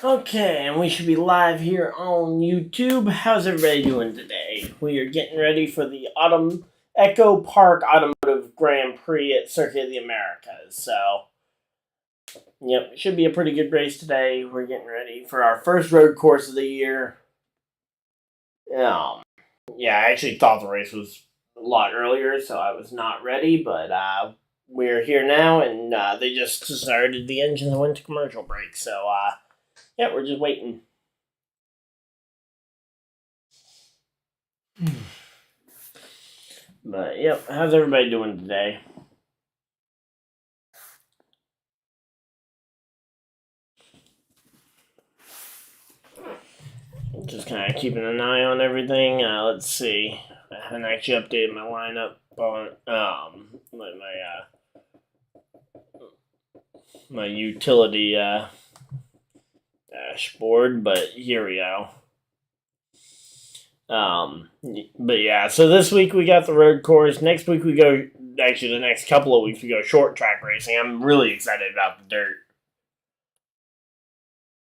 Okay, and we should be live here on YouTube. How's everybody doing today? We are getting ready for the Echo Park Automotive Grand Prix at Circuit of the Americas. So, yep, it should be a pretty good race today. We're getting ready for our first road course of the year. Yeah, I actually thought the race was a lot earlier, so I was not ready, but we're here now, and they just started the engines and went to commercial break. So, yeah, we're just waiting. But, yep, how's everybody doing today? Just kind of keeping an eye on everything. Let's see. I haven't actually updated my lineup on my utility dashboard, but here we go. But yeah, so this week we got the road course. Next week we go. Actually, the next couple of weeks we go short track racing. I'm really excited about the dirt.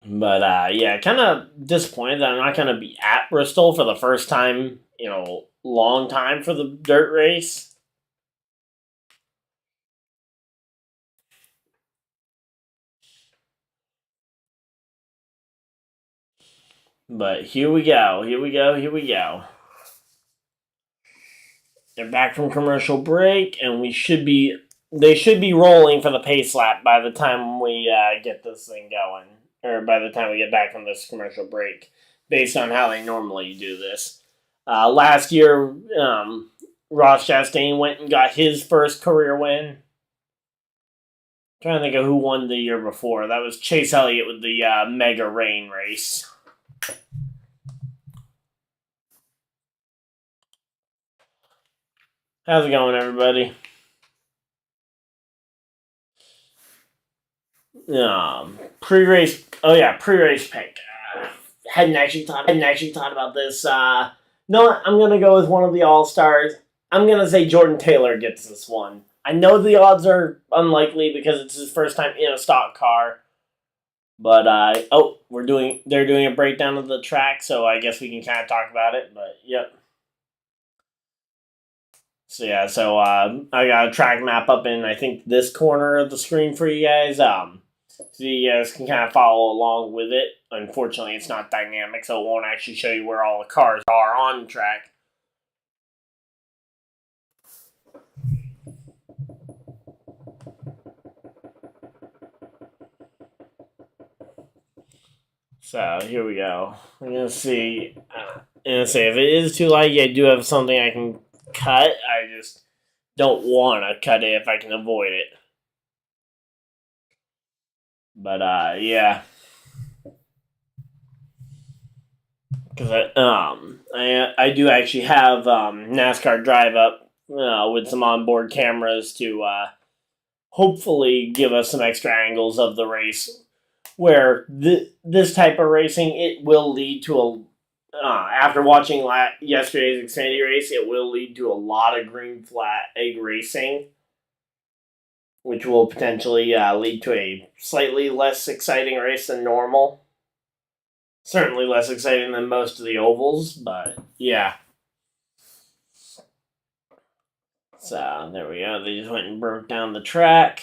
But yeah, kind of disappointed that I'm not going to be at Bristol for the first time, long time for the dirt race. But here we go. They're back from commercial break, and they should be rolling for the pace lap by the time we get this thing going, or by the time we get back from this commercial break, based on how they normally do this. Last year, Ross Chastain went and got his first career win. I'm trying to think of who won the year before. That was Chase Elliott with the Mega Rain race. How's it going, everybody? Pre-race. Oh yeah, pre-race pick. Hadn't actually thought about this. No, I'm gonna go with one of the all-stars. I'm gonna say Jordan Taylor gets this one. I know the odds are unlikely because it's his first time in a stock car. But they're doing a breakdown of the track, so I guess we can kind of talk about it. But yep. So yeah, I got a track map up in I think this corner of the screen for you guys. So you guys can kind of follow along with it. Unfortunately, it's not dynamic, so it won't actually show you where all the cars are on the track. So here we go. We're gonna see. If it is too laggy, I do have something I can cut. I just don't want to cut it if I can avoid it. But yeah, because I do actually have NASCAR Drive Up with some onboard cameras to hopefully give us some extra angles of the race. Where this type of racing, it will lead to after watching yesterday's Xfinity race, it will lead to a lot of green flat egg racing, which will potentially lead to a slightly less exciting race than normal. Certainly less exciting than most of the ovals, but yeah. So there we go. They just went and broke down the track.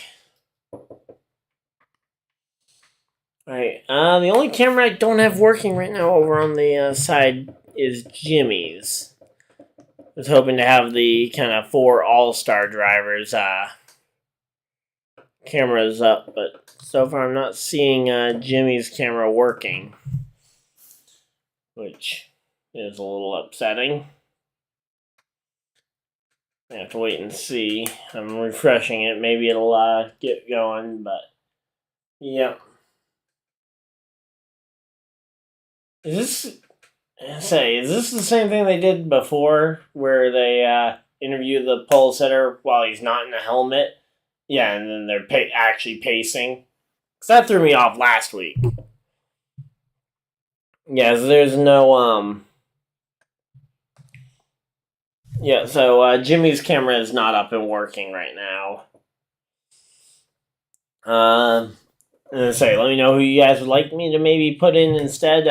Alright, the only camera I don't have working right now over on the side is Jimmy's. I was hoping to have the kind of 4 all-star drivers cameras up, but so far I'm not seeing Jimmy's camera working, which is a little upsetting. I have to wait and see. I'm refreshing it. Maybe it'll get going, but yeah. Is this the same thing they did before, where they interview the pole sitter while he's not in a helmet? Yeah, and then they're actually pacing. Because that threw me off last week. Yeah, so there's no, Yeah, so Jimmy's camera is not up and working right now. And say, let me know who you guys would like me to maybe put in instead.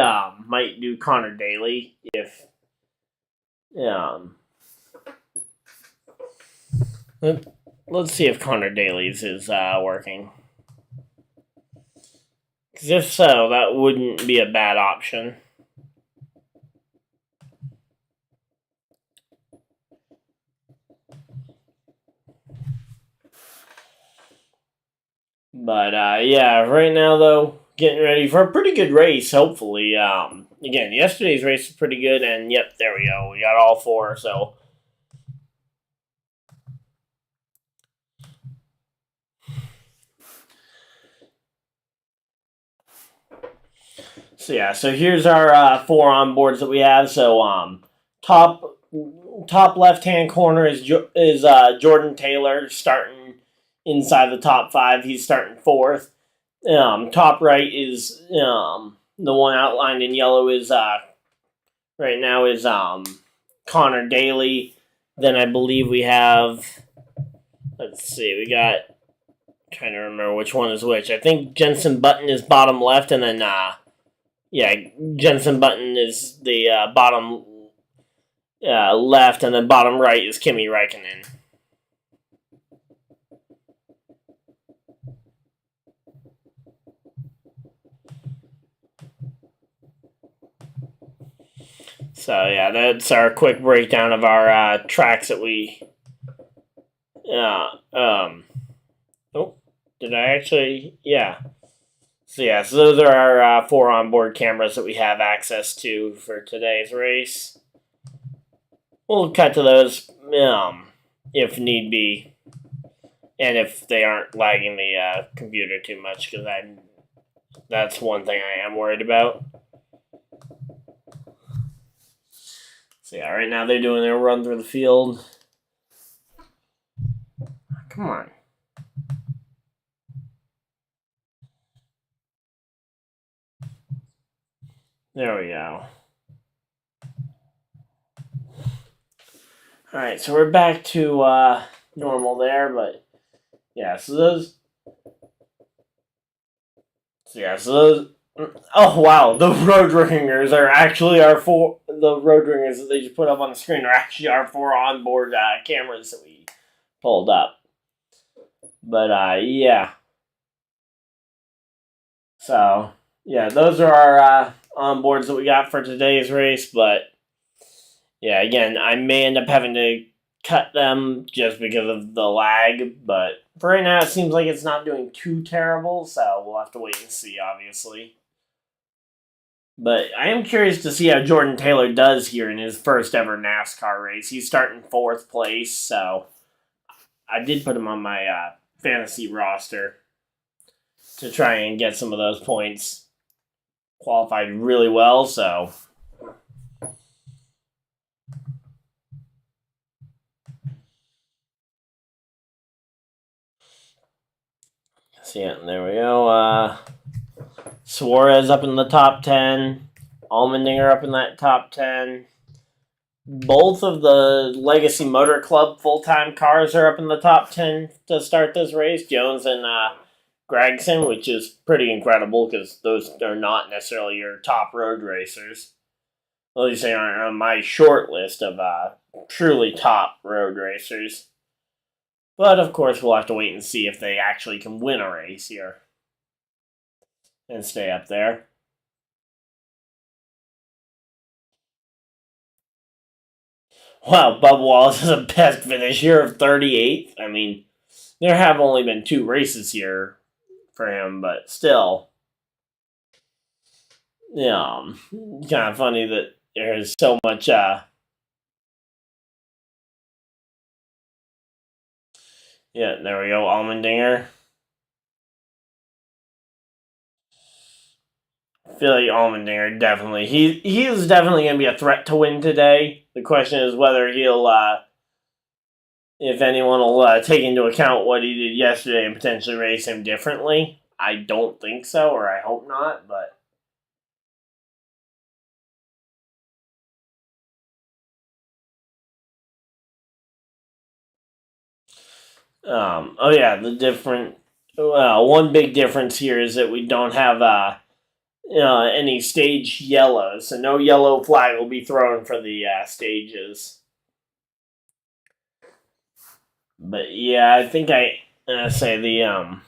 Might do Connor Daly if um. Let's see if Connor Daly's is working. Because if so, that wouldn't be a bad option. But yeah, right now though, getting ready for a pretty good race. Hopefully, again, yesterday's race was pretty good, and yep, there we go. We got all four. So yeah, so here's our four on boards that we have. So top top left hand corner is Jordan Taylor starting inside the top five. He's starting fourth. Top right is the one outlined in yellow is right now is Connor Daly. Then I believe we have, let's see, we got, trying to remember which one is which. I think Jensen Button is bottom left, and then yeah, Jensen Button is the bottom left, and then bottom right is Kimi Räikkönen. So yeah, that's our quick breakdown of our tracks that we. Oh, did I actually? Yeah. So yeah, so those are our four onboard cameras that we have access to for today's race. We'll cut to those if need be, and if they aren't lagging the computer too much, because that's one thing I am worried about. So yeah, right now they're doing their run through the field. Come on. There we go. Alright, so we're back to normal there, but yeah, so those. So yeah, so those. Oh wow, the road ringers are actually our four. The road ringers that they just put up on the screen are actually our four onboard cameras that we pulled up. But yeah. So yeah, those are our onboards that we got for today's race. But yeah, again, I may end up having to cut them just because of the lag. But for right now, it seems like it's not doing too terrible. So we'll have to wait and see, obviously. But I am curious to see how Jordan Taylor does here in his first ever NASCAR race. He's starting fourth place, so I did put him on my fantasy roster to try and get some of those points. Qualified really well, so. So yeah, there we go. Suarez up in the top 10. Allmendinger up in that top 10. Both of the Legacy Motor Club full-time cars are up in the top 10 to start this race. Jones and Gregson, which is pretty incredible because those are not necessarily your top road racers. At least they aren't on my short list of truly top road racers. But of course, we'll have to wait and see if they actually can win a race here and stay up there. Wow, Bubba Wallace has a best finish here of 38th. I mean, there have only been 2 races here for him, but still. Yeah, kind of funny that there's so much. Yeah, there we go, Allmendinger. I feel like Allmendinger definitely he is definitely going to be a threat to win today. The question is whether he'll if anyone will take into account what he did yesterday and potentially race him differently. I don't think so, or I hope not, but. Oh yeah, the different. Well, one big difference here is that we don't have any stage yellows, so no yellow flag will be thrown for the stages. But yeah, I think I say the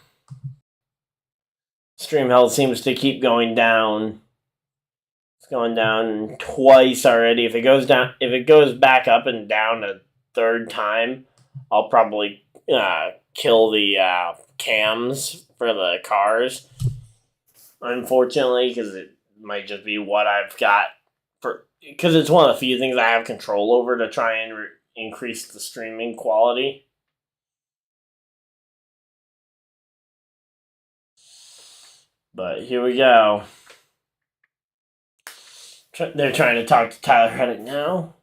stream health seems to keep going down. It's going down twice already. If it goes back up and down a third time, I'll probably kill the cams for the cars. Unfortunately, because it might just be what I've got because it's one of the few things I have control over to try and increase the streaming quality. But here we go. They're trying to talk to Tyler Reddick now.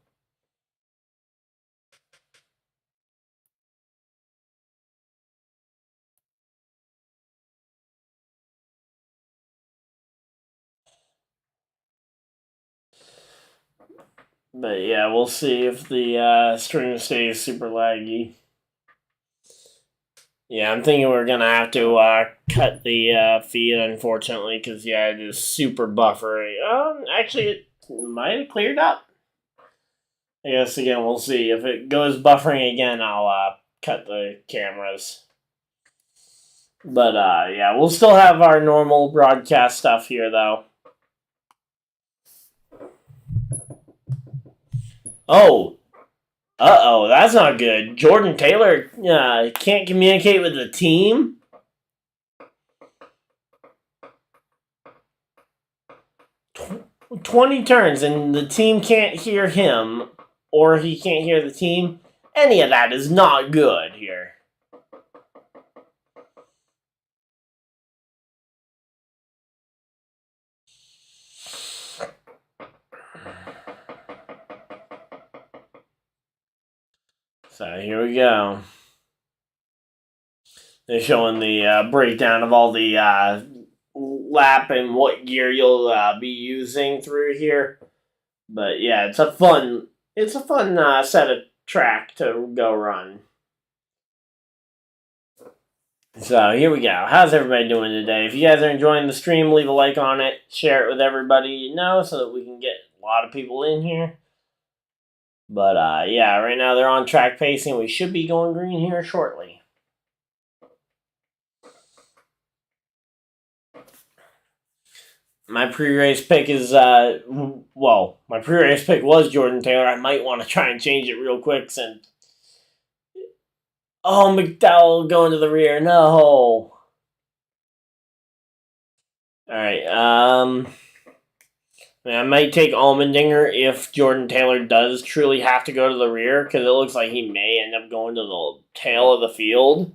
But yeah, we'll see if the stream stays super laggy. Yeah, I'm thinking we're gonna have to cut the feed, unfortunately, because yeah, it is super buffery. Actually, it might have cleared up. I guess again, we'll see if it goes buffering again. I'll cut the cameras. But yeah, we'll still have our normal broadcast stuff here, though. Oh, that's not good. Jordan Taylor can't communicate with the team. 20 turns and the team can't hear him, or he can't hear the team. Any of that is not good here. So here we go. They're showing the breakdown of all the lap and what gear you'll be using through here. But yeah, it's a fun set of track to go run. So here we go. How's everybody doing today? If you guys are enjoying the stream, leave a like on it, share it with everybody you know so that we can get a lot of people in here. But yeah, right now they're on track pacing. We should be going green here shortly. My pre-race pick is my pre-race pick was Jordan Taylor. I might want to try and change it real quick since McDowell going to the rear. No. Alright, I might take Allmendinger if Jordan Taylor does truly have to go to the rear, because it looks like he may end up going to the tail of the field.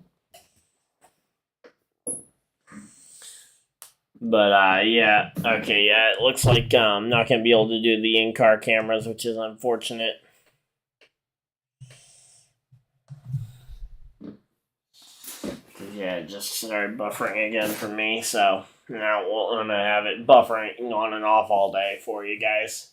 But yeah, okay, yeah, it looks like I'm not going to be able to do the in-car cameras, which is unfortunate. Yeah, it just started buffering again for me, so now we're going to have it buffering on and off all day for you guys.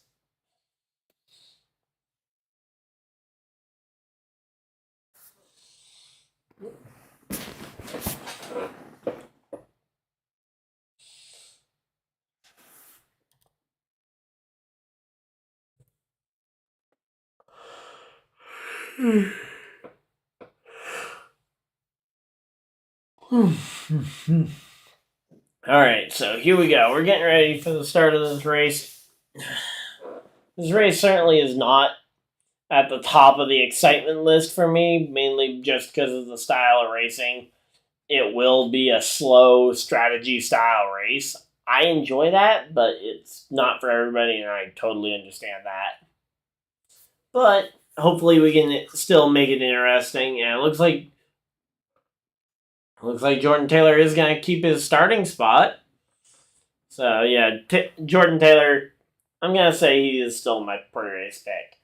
Alright, so here we go. We're getting ready for the start of this race. This race certainly is not at the top of the excitement list for me, mainly just because of the style of racing. It will be a slow strategy style race. I enjoy that, but it's not for everybody, and I totally understand that. But hopefully we can still make it interesting, and it looks like Jordan Taylor is going to keep his starting spot. So yeah, Jordan Taylor, I'm going to say he is still my pre-race pick.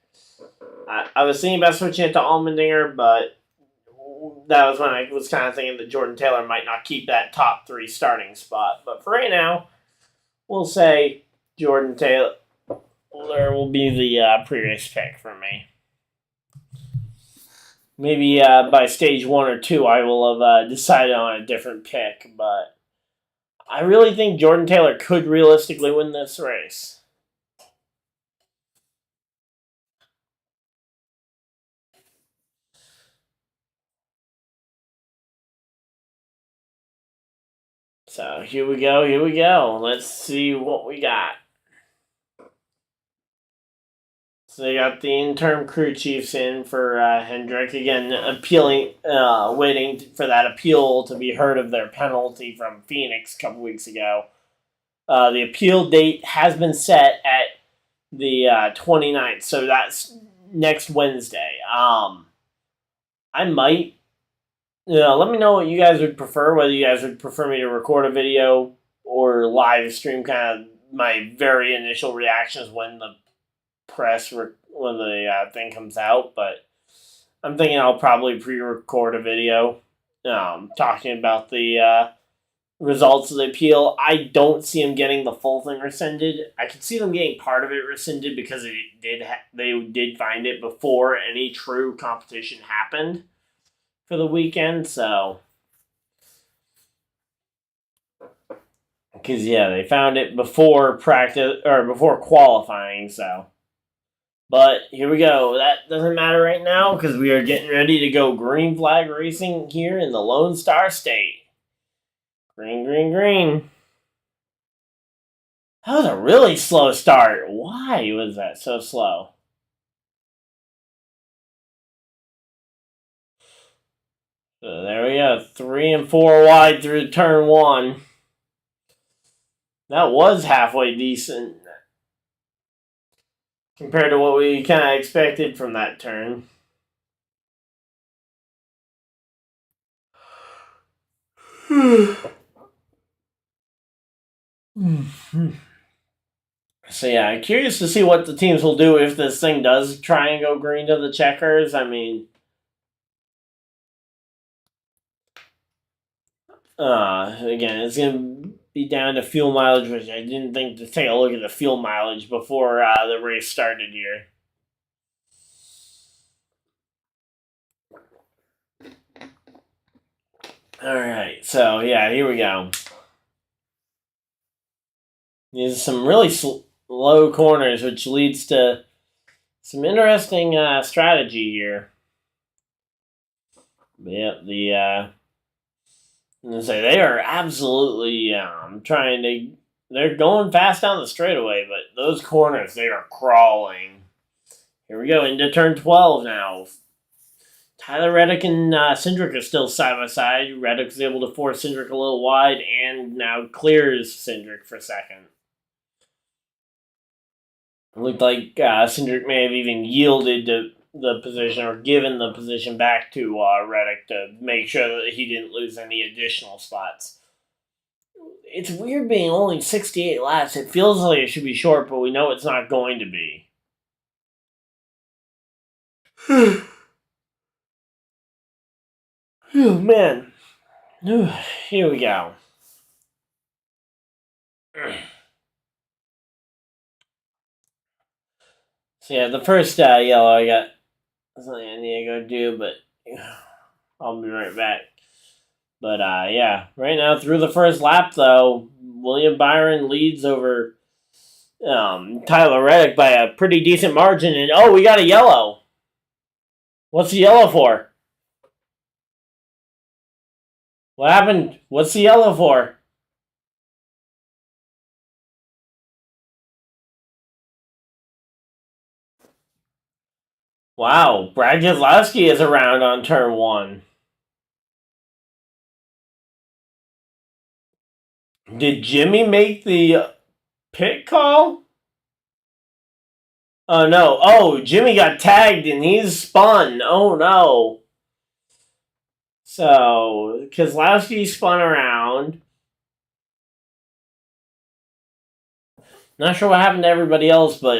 I was thinking about switching it to Allmendinger, but that was when I was kind of thinking that Jordan Taylor might not keep that top 3 starting spot. But for right now, we'll say Jordan Taylor will be the pre-race pick for me. Maybe by stage 1 or 2, I will have decided on a different pick. But I really think Jordan Taylor could realistically win this race. So here we go, here we go. Let's see what we got. So they got the interim crew chiefs in for Hendrick. Again, appealing, waiting for that appeal to be heard of their penalty from Phoenix a couple weeks ago. The appeal date has been set at the 29th, so that's next Wednesday. I might, let me know what you guys would prefer, whether you guys would prefer me to record a video or live stream kind of my very initial reactions when the when the thing comes out, but I'm thinking I'll probably pre-record a video talking about the results of the appeal. I don't see them getting the full thing rescinded. I could see them getting part of it rescinded because they did find it before any true competition happened for the weekend. So, because they found it before practice or before qualifying. So, but here we go. That doesn't matter right now because we are getting ready to go green flag racing here in the Lone Star State. Green, green, green. That was a really slow start. Why was that so slow? So there we go. 3 and 4 wide through turn 1. That was halfway decent compared to what we kind of expected from that turn. So I'm curious to see what the teams will do if this thing does try and go green to the checkers. I mean, again, it's going to be down to fuel mileage, which I didn't think to take a look at the fuel mileage before the race started here. All right, so here we go. These are some really slow corners, which leads to some interesting strategy here. Yep, they are absolutely trying to. They're going fast down the straightaway, but those corners, they are crawling. Here we go into turn 12 now. Tyler Reddick and Cindric are still side by side. Reddick is able to force Cindric a little wide and now clears Cindric for second. It looked like Cindric may have even yielded to the position or given the position back to Reddick to make sure that he didn't lose any additional spots. It's weird being only 68 laps. It feels like it should be short, but we know it's not going to be. Oh, man. Here we go. So the first yellow I got something I need to go do, but I'll be right back. But right now through the first lap though, William Byron leads over Tyler Reddick by a pretty decent margin, and we got a yellow. What's the yellow for? What happened? What's the yellow for? Wow, Brad Keselowski is around on turn 1. Did Jimmy make the pit call? Oh no. Oh, Jimmy got tagged and he's spun. Oh no. So, Keselowski spun around. Not sure what happened to everybody else, but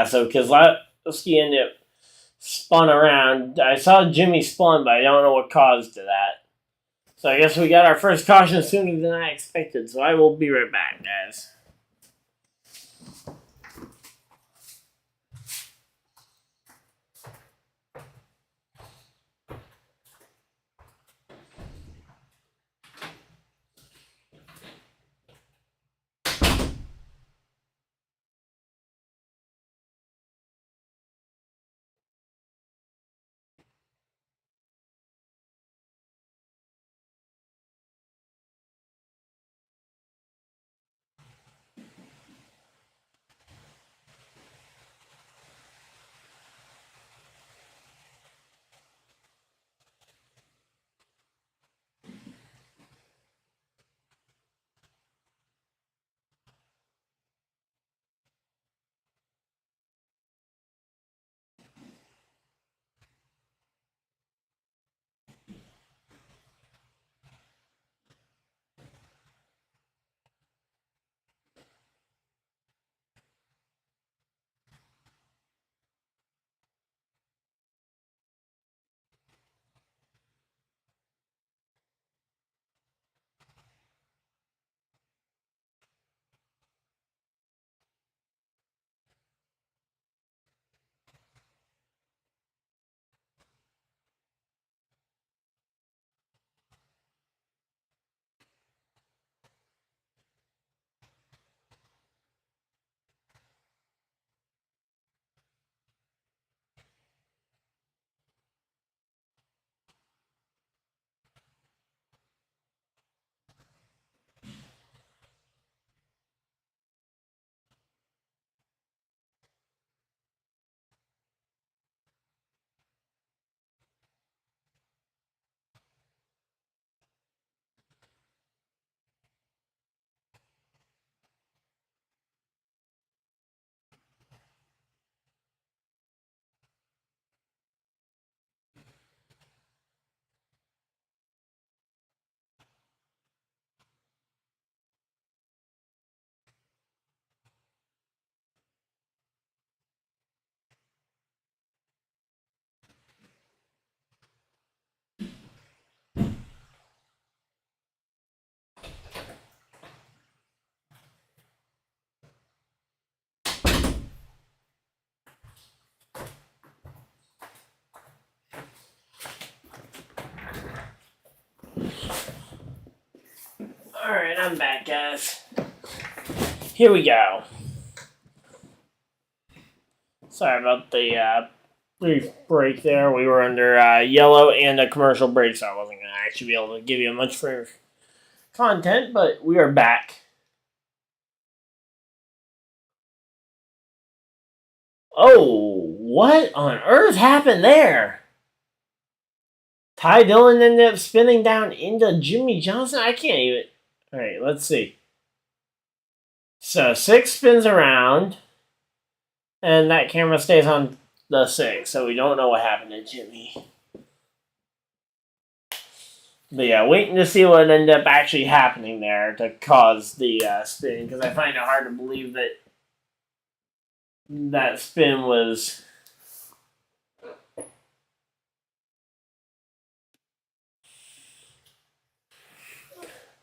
so Keselowski ended up spun around. I saw Jimmy spun, but I don't know what caused to that. So I guess we got our first caution sooner than I expected, so I will be right back, guys. Alright, I'm back, guys. Here we go. Sorry about the brief break there. We were under yellow and a commercial break, so I wasn't going to actually be able to give you much for content, but we are back. Oh, what on earth happened there? Ty Dillon ended up spinning down into Jimmy Johnson? I can't even... Alright, let's see. So 6 spins around, and that camera stays on the 6, so we don't know what happened to Jimmy. But yeah, waiting to see what ended up actually happening there to cause the spin, because I find it hard to believe that that spin was...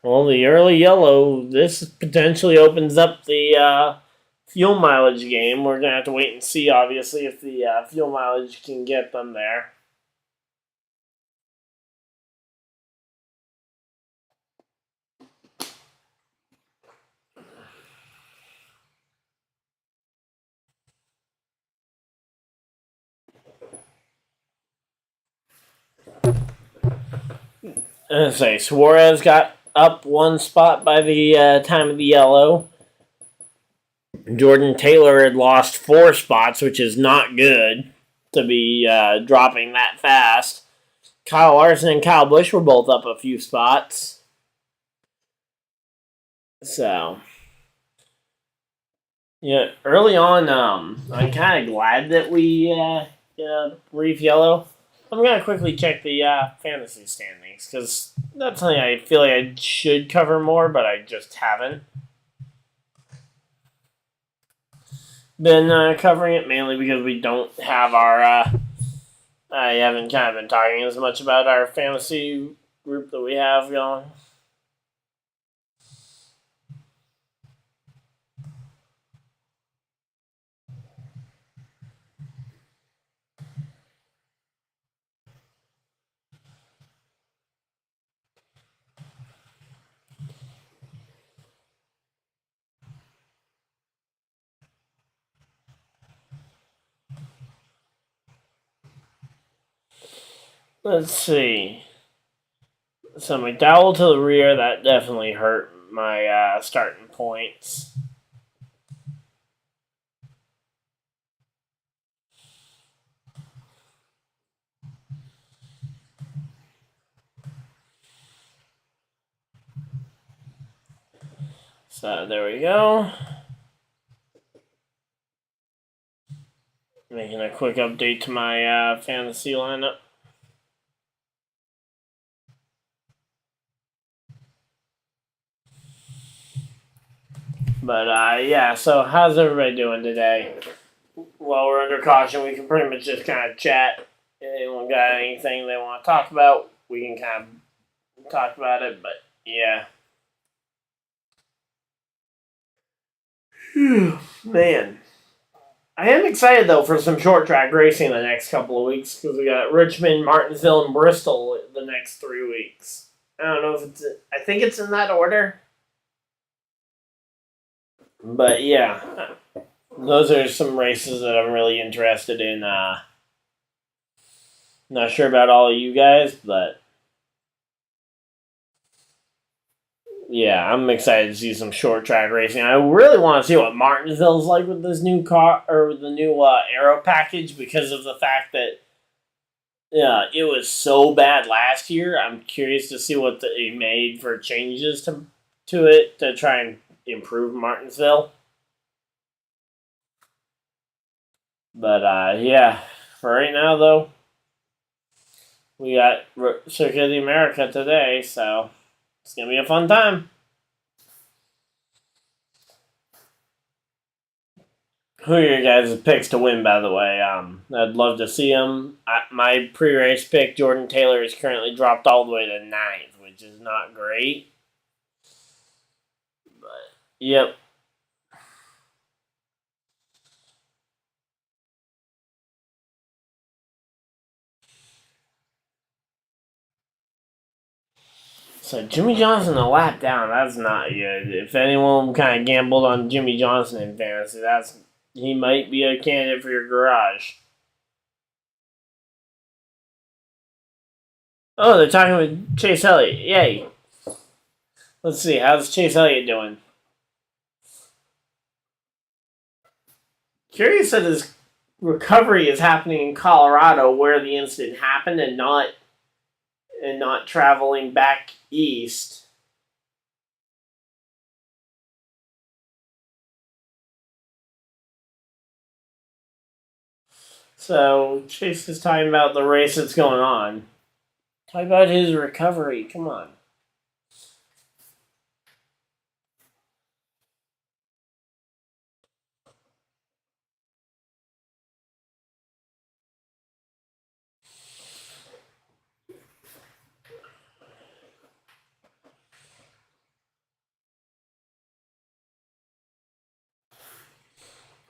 Well, the early yellow, this potentially opens up the fuel mileage game. We're going to have to wait and see, obviously, if the fuel mileage can get them there. And say Suarez got up 1 spot by the time of the yellow. Jordan Taylor had lost 4 spots, which is not good to be dropping that fast. Kyle Larson and Kyle Busch were both up a few spots. So, yeah, early on, I'm kind of glad that we brief yellow. I'm going to quickly check the fantasy standings, because that's something I feel like I should cover more, but I just haven't been covering it, mainly because we don't have our... I haven't kind of been talking as much about our fantasy group that we have going. Let's see. So McDowell to the rear, that definitely hurt my starting points. So there we go. Making a quick update to my fantasy lineup. But yeah, so how's everybody doing today? While we're under caution, we can pretty much just kind of chat. Anyone got anything they want to talk about, we can kind of talk about it, but yeah. Man. I am excited, though, for some short track racing the next couple of weeks, because we got Richmond, Martinsville, and Bristol the next 3 weeks. I don't know if it's... I think it's in that order. But yeah, those are some races that I'm really interested in. Not sure about all of you guys, but yeah, I'm excited to see some short track racing. I really want to see what Martinsville's like with this new car, or with the new aero package, because of the fact that it was so bad last year. I'm curious to see what they made for changes to it to try and improve Martinsville. But yeah, for right now though, we got Circuit of the America today, so it's gonna be a fun time. Who are your guys' picks to win, by the way? I'd love to see them. My pre-race pick, Jordan Taylor, is currently dropped all the way to 9th, which is not great. But, yep. So Jimmy Johnson a lap down. That's not good. If anyone kind of gambled on Jimmy Johnson in fantasy, he might be a candidate for your garage. Oh, they're talking with Chase Elliott. Yay. Let's see. How's Chase Elliott doing? Curious that his recovery is happening in Colorado, where the incident happened, and not traveling back east. So Chase is talking about the race that's going on. Talk about his recovery. Come on.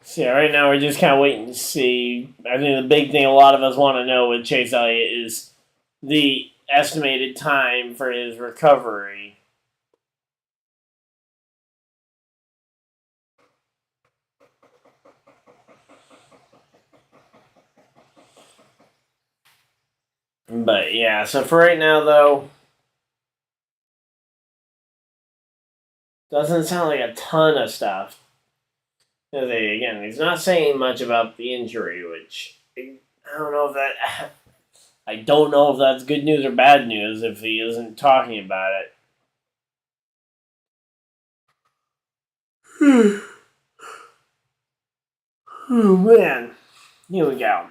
So yeah, right now we're just kind of waiting to see. I think the big thing a lot of us want to know with Chase Elliott is the estimated time for his recovery. But yeah, so for right now though, doesn't sound like a ton of stuff. Again, he's not saying much about the injury, which I don't know if that. I don't know if that's good news or bad news if he isn't talking about it. Oh man, here we go.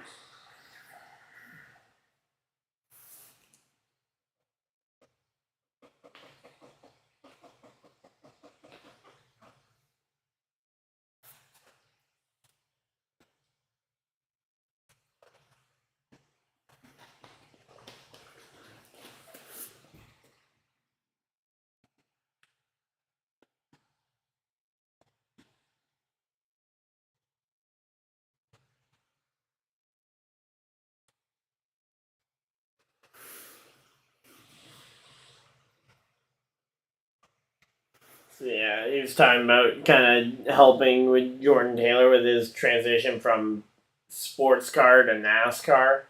So yeah, he was talking about kind of helping with Jordan Taylor with his transition from sports car to NASCAR.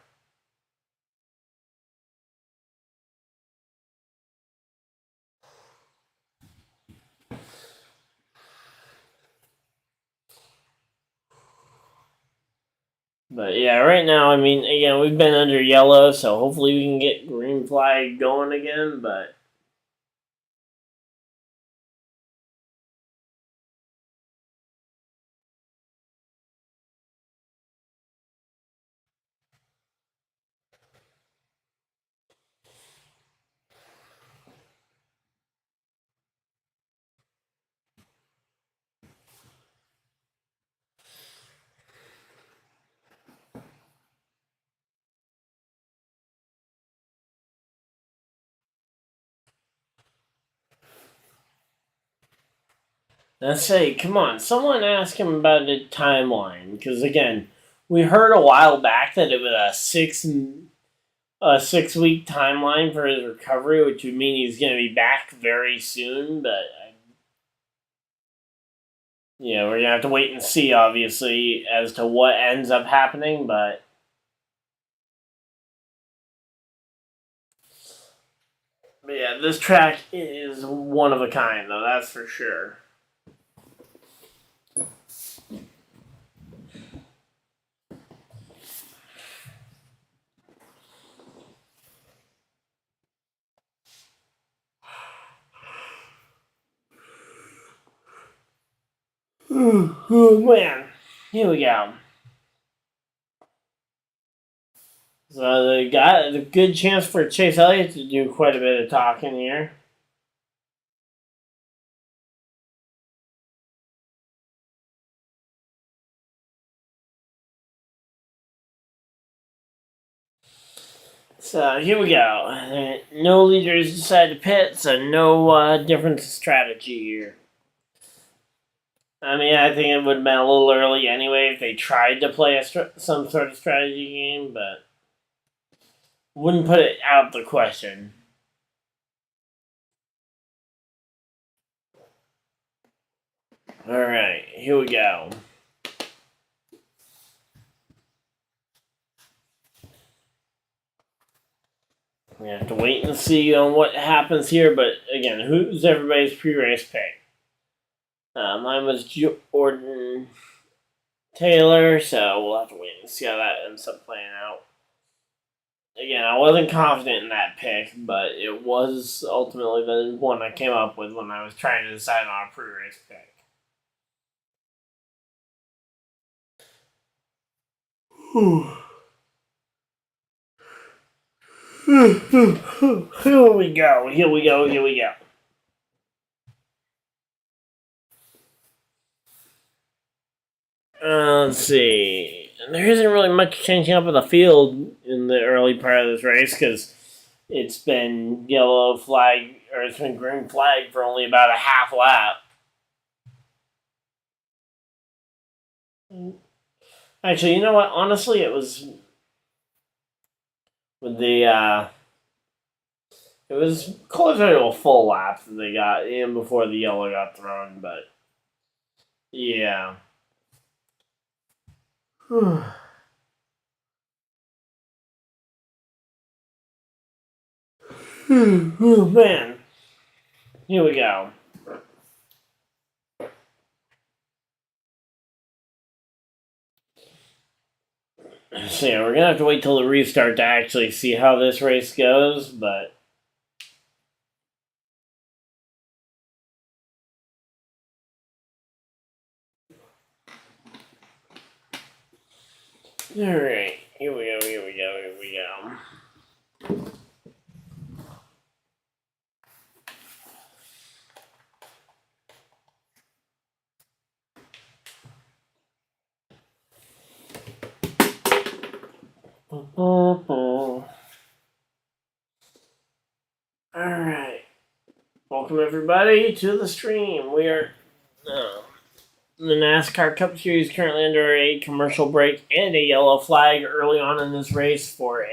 But yeah, right now, I mean, again, we've been under yellow, so hopefully we can get green flag going again, but let's say, come on, someone ask him about the timeline, because again, we heard a while back that it was a 6 week timeline for his recovery, which would mean he's going to be back very soon, but yeah, we're gonna have to wait and see, obviously, as to what ends up happening. But yeah, this track is one of a kind, though. That's for sure. Oh man, here we go. So they got a good chance for Chase Elliott to do quite a bit of talking here. So here we go. No leaders decided to pit, so no difference in strategy here. I mean, I think it would have been a little early anyway if they tried to play some sort of strategy game, but wouldn't put it out the question. Alright, here we go. We have to wait and see on what happens here, but again, who's everybody's pre-race pick? Mine was Jordan Taylor, so we'll have to wait and see how that ends up playing out. Again, I wasn't confident in that pick, but it was ultimately the one I came up with when I was trying to decide on a pre-race pick. Here we go. Let's see. There isn't really much changing up in the field in the early part of this race because it's been yellow flag, or it's been green flag for only about a half lap. Actually, you know what? Honestly, it was with the it was closer to a full lap that they got in before the yellow got thrown, but yeah. Oh man. Here we go. So yeah, we're gonna have to wait till the restart to actually see how this race goes, but alright, here we go. Alright. Welcome everybody to the stream. We are the NASCAR Cup Series currently under a commercial break and a yellow flag early on in this race for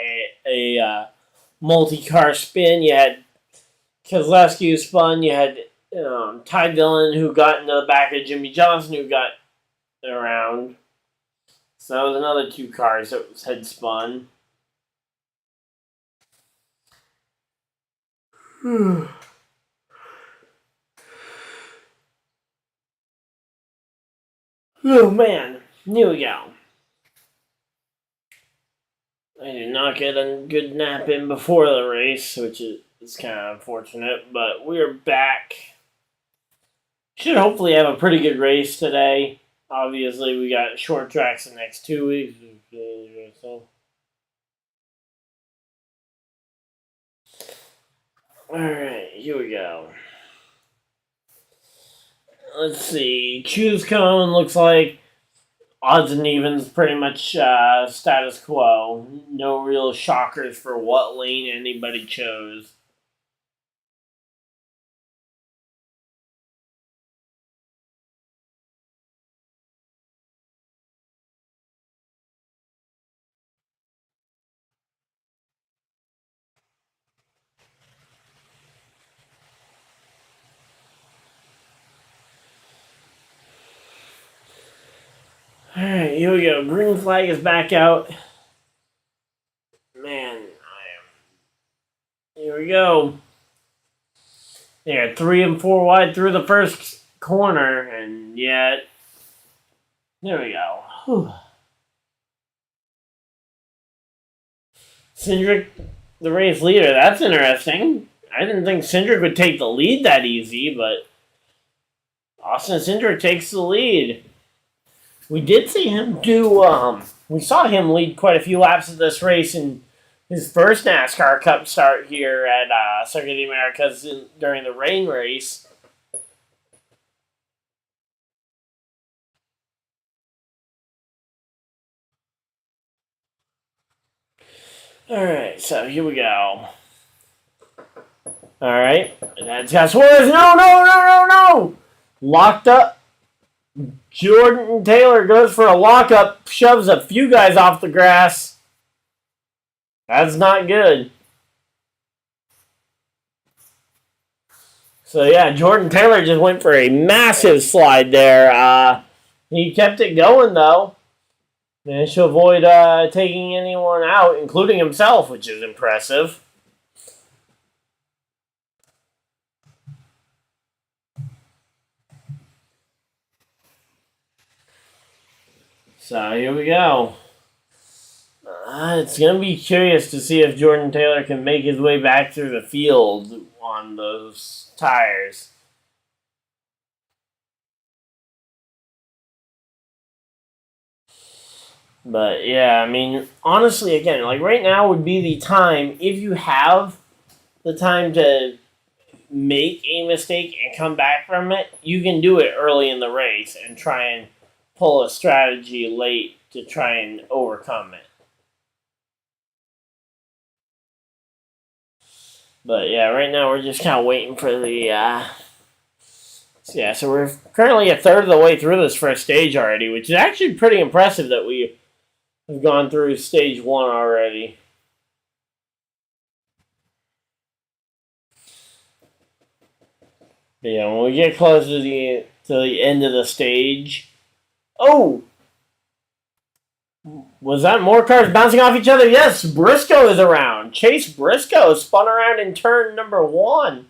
a multi-car spin. You had Keselowski who spun. You had Ty Dillon who got into the back of Jimmy Johnson who got around. So that was another 2 cars that had spun. Oh man, here we go. I did not get a good nap in before the race, which is kind of unfortunate, but we're back. Should hopefully have a pretty good race today. Obviously, we got short tracks the next 2 weeks. Alright, here we go. Let's see. Choose cone looks like odds and evens pretty much status quo. No real shockers for what lane anybody chose. Alright, here we go. Green flag is back out. Man, here we go. Yeah, 3 and 4 wide through the first corner, and yet there we go. Whew. Cindric, the race leader. That's interesting. I didn't think Cindric would take the lead that easy, but Austin Cindric takes the lead. We did see him we saw him lead quite a few laps of this race in his first NASCAR Cup start here at Circuit of the Americas during the rain race. Alright, so here we go. Alright, that's got Suarez. No! Locked up. Jordan Taylor goes for a lockup, shoves a few guys off the grass. That's not good. So yeah, Jordan Taylor just went for a massive slide there. He kept it going though. Managed to avoid taking anyone out, including himself, which is impressive. So here we go. It's going to be curious to see if Jordan Taylor can make his way back through the field on those tires. But yeah, I mean, honestly, again, like right now would be the time, if you have the time to make a mistake and come back from it, you can do it early in the race and try and pull a strategy late to try and overcome it. But yeah, right now we're just kind of waiting for the. So we're currently a third of the way through this first stage already, which is actually pretty impressive that we have gone through stage 1 already. But yeah, when we get close to the end of the stage, oh, was that more cars bouncing off each other? Yes, Briscoe is around. Chase Briscoe spun around in turn number 1.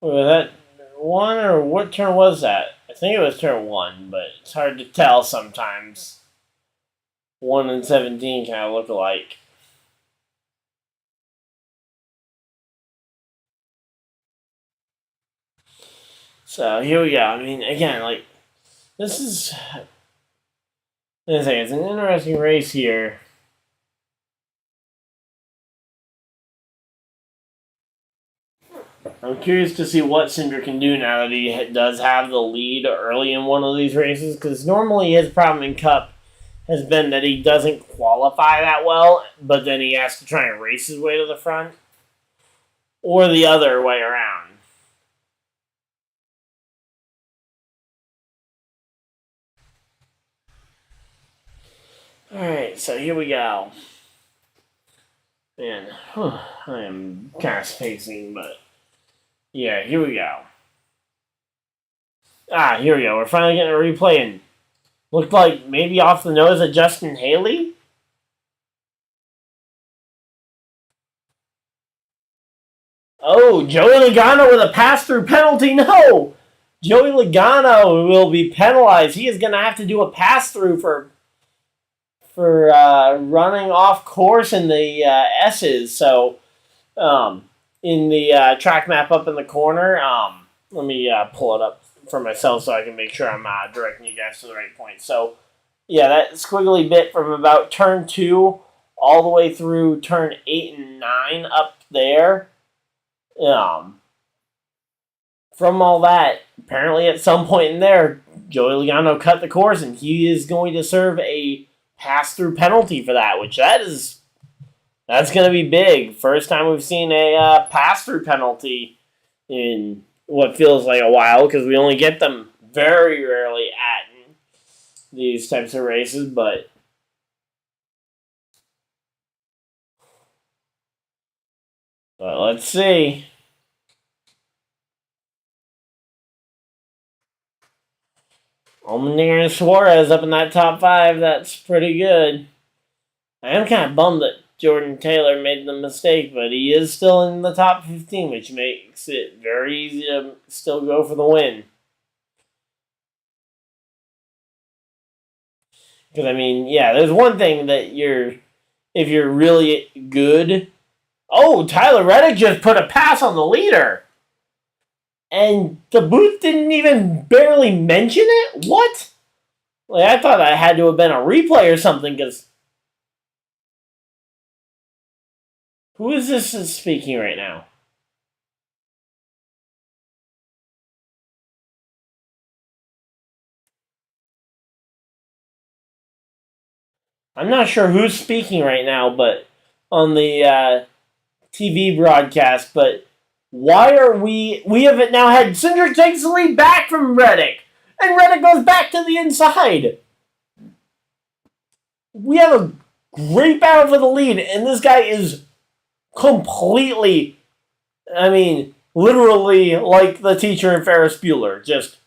Was that 1 or what turn was that? I think it was turn 1, but it's hard to tell sometimes. 1 and 17 kind of look alike. So here we go. I mean, again, like, this is. It's an interesting race here. I'm curious to see what Cinder can do now that he does have the lead early in one of these races, because normally his problem in Cup has been that he doesn't qualify that well, but then he has to try and race his way to the front, or the other way around. Alright, so here we go. Man, I am kind of spacing, but yeah, here we go. Here we go. We're finally getting a replay, and looked like maybe off the nose of Justin Haley. Oh, Joey Logano with a pass-through penalty. No! Joey Logano will be penalized. He is going to have to do a pass-through for running off course in the S's. So, in the track map up in the corner, let me pull it up for myself so I can make sure I'm directing you guys to the right point. So, yeah, that squiggly bit from about turn 2 all the way through turn 8 and 9 up there. From all that, apparently at some point in there, Joey Logano cut the course, and he is going to serve a pass-through penalty for that, which that's going to be big. First time we've seen a pass-through penalty in what feels like a while, because we only get them very rarely at these types of races, but let's see. Allmendinger and Suarez up in that top 5. That's pretty good. I am kind of bummed that Jordan Taylor made the mistake, but he is still in the top 15, which makes it very easy to still go for the win. Because, I mean, yeah, there's one thing that if you're really good. Oh, Tyler Reddick just put a pass on the leader. And the booth didn't even barely mention it? What? Like, I thought that had to have been a replay or something, because who is this speaking right now? I'm not sure who's speaking right now, but on the TV broadcast, but why are we have now had Cindric takes the lead back from Reddick, and Reddick goes back to the inside. We have a great battle for the lead, and this guy is completely I mean, literally like the teacher in Ferris Bueller, just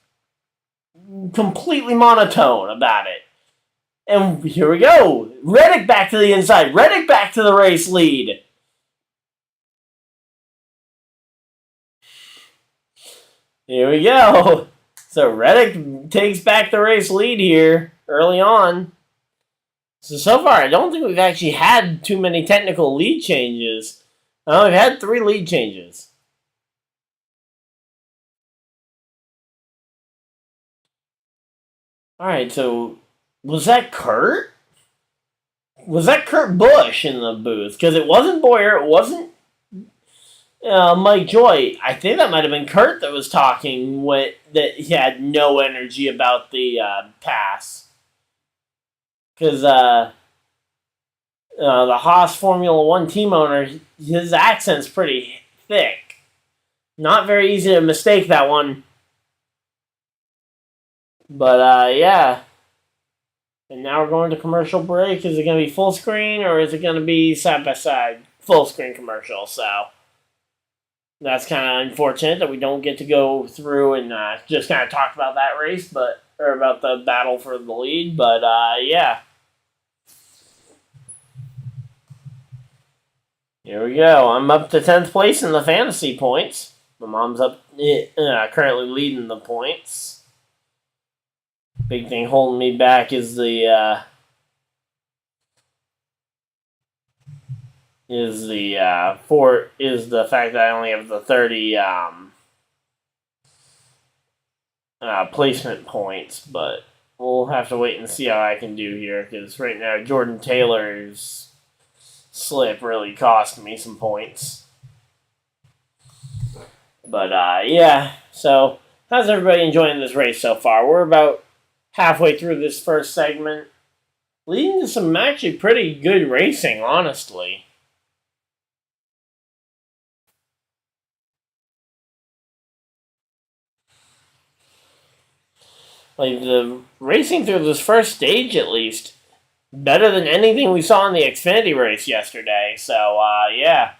completely monotone about it. And here we go. Reddick back to the inside. Reddick back to the race lead. Here we go. So Reddick takes back the race lead here early on. So far, I don't think we've actually had too many technical lead changes. We've had 3 lead changes. Alright, so was that Kurt? Was that Kurt Busch in the booth? Because it wasn't Boyer, it wasn't Mike Joy. I think that might have been Kurt that was talking that he had no energy about the pass. Because the Haas Formula One team owner, his accent's pretty thick. Not very easy to mistake that one. But yeah. And now we're going to commercial break. Is it going to be full screen or is it going to be side by side? Full screen commercial. So that's kind of unfortunate that we don't get to go through and just kind of talk about that race, or about the battle for the lead. But yeah. Here we go. I'm up to 10th place in the fantasy points. My mom's up, currently leading the points. Big thing holding me back is the fact that I only have the 30 placement points, but we'll have to wait and see how I can do here because right now Jordan Taylor's slip really cost me some points. But yeah, so how's everybody enjoying this race so far? We're about halfway through this first segment, leading to some actually pretty good racing, honestly. Like, the racing through this first stage, at least, better than anything we saw in the Xfinity race yesterday. So, yeah.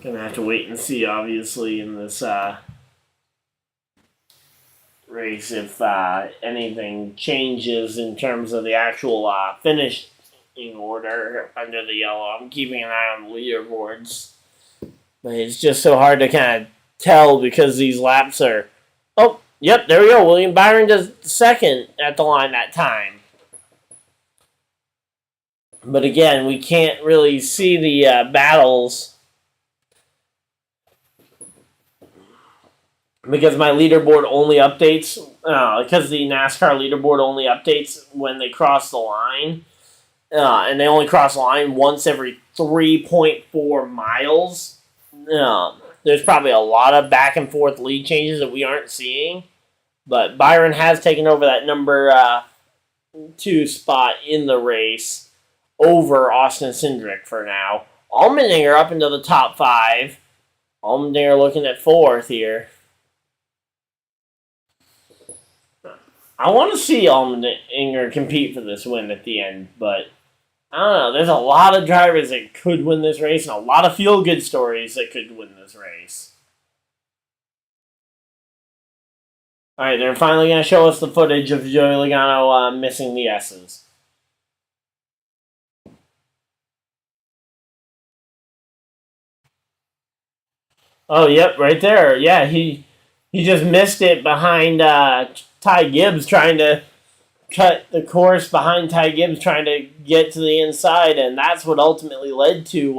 Gonna have to wait and see, obviously, in this race if anything changes in terms of the actual finishing order under the yellow. I'm keeping an eye on the leaderboards. But it's just so hard to kind of tell because these laps are... Oh, yep, there we go. William Byron does second at the line that time. But again, we can't really see the battles because my leaderboard only updates, because the NASCAR leaderboard only updates when they cross the line. And they only cross the line once every 3.4 miles. There's probably a lot of back and forth lead changes that we aren't seeing. But Byron has taken over that number 2 spot in the race over Austin Cindric for now. Allmendinger up into the top 5. Allmendinger looking at 4th here. I want to see Allmendinger compete for this win at the end, but I don't know. There's a lot of drivers that could win this race and a lot of feel-good stories that could win this race. Alright, they're finally going to show us the footage of Joey Logano missing the S's. Oh, yep, right there. Yeah, he just missed it behind Ty Gibbs trying to cut the course behind Ty Gibbs trying to get to the inside, and that's what ultimately led to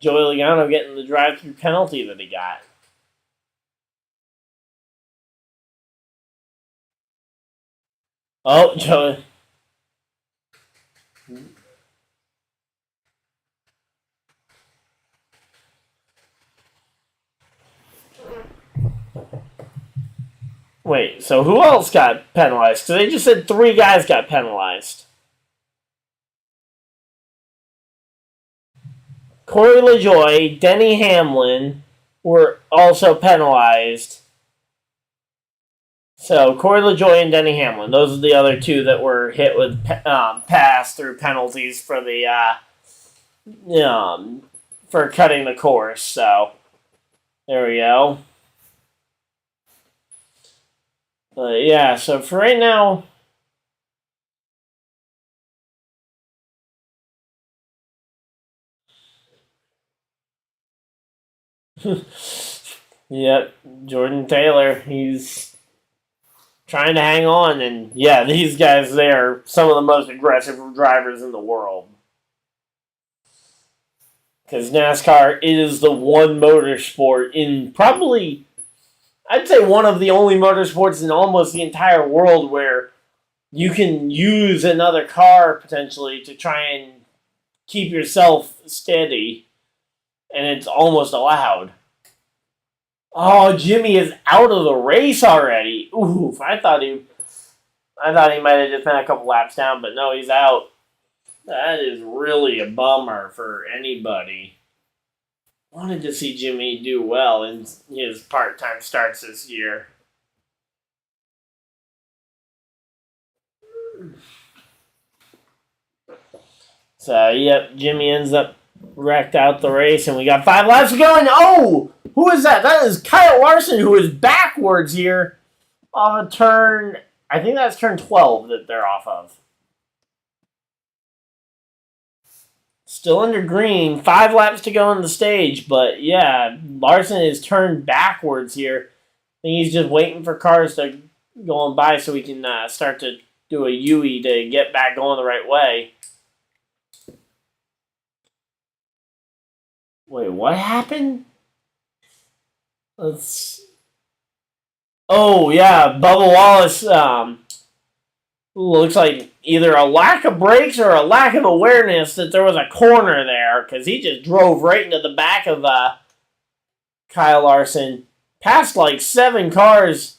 Joey Logano getting the drive-through penalty that he got. Oh, Joey. Wait, so who else got penalized? Because they just said 3 guys got penalized. Corey LaJoie, Denny Hamlin were also penalized. So Corey LaJoie and Denny Hamlin. Those are the other two that were hit with pass through penalties for the for cutting the course. So there we go. But yeah, so for right now. Yep, Jordan Taylor. He's trying to hang on, and yeah, these guys, they are some of the most aggressive drivers in the world. Because NASCAR is the one motorsport in probably, I'd say, one of the only motorsports in almost the entire world where you can use another car potentially to try and keep yourself steady, and it's almost allowed. Oh, Jimmy is out of the race already. Oof! I thought he might have just been a couple laps down, but no, he's out. That is really a bummer for anybody. Wanted to see Jimmy do well in his part-time starts this year. So, yep, Jimmy ends up wrecked out the race, and we got 5 laps to go. And oh, who is that? That is Kyle Larson, who is backwards here off a turn. I think that's turn 12 that they're off of. Still under green, 5 laps to go on the stage, but yeah, Larson is turned backwards here. I think he's just waiting for cars to go on by so we can start to do a U-E to get back going the right way. Wait, what happened? Let's. Oh yeah, Bubba Wallace. Looks like either a lack of brakes or a lack of awareness that there was a corner there, because he just drove right into the back of Kyle Larson, passed like 7 cars.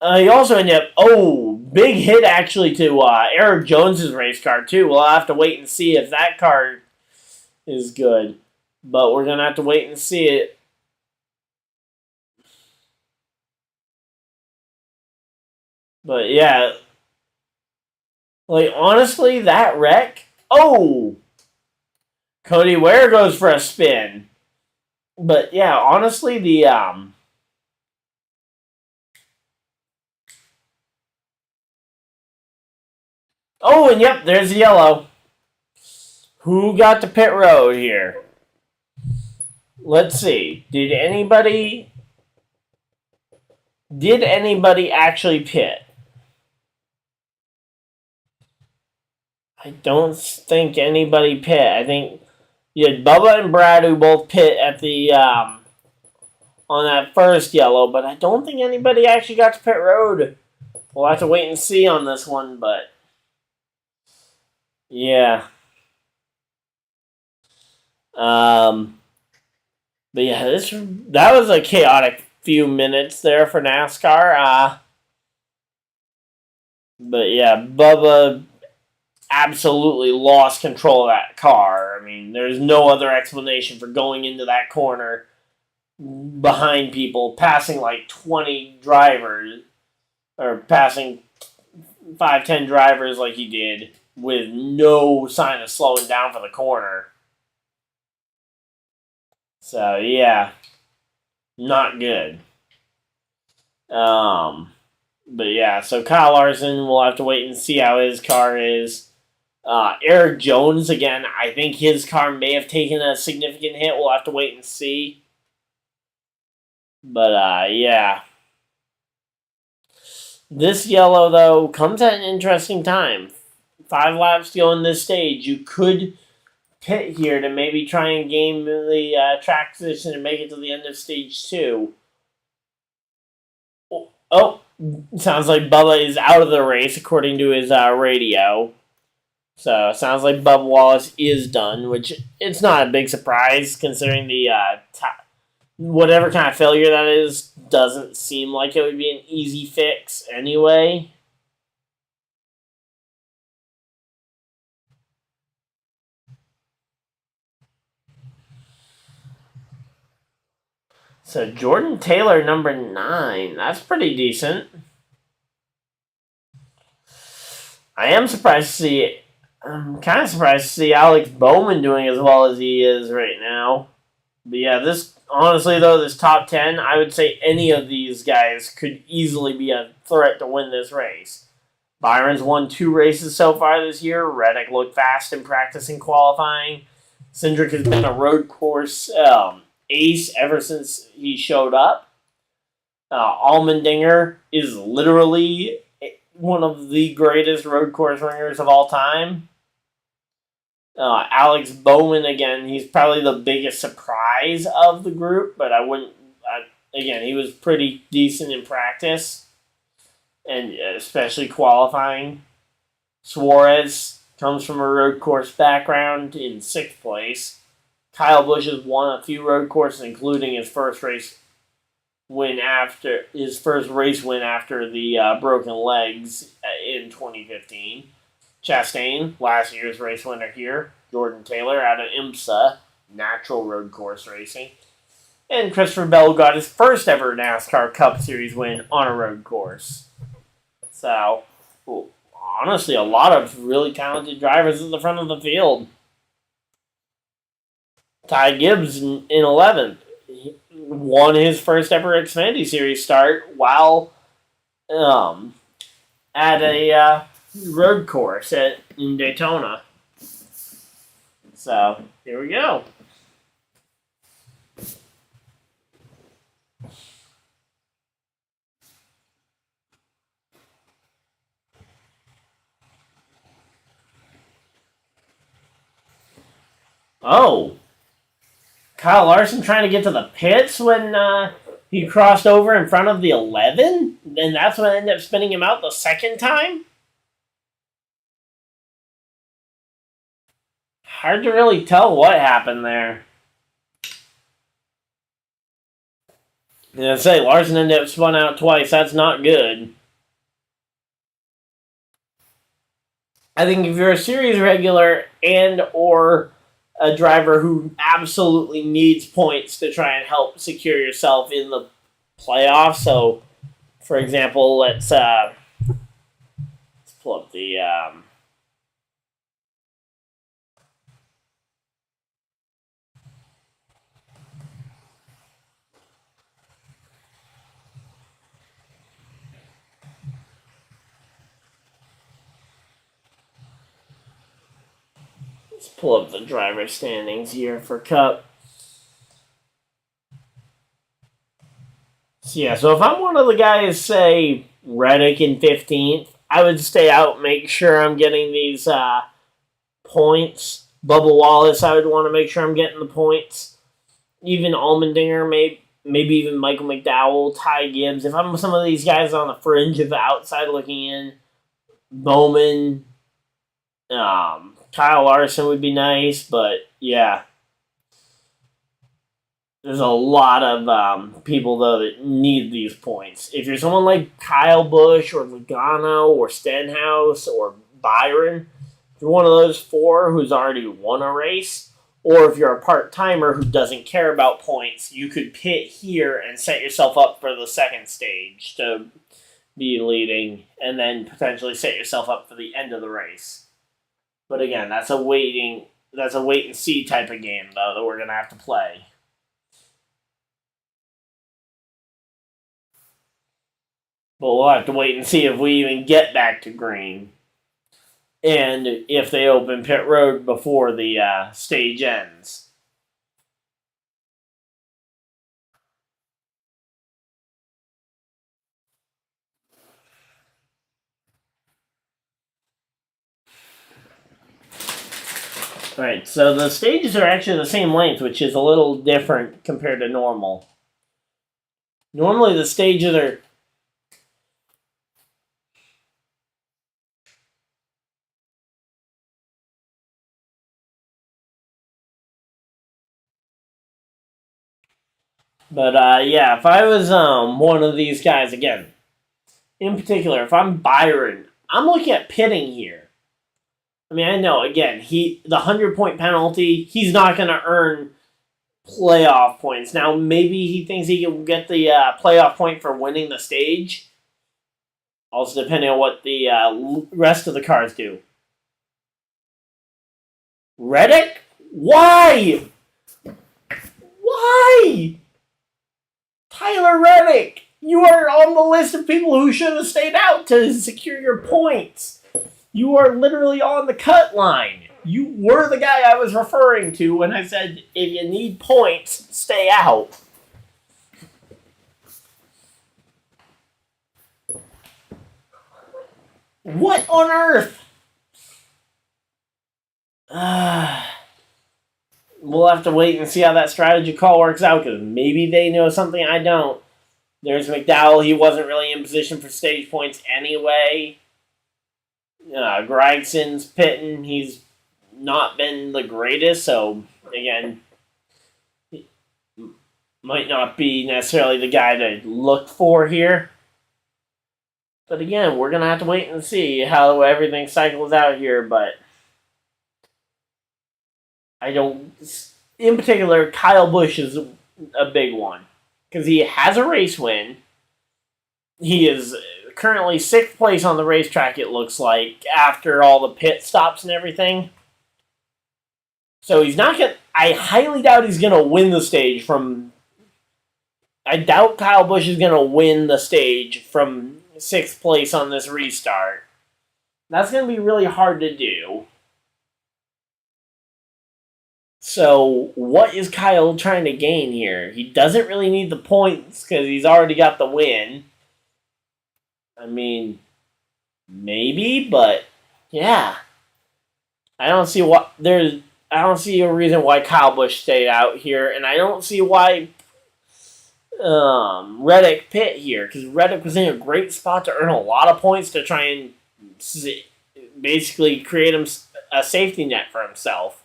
He also ended up, big hit actually to Eric Jones's race car too. We'll have to wait and see if that car is good, but we're gonna have to wait and see it. But yeah, like honestly, that wreck. Oh, Cody Ware goes for a spin. But yeah, honestly, the Oh, and yep, there's the yellow. Who got to pit road here? Let's see. Did anybody actually pit? I don't think anybody pit. I think you had Bubba and Brad who both pit at the on that first yellow, but I don't think anybody actually got to pit road. We'll have to wait and see on this one, but yeah. But yeah, that was a chaotic few minutes there for NASCAR. But yeah, Bubba absolutely lost control of that car. I mean, there's no other explanation for going into that corner behind people, passing like 20 drivers, or passing 5-10 drivers like he did, with no sign of slowing down for the corner. So yeah, not good. But yeah, so Kyle Larson, we'll have to wait and see how his car is. Eric Jones, again, I think his car may have taken a significant hit. We'll have to wait and see. But yeah. This yellow, though, comes at an interesting time. 5 laps to go on this stage. You could pit here to maybe try and gain the track position and make it to the end of stage 2. Oh, sounds like Bubba is out of the race according to his radio. So sounds like Bubba Wallace is done, which it's not a big surprise considering the whatever kind of failure that is doesn't seem like it would be an easy fix anyway. So Jordan Taylor, number 9. That's pretty decent. I am surprised to see. I'm kind of surprised to see Alex Bowman doing as well as he is right now. But yeah, this honestly though, this top 10, I would say any of these guys could easily be a threat to win this race. Byron's won 2 races so far this year. Reddick looked fast in practice and qualifying. Cindric has been a road course ace ever since he showed up. Allmendinger is literally one of the greatest road course ringers of all time. Alex Bowman, again, he's probably the biggest surprise of the group, but again, he was pretty decent in practice, and especially qualifying. Suarez comes from a road course background in 6th place. Kyle Busch has won a few road courses, including his first race win after the broken legs in 2015. Chastain, last year's race winner here. Jordan Taylor out of IMSA, natural road course racing. And Christopher Bell got his first ever NASCAR Cup Series win on a road course. So, honestly, a lot of really talented drivers at the front of the field. Ty Gibbs in 11th. He won his first ever Xfinity Series start while at a road course in Daytona. So, here we go. Oh. Kyle Larson trying to get to the pits when he crossed over in front of the 11? And that's what ended up spinning him out the second time? Hard to really tell what happened there. I say, Larson ended up spun out twice. That's not good. I think if you're a series regular and or a driver who absolutely needs points to try and help secure yourself in the playoffs, so, for example, let's pull up the... Let's pull up the driver standings here for Cup. So yeah, so if I'm one of the guys, say, Reddick in 15th, I would stay out, make sure I'm getting these points. Bubba Wallace, I would want to make sure I'm getting the points. Even Allmendinger, maybe even Michael McDowell, Ty Gibbs. If I'm some of these guys on the fringe of the outside looking in, Bowman, Kyle Larson would be nice, but yeah. There's a lot of people, though, that need these points. If you're someone like Kyle Busch or Logano or Stenhouse or Byron, if you're one of those 4 who's already won a race, or if you're a part-timer who doesn't care about points, you could pit here and set yourself up for the second stage to be leading, and then potentially set yourself up for the end of the race. But again, that's a wait and see type of game, though, that we're going to have to play. But we'll have to wait and see if we even get back to green. And if they open pit road before the stage ends. Alright, so the stages are actually the same length, which is a little different compared to normal. Normally the stages are... But yeah, if I was one of these guys, again, in particular, if I'm Byron, I'm looking at pitting here. I mean, I know, again, the 100-point penalty, he's not going to earn playoff points. Now, maybe he thinks he can get the playoff point for winning the stage. Also, depending on what the rest of the cars do. Reddick? Why? Why? Tyler Reddick! You are on the list of people who should have stayed out to secure your points. You are literally on the cut line. You were the guy I was referring to when I said, if you need points, stay out. What on earth? We'll have to wait and see how that strategy call works out, because maybe they know something I don't. There's McDowell. He wasn't really in position for stage points anyway. Gregson's pitting. He's not been the greatest, so again, might not be necessarily the guy to look for here. But again, we're going to have to wait and see how everything cycles out here, but I don't... In particular, Kyle Busch is a big one, because he has a race win. He is currently 6th place on the racetrack, it looks like, after all the pit stops and everything. So he's not going to... I highly doubt he's going to win the stage from... I doubt Kyle Busch is going to win the stage from 6th place on this restart. That's going to be really hard to do. So, what is Kyle trying to gain here? He doesn't really need the points because he's already got the win. I mean, maybe, but yeah. I don't see a reason why Kyle Busch stayed out here, and I don't see why Reddick pit here, because Reddick was in a great spot to earn a lot of points to try and basically create him a safety net for himself.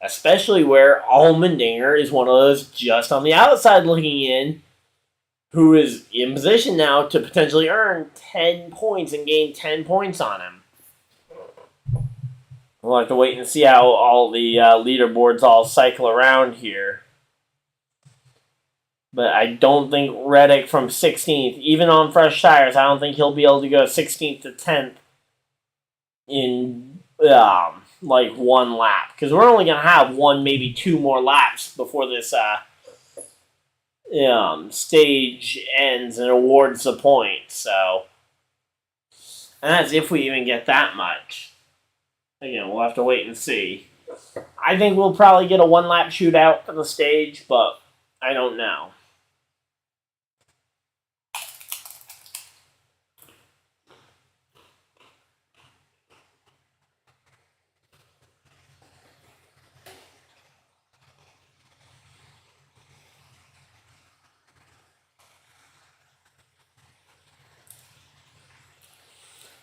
Especially where Allmendinger is one of those just on the outside looking in, who is in position now to potentially earn 10 points and gain 10 points on him. We'll have to wait and see how all the leaderboards all cycle around here. But I don't think Reddick from 16th, even on fresh tires, I don't think he'll be able to go 16th to 10th in like one lap. Because we're only going to have one, maybe two more laps before this stage ends and awards the points. So, and that's if we even get that much. Again, we'll have to wait and see. I think we'll probably get a one-lap shootout for the stage, but I don't know.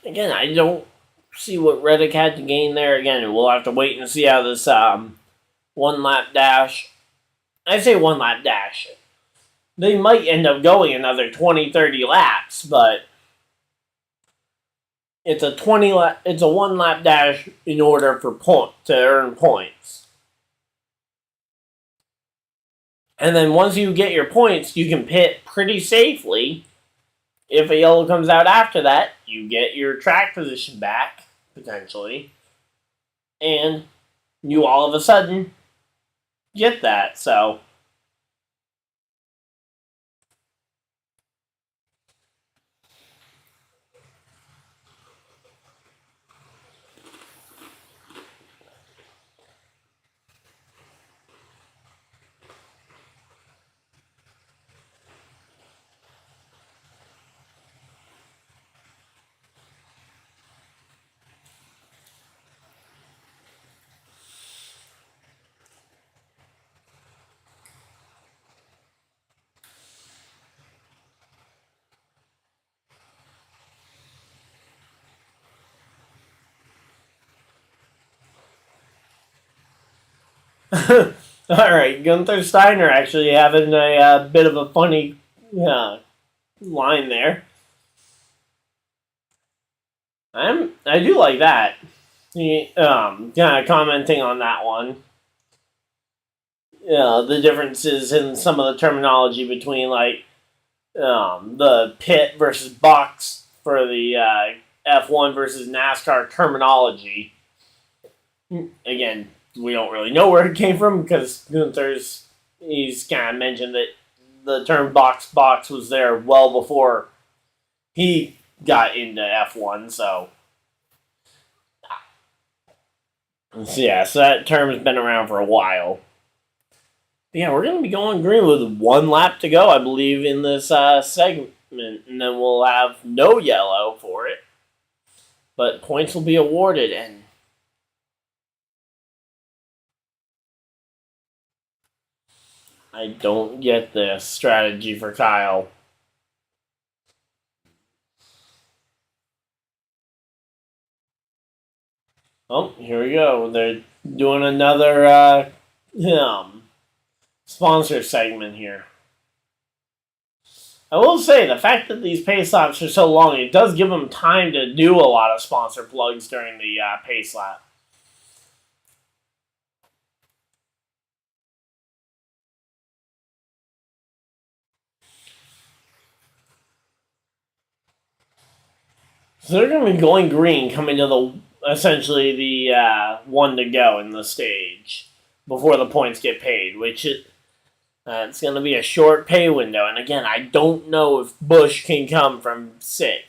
Again, I don't see what Reddick had to gain there. Again, we'll have to wait and see how this one-lap dash... I say one-lap dash. They might end up going another 20, 30 laps, but it's a one-lap dash in order to earn points. And then once you get your points, you can pit pretty safely. If a yellow comes out after that, you get your track position back, potentially. And you all of a sudden get that, so... Alright, Gunther Steiner actually having a bit of a funny line there. I do like that. Kind of commenting on that one. the differences in some of the terminology between like the pit versus box for the F1 versus NASCAR terminology. Again, we don't really know where it came from because he's kind of mentioned that the term box was there well before he got into F1. So yeah, so that term has been around for a while. Yeah, we're going to be going green with 1 lap to go, I believe, in this segment. And then we'll have no yellow for it. But points will be awarded. And I don't get this strategy for Kyle. Oh, here we go. They're doing another sponsor segment here. I will say, the fact that these pace laps are so long, it does give them time to do a lot of sponsor plugs during the pace lap. So they're going to be going green coming to essentially the one to go in the stage before the points get paid, which it's going to be a short pay window. And again, I don't know if Busch can come from 6th.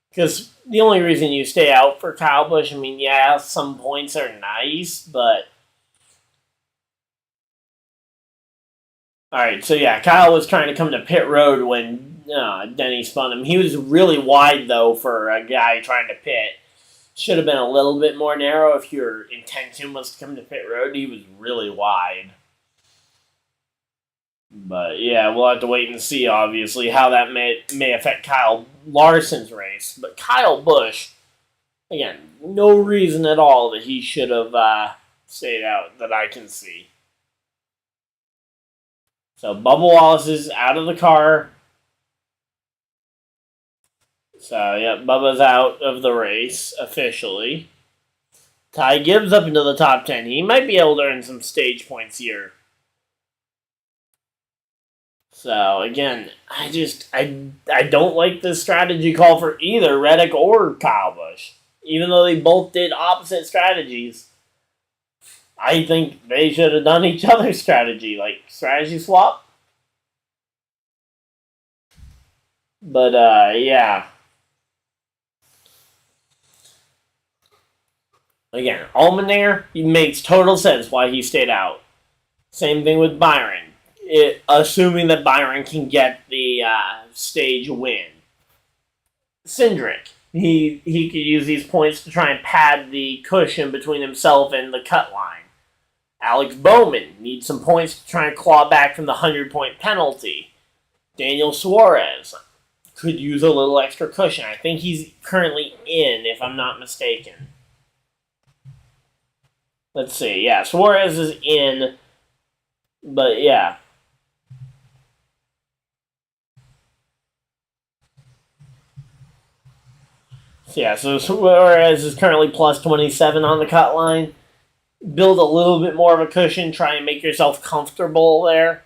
Because the only reason you stay out for Kyle Busch, I mean, yeah, some points are nice, but... Alright, so yeah, Kyle was trying to come to pit road when Denny spun him. He was really wide, though, for a guy trying to pit. Should have been a little bit more narrow if your intention was to come to pit road. He was really wide. But yeah, we'll have to wait and see, obviously, how that may affect Kyle Larson's race. But Kyle Busch, again, no reason at all that he should have stayed out that I can see. So Bubba Wallace is out of the car. So, yeah, Bubba's out of the race, officially. Ty Gibbs up into the top 10. He might be able to earn some stage points here. So, again, I don't like this strategy call for either Reddick or Kyle Busch. Even though they both did opposite strategies, I think they should have done each other's strategy. Like, strategy swap. But, yeah. Again, Allmendinger, he makes total sense why he stayed out. Same thing with Byron. Assuming that Byron can get the stage win. Cindric, he could use these points to try and pad the cushion between himself and the cut line. Alex Bowman needs some points to try and claw back from the 100-point penalty. Daniel Suarez could use a little extra cushion. I think he's currently in, if I'm not mistaken. Let's see. Yeah, Suarez is in, but yeah. Yeah, so Suarez is currently plus 27 on the cut line. Build a little bit more of a cushion. Try and make yourself comfortable there.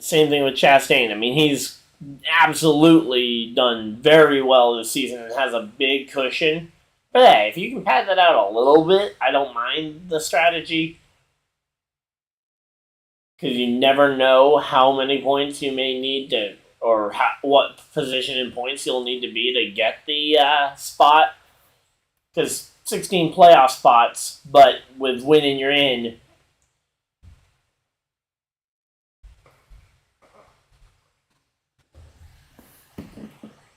Same thing with Chastain. I mean, he's absolutely done very well this season and has a big cushion. But hey, if you can pad that out a little bit, I don't mind the strategy. Because you never know how many points you may need to, or what position in points you'll need to be to get the spot. Because 16 playoff spots, but with winning you're in.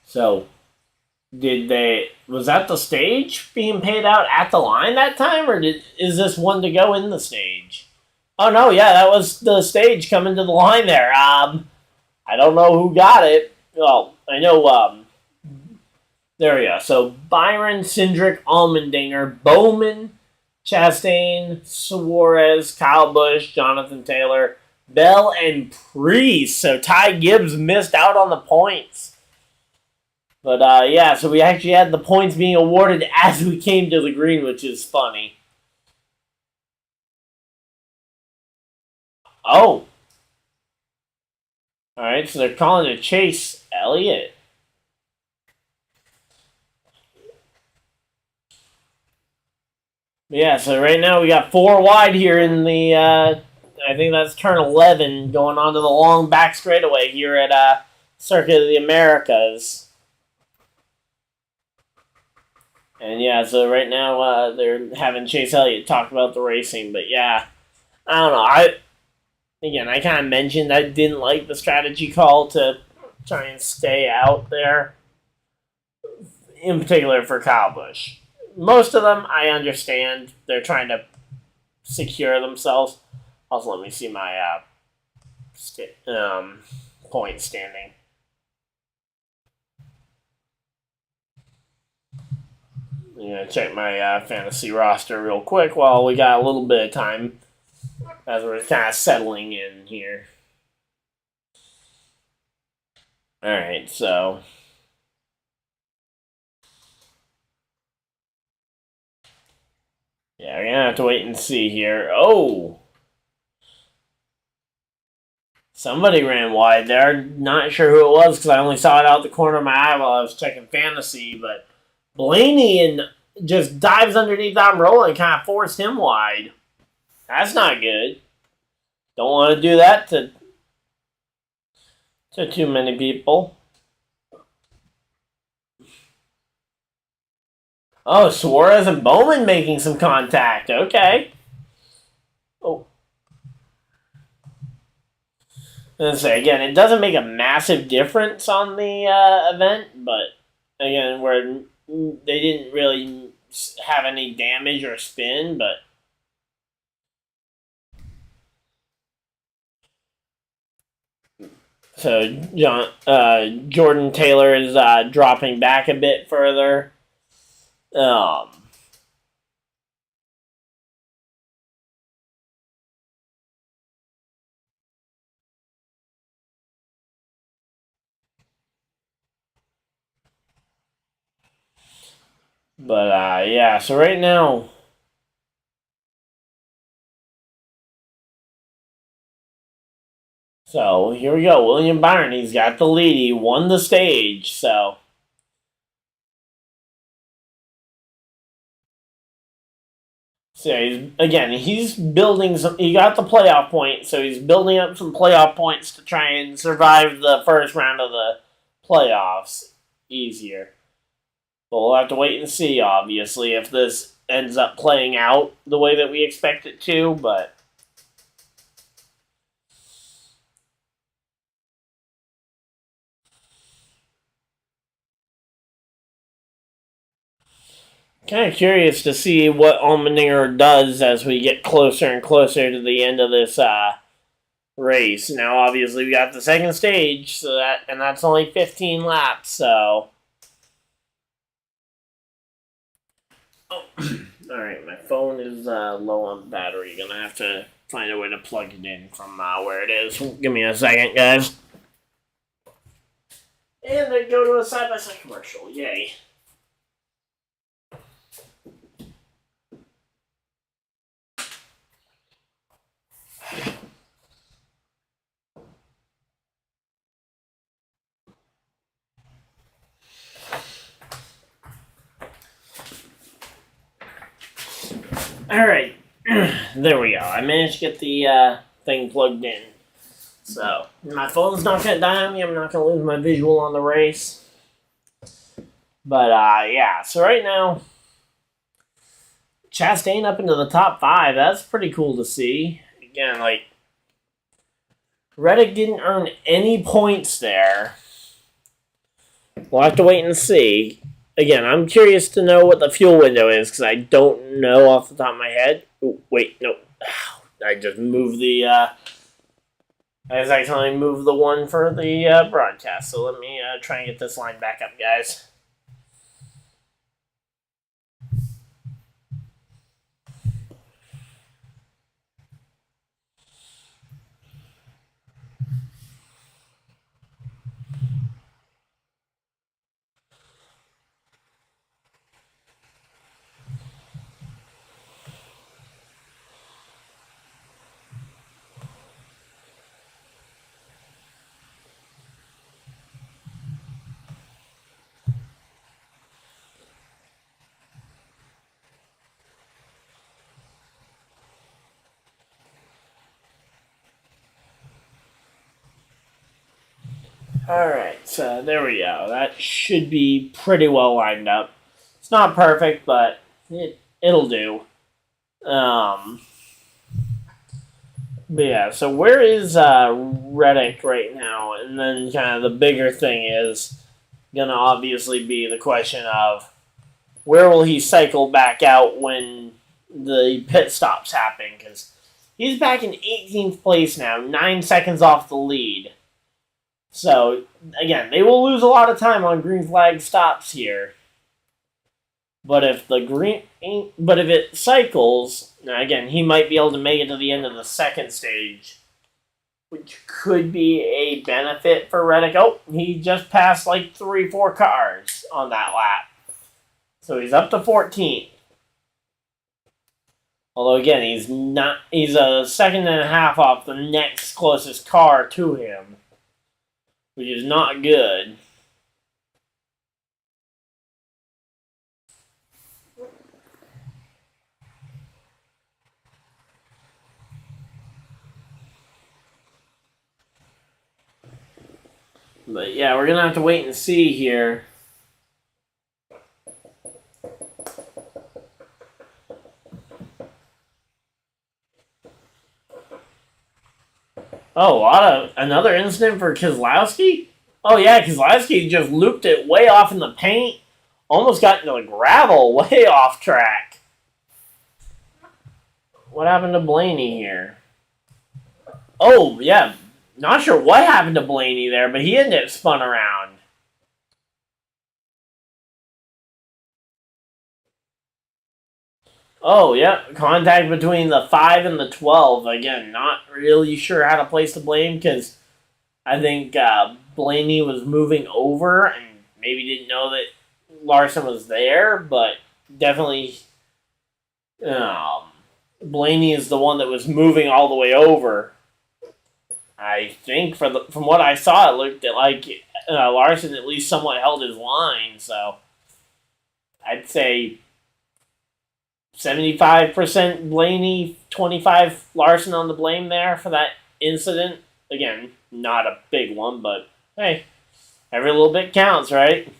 So, was that the stage being paid out at the line that time, or is this one to go in the stage? Oh no, yeah, that was the stage coming to the line there. I don't know who got it. Well, I know, there we go. So, Byron, Cindric, Allmendinger, Bowman, Chastain, Suarez, Kyle Busch, Jonathan Taylor, Bell, and Prix. So, Ty Gibbs missed out on the points. But, yeah, so we actually had the points being awarded as we came to the green, which is funny. Oh. Alright, so they're calling to chase Elliott. Yeah, so right now we got 4 wide here in the, I think that's turn 11, going on to the long back straightaway here at Circuit of the Americas. And yeah, so right now they're having Chase Elliott talk about the racing, but yeah, I don't know. I kind of mentioned I didn't like the strategy call to try and stay out there, in particular for Kyle Busch. Most of them, I understand. They're trying to secure themselves. Also, let me see my point standing. I'm going to check my fantasy roster real quick while we got a little bit of time as we're kind of settling in here. Alright, so yeah, we're gonna have to wait and see here. Oh! Somebody ran wide there. Not sure who it was because I only saw it out the corner of my eye while I was checking fantasy, but Blaney and just dives underneath Almirola and kind of forced him wide. That's not good. Don't want to do that to too many people. Oh, Suarez and Bowman making some contact. Okay. Oh. And say again, it doesn't make a massive difference on the event, but again, where they didn't really have any damage or spin, but so Jordan Taylor is dropping back a bit further. But yeah, so right now. So here we go. William Byron, he's got the lead. He won the stage, so. So he's building some. He got the playoff point, so he's building up some playoff points to try and survive the first round of the playoffs easier. But we'll have to wait and see, obviously, if this ends up playing out the way that we expect it to, but. Kind of curious to see what Allmendinger does as we get closer and closer to the end of this race. Now, obviously, we got the second stage, and that's only 15 laps. So, all right, my phone is low on battery. Gonna have to find a way to plug it in from where it is. Give me a second, guys. And then go to a side-by-side commercial. Yay. Alright, there we go. I managed to get the thing plugged in. So, my phone's not going to die on me. I'm not going to lose my visual on the race. But, yeah. So, right now, Chastain up into the top 5. That's pretty cool to see. Again, like, Reddick didn't earn any points there. We'll have to wait and see. Again, I'm curious to know what the fuel window is because I don't know off the top of my head. Ooh, wait, no. I just moved the. I just accidentally moved the one for the broadcast. So let me try and get this line back up, guys. Alright, so there we go. That should be pretty well lined up. It's not perfect, but it'll do. But yeah, so where is Reddick right now? And then kind of the bigger thing is going to obviously be the question of where will he cycle back out when the pit stops happen? Because he's back in 18th place now, 9 seconds off the lead. So, again, they will lose a lot of time on green flag stops here. But if it cycles, now again, he might be able to make it to the end of the second stage, which could be a benefit for Reddick. Oh, he just passed like 3-4 cars on that lap. So he's up to 14th. Although again, he's a second and a half off the next closest car to him, which is not good. But yeah, we're gonna have to wait and see here. Oh, another incident for Keselowski? Oh yeah, Keselowski just looped it way off in the paint. Almost got into the gravel way off track. What happened to Blaney here? Oh, yeah. Not sure what happened to Blaney there, but he ended up spun around. Oh, yeah. Contact between the 5 and the 12. Again, not really sure how to place the blame because I think Blaney was moving over and maybe didn't know that Larson was there, but definitely Blaney is the one that was moving all the way over. I think from what I saw, it looked like Larson at least somewhat held his line, so I'd say 75% Blaney, 25 Larson on the blame there for that incident. Again, not a big one, but hey, every little bit counts, right?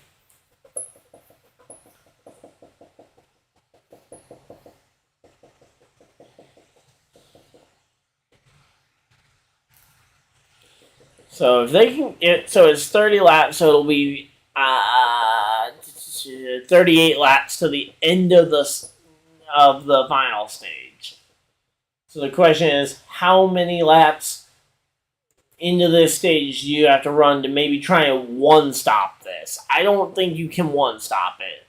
So if they can, so it's 30 laps, so it'll be 38 laps to the end of the final stage. So the question is, how many laps into this stage do you have to run to maybe try and one-stop this? I don't think you can one-stop it.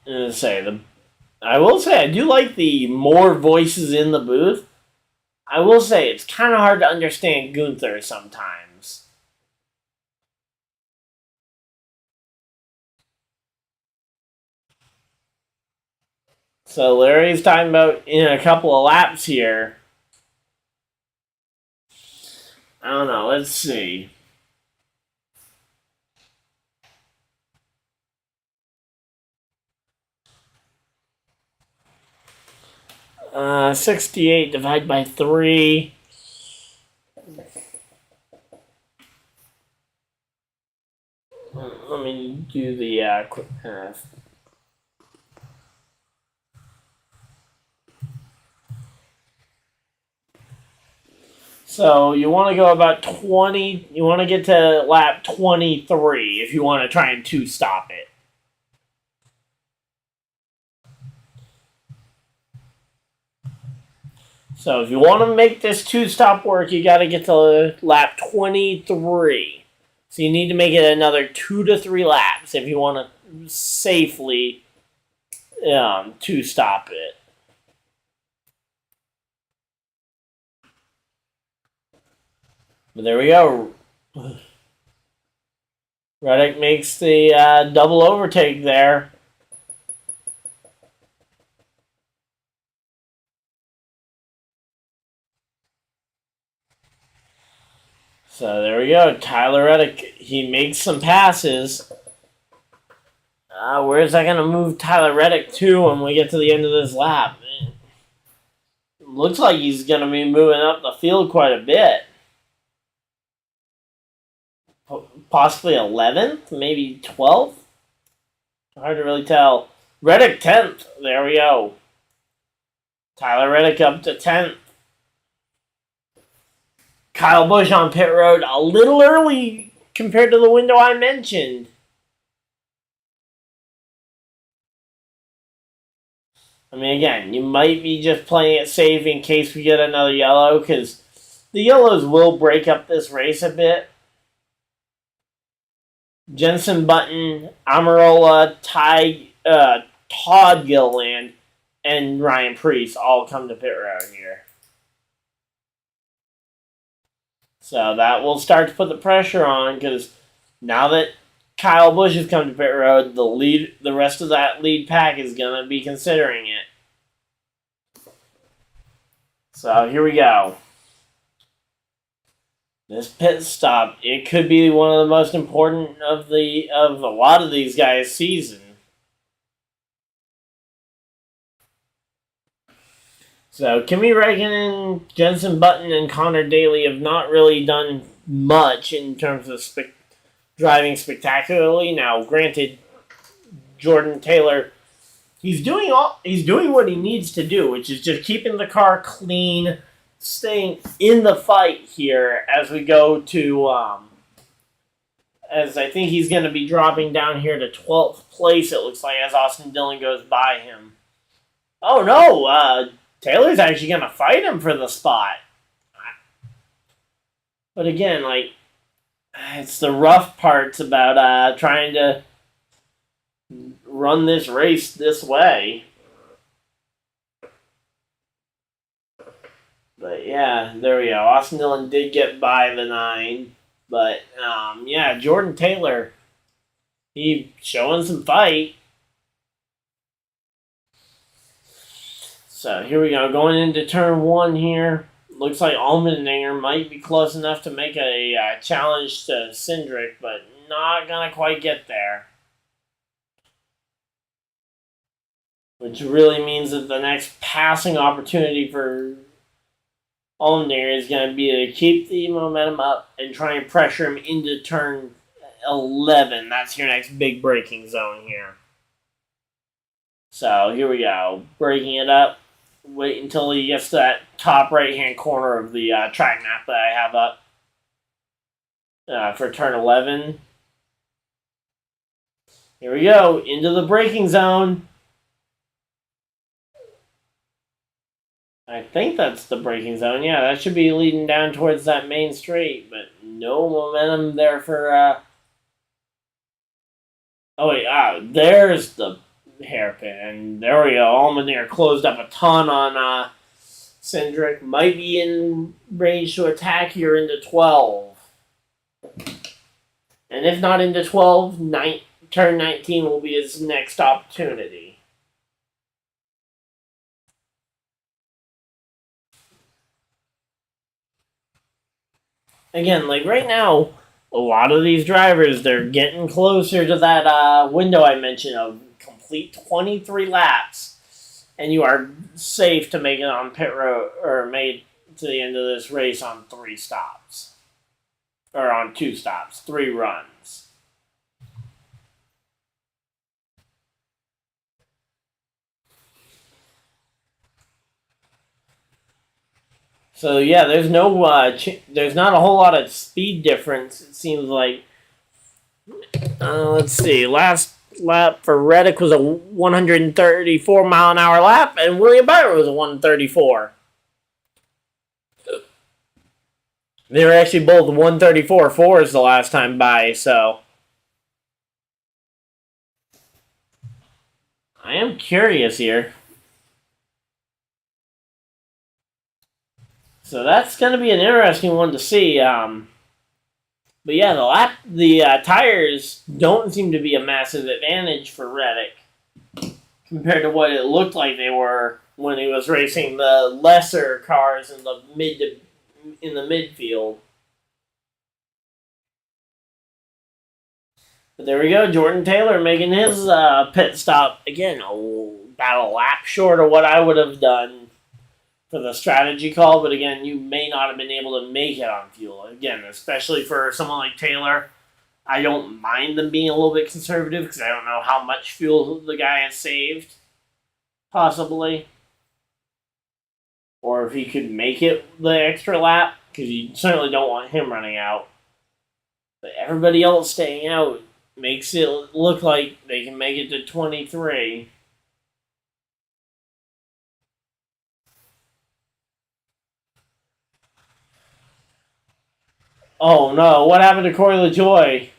I will say I do like the more voices in the booth. I will say it's kind of hard to understand Gunther sometimes. So Larry's talking about in a couple of laps here. I don't know. Let's see. 68 divided by 3. Let me do the quick math. So you want to go about 20. You want to get to lap 23 if you want to try and two-stop it. So if you want to make this two-stop work, you got to get to lap 23. So you need to make it another 2 to 3 laps if you want to safely two-stop it. But there we go. Reddick makes the double overtake there. So there we go. Tyler Reddick, he makes some passes. Where's that going to move Tyler Reddick to when we get to the end of this lap? Looks like he's going to be moving up the field quite a bit. Possibly 11th, maybe 12th? Hard to really tell. Reddick 10th. There we go. Tyler Reddick up to 10th. Kyle Busch on pit road a little early compared to the window I mentioned. I mean, again, you might be just playing it safe in case we get another yellow, because the yellows will break up this race a bit. Jensen Button, Amarola, Todd Gilliland, and Ryan Prix all come to pit road here. So that will start to put the pressure on, because now that Kyle Busch has come to pit road, the rest of that lead pack is going to be considering it. So here we go. This pit stop, it could be one of the most important of a lot of these guys' season. So Kimi Räikkönen, Jensen Button, and Connor Daly have not really done much in terms of driving spectacularly. Now, granted, Jordan Taylor, he's doing what he needs to do, which is just keeping the car clean, staying in the fight here as we go to, as I think he's going to be dropping down here to 12th place, it looks like, as Austin Dillon goes by him. Oh, no, Taylor's actually going to fight him for the spot. But again, like, it's the rough parts about trying to run this race this way. But yeah, there we go. Austin Dillon did get by the 9. But yeah, Jordan Taylor, he showing some fight. So here we go, going into turn 1 here. Looks like Allmendinger might be close enough to make a challenge to Cindric, but not going to quite get there. Which really means that the next passing opportunity for Allmendinger is going to be to keep the momentum up and try and pressure him into turn 11. That's your next big braking zone here. So here we go, braking it up. Wait until he gets to that top right-hand corner of the track map that I have up for turn 11. Here we go, into the braking zone. I think that's the braking zone. Yeah, that should be leading down towards that main straight, but no momentum there for... Oh, wait, there's the hairpin, and there we go. Allmendinger closed up a ton on Cindric. Might be in range to attack here into 12. And if not into 12, turn 19 will be his next opportunity. Again, like right now, a lot of these drivers, they're getting closer to that window I mentioned of complete 23 laps, and you are safe to make it on pit road, or made to the end of this race on 3 stops. Or on 2 stops, 3 runs. So yeah, there's there's not a whole lot of speed difference. It seems like. Let's see. Last lap for Reddick was a 134 mile an hour lap, and William Byron was a 134. They were actually both 134.4s the last time by, so I am curious here. So that's going to be an interesting one to see. But yeah, the tires don't seem to be a massive advantage for Reddick compared to what it looked like they were when he was racing the lesser cars in the midfield. But there we go, Jordan Taylor making his pit stop again, about a lap short of what I would have done for the strategy call. But again, you may not have been able to make it on fuel. Again, especially for someone like Taylor, I don't mind them being a little bit conservative because I don't know how much fuel the guy has saved, possibly. Or if he could make it the extra lap, because you certainly don't want him running out. But everybody else staying out makes it look like they can make it to 23. Oh no, what happened to Corey LaJoy?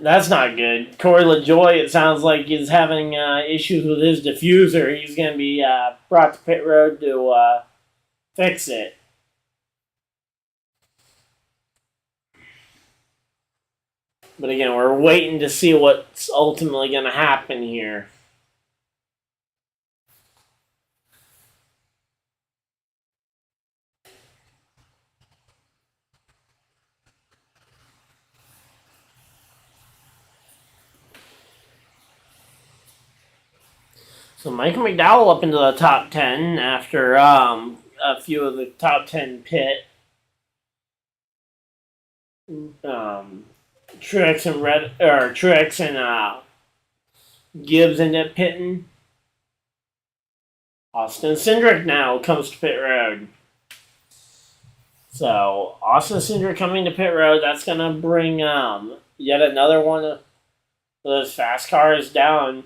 That's not good. Corey LaJoy, it sounds like he's having issues with his diffuser. He's going to be brought to pit road to fix it. But again, we're waiting to see what's ultimately going to happen here. So Michael McDowell up into the top 10 after a few of the top 10 pit. Truex and Gibbs ended up pitting. Austin Cindric now comes to pit road. So Austin Cindric coming to pit road. That's gonna bring yet another one of those fast cars down.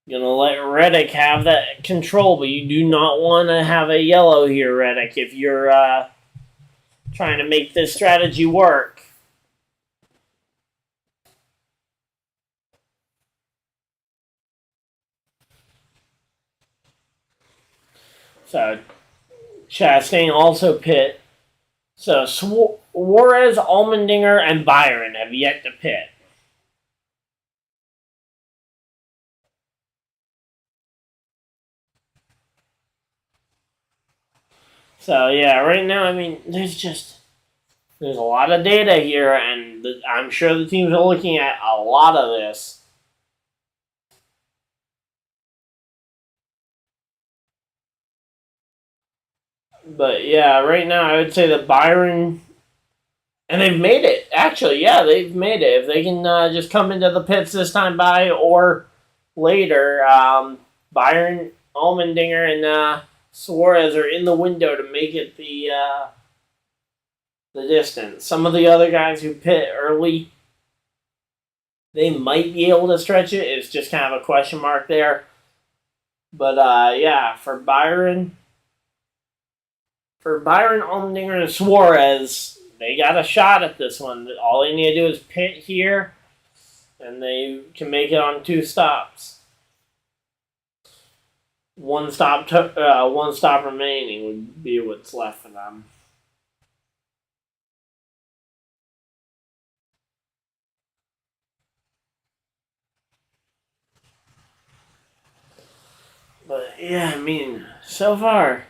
Gonna let Reddick have that control, but you do not want to have a yellow here, Reddick, if you're trying to make this strategy work. So Chastain also pit. So Suarez, Allmendinger, and Byron have yet to pit. So yeah, right now, I mean, there's a lot of data here, and I'm sure the teams are looking at a lot of this. But yeah, right now I would say that Byron, and they've made it. Actually, yeah, they've made it. If they can just come into the pits this time by or later, Byron, Allmendinger, and Suarez are in the window to make it the distance. Some of the other guys who pit early, they might be able to stretch it. It's just kind of a question mark there. But yeah, for Byron, Allmendinger, and Suarez, they got a shot at this one. All they need to do is pit here, and they can make it on 2 stops. One stop remaining would be what's left for them. But yeah, I mean, so far,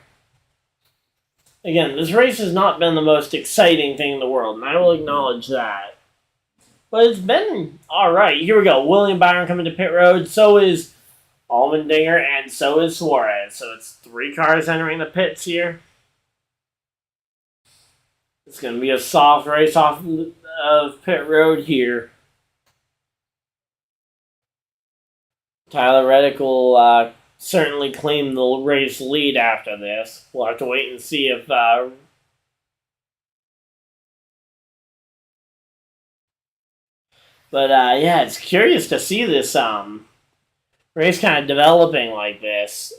again, this race has not been the most exciting thing in the world, and I will acknowledge that. But it's been alright. Here we go. William Byron coming to pit road. So is Allmendinger, and so is Suarez. So it's 3 cars entering the pits here. It's going to be a soft race off of pit road here. Tyler Reddick will certainly claim the race lead after this. We'll have to wait and see if but yeah, it's curious to see this race kind of developing like this.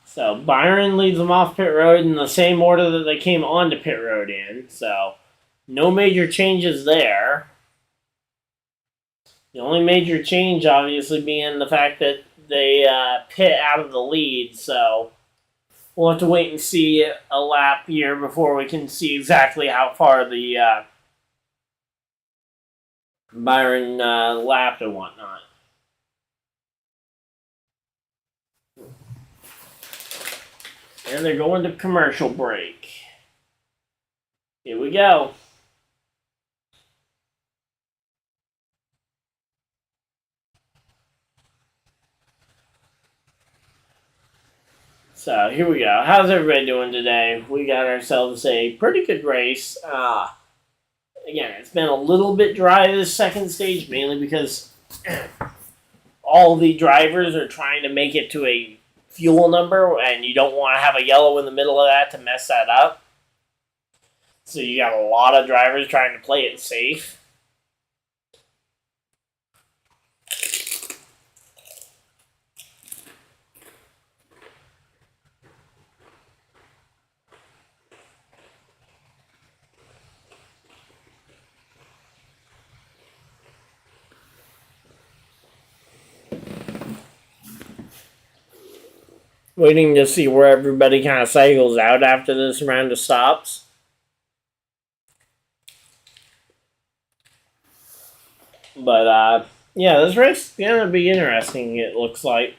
So Byron leads them off pit road in the same order that they came onto pit road in. So no major changes there. The only major change, obviously, being the fact that they pit out of the lead. So we'll have to wait and see a lap here before we can see exactly how far the Byron lapped and whatnot. And they're going to commercial break. Here we go. So here we go. How's everybody doing today? We got ourselves a pretty good race. Again, it's been a little bit dry this second stage, mainly because all the drivers are trying to make it to a fuel number, and you don't want to have a yellow in the middle of that to mess that up. So you got a lot of drivers trying to play it safe. Waiting to see where everybody kind of cycles out after this round of stops. But, yeah, this race is going to be interesting, it looks like.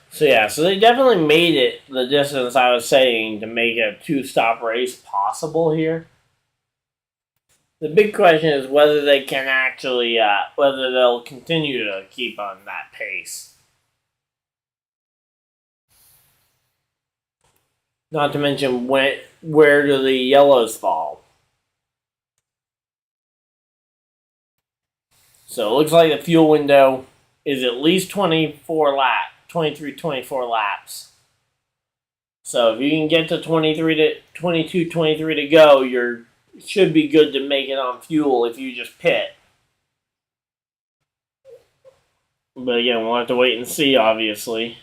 So they definitely made it the distance I was saying to make a two-stop race possible here. The big question is whether they can actually, whether they'll continue to keep on that pace. Not to mention where do the yellows fall. So it looks like the fuel window is at least 23-24 laps. So if you can get to 23 to go, you should be good to make it on fuel if you just pit. But again, we'll have to wait and see, obviously.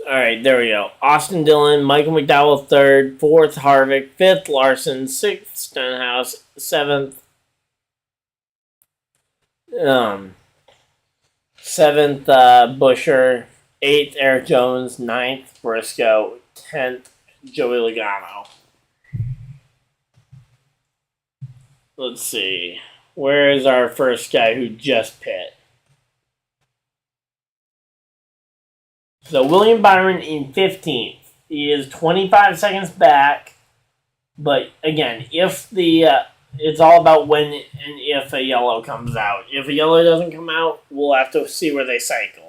Alright, there we go. Austin Dillon, Michael McDowell third, fourth Harvick, fifth Larson, sixth Stenhouse, seventh Busher, eighth Eric Jones, ninth Briscoe, 10th Joey Logano. Let's see. Where is our first guy who just pit? So William Byron in 15th. He is 25 seconds back. But again, if it's all about when and if a yellow comes out. If a yellow doesn't come out, we'll have to see where they cycle.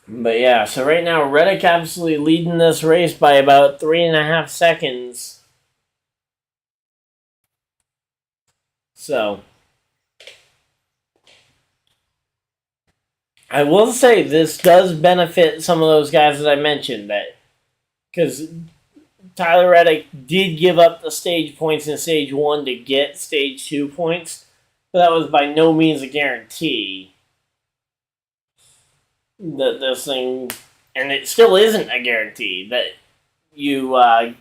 But yeah, so right now Reddick absolutely leading this race by about 3.5 seconds. So I will say this does benefit some of those guys that I mentioned, that because Tyler Reddick did give up the stage points in stage 1 to get stage 2 points, but that was by no means a guarantee that this thing, and it still isn't a guarantee that you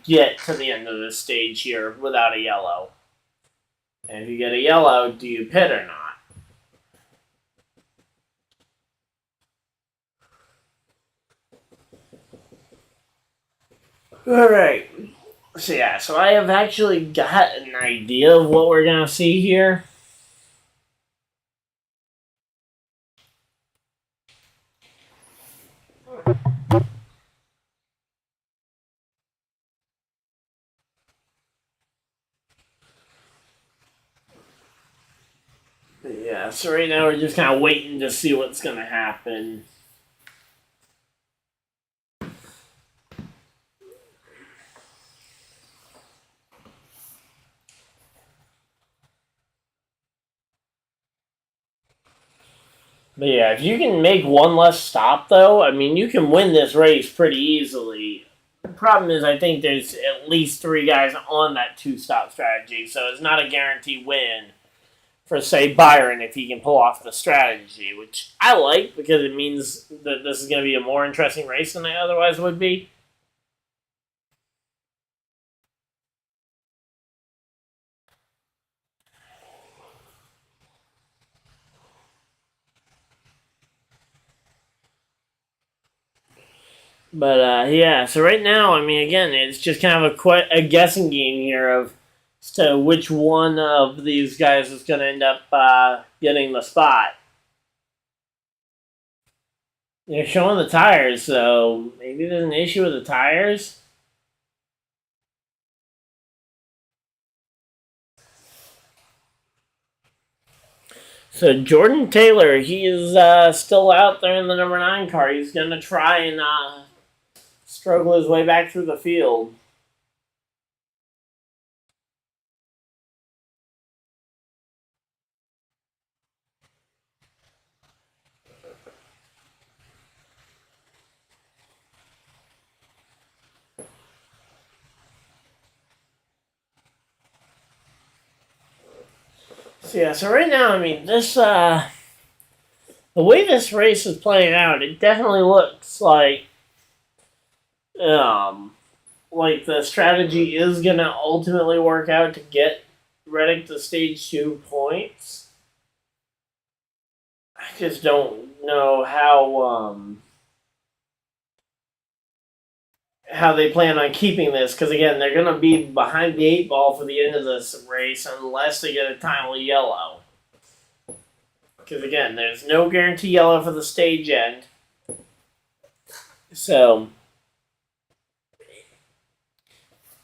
get to the end of this stage here without a yellow. And if you get a yellow, do you pit or not? Alright. So I have actually got an idea of what we're going to see here. Yeah, so right now we're just kind of waiting to see what's going to happen. But yeah, if you can make one less stop, though, I mean, you can win this race pretty easily. The problem is, I think there's at least 3 guys on that 2-stop strategy, so it's not a guaranteed win for, say, Byron if he can pull off the strategy, which I like because it means that this is going to be a more interesting race than it otherwise would be. But yeah, so right now, I mean, again, it's just kind of a guessing game here of as to which one of these guys is going to end up getting the spot. They're showing the tires, so maybe there's an issue with the tires. So Jordan Taylor, he is still out there in the number 9 car. He's going to try and struggle his way back through the field. So yeah, so right now, I mean, this the way this race is playing out, it definitely looks um like the strategy is gonna ultimately work out to get Reddick to stage 2 points. I just don't know how they plan on keeping this, because again, they're gonna be behind the 8 ball for the end of this race unless they get a timely yellow. Because again, there's no guarantee yellow for the stage end. So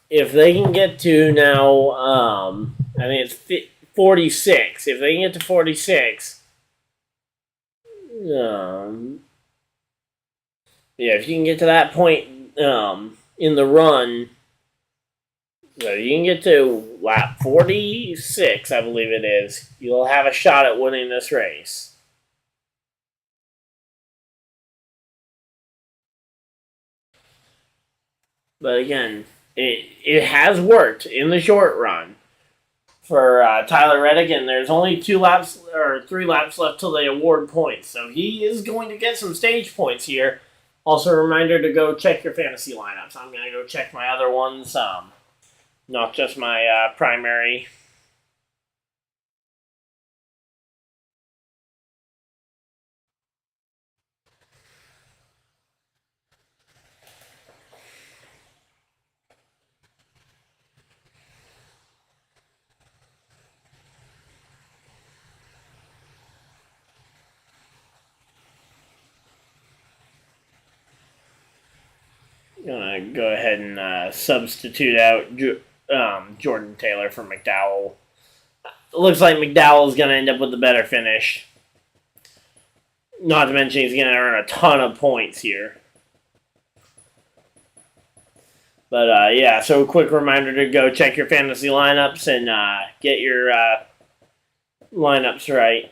if they can get to now, I think it's 46. If they can get to 46, yeah, if you can get to that point in the run, so you can get to lap 46, I believe it is, you'll have a shot at winning this race. But again, it has worked in the short run for Tyler Reddick, and there's only 3 laps left till they award points. So he is going to get some stage points here. Also, a reminder to go check your fantasy lineups. I'm going to go check my other ones, not just my primary. I'm going to go ahead and substitute out Jordan Taylor for McDowell. It looks like McDowell is going to end up with the better finish. Not to mention he's going to earn a ton of points here. But yeah, so a quick reminder to go check your fantasy lineups and get your lineups right.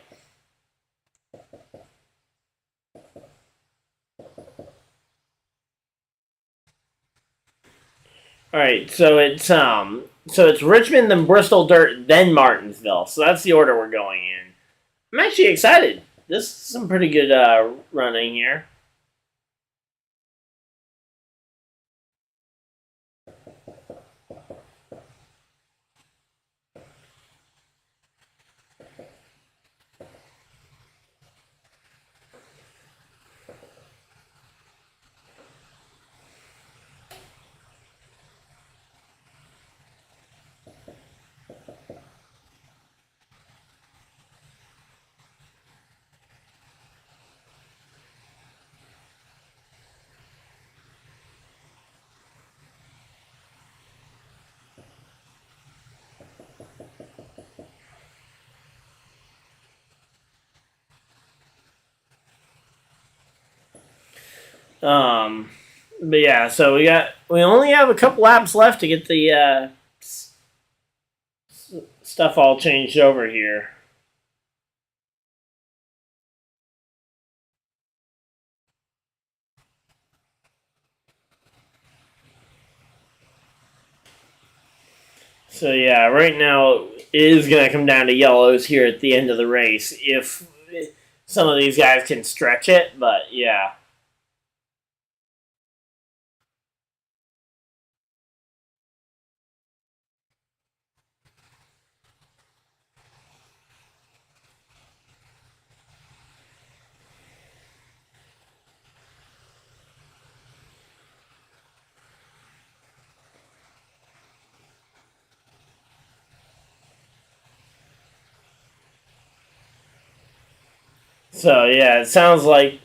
All right, so it's Richmond, then Bristol Dirt, then Martinsville. So that's the order we're going in. I'm actually excited. This is some pretty good running here. But yeah, so we only have a couple laps left to get the stuff all changed over here. So yeah, right now it is going to come down to yellows here at the end of the race if some of these guys can stretch it, but yeah. So yeah, it sounds like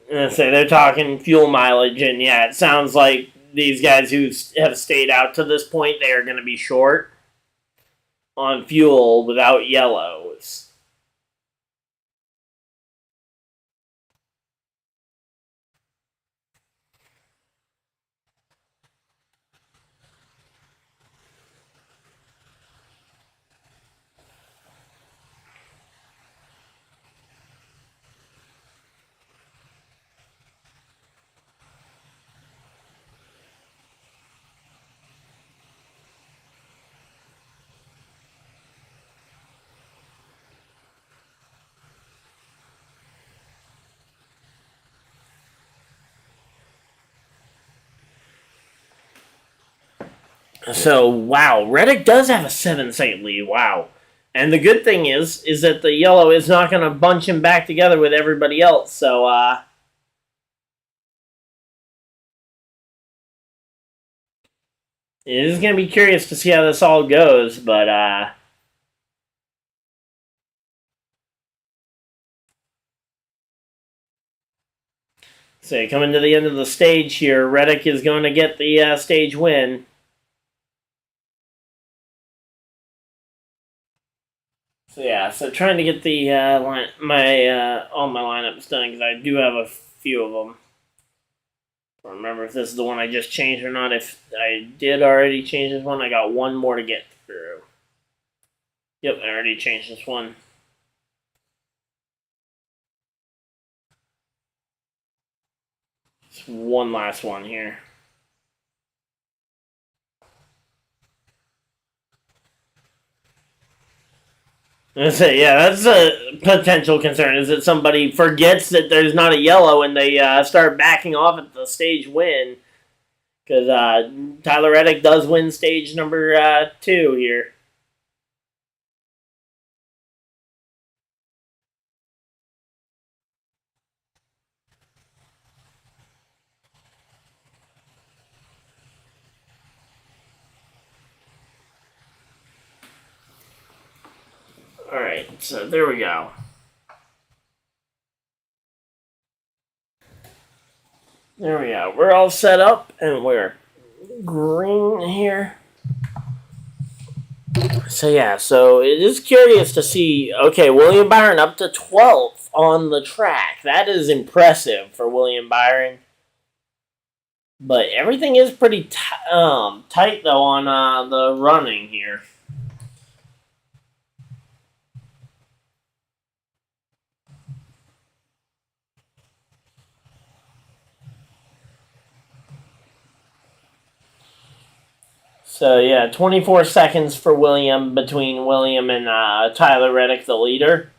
say they're talking fuel mileage, and yeah, it sounds like these guys who have stayed out to this point, they are going to be short on fuel without yellows. So wow, Reddick does have a 7-second lead. Wow. And the good thing is that the yellow is not going to bunch him back together with everybody else. So it is going to be curious to see how this all goes, but so coming to the end of the stage here, Reddick is going to get the stage win. So yeah, so trying to get the all my lineups done because I do have a few of them. I don't remember if this is the one I just changed or not. If I did already change this one, I got one more to get through. Yep, I already changed this one. Just one last one here. I say, yeah, that's a potential concern. Is that somebody forgets that there's not a yellow and they start backing off at the stage win? Because Tyler Reddick does win stage number 2 here. Alright, so there we go. There we go. We're all set up and we're green here. So yeah, so it is curious to see. Okay, William Byron up to 12th on the track. That is impressive for William Byron. But everything is pretty tight though on the running here. So yeah, 24 seconds for William between William and Tyler Reddick, the leader.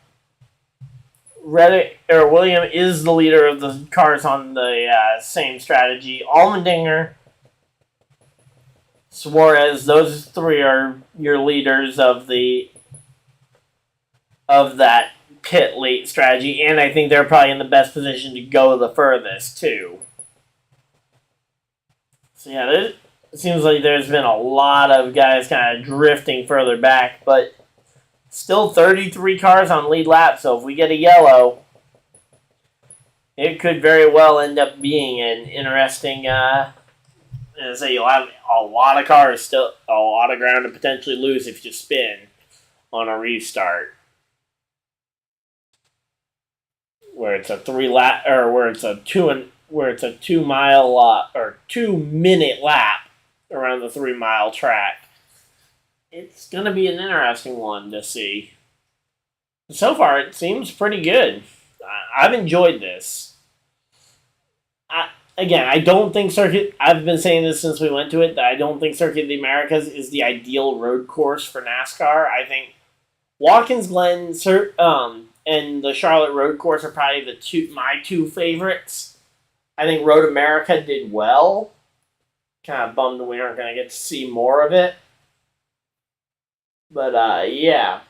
William is the leader of the cars on the same strategy. Allmendinger, Suarez, those three are your leaders of that pit late strategy, and I think they're probably in the best position to go the furthest too. So yeah, it seems like there's been a lot of guys kind of drifting further back, but still 33 cars on lead lap, so if we get a yellow, it could very well end up being an interesting, you'll have a lot of cars, still a lot of ground to potentially lose if you spin on a restart. Where it's a 3 lap, or where it's a 2 mile or 2 minute lap around the 3 mile track. It's going to be an interesting one to see. So far, it seems pretty good. I've enjoyed this. again, I don't think Circuit. I've been saying this since we went to it that I don't think Circuit of the Americas is the ideal road course for NASCAR. I think Watkins Glen, and the Charlotte Road Course are probably my two favorites. I think Road America did well. Kind of bummed we aren't going to get to see more of it. But yeah,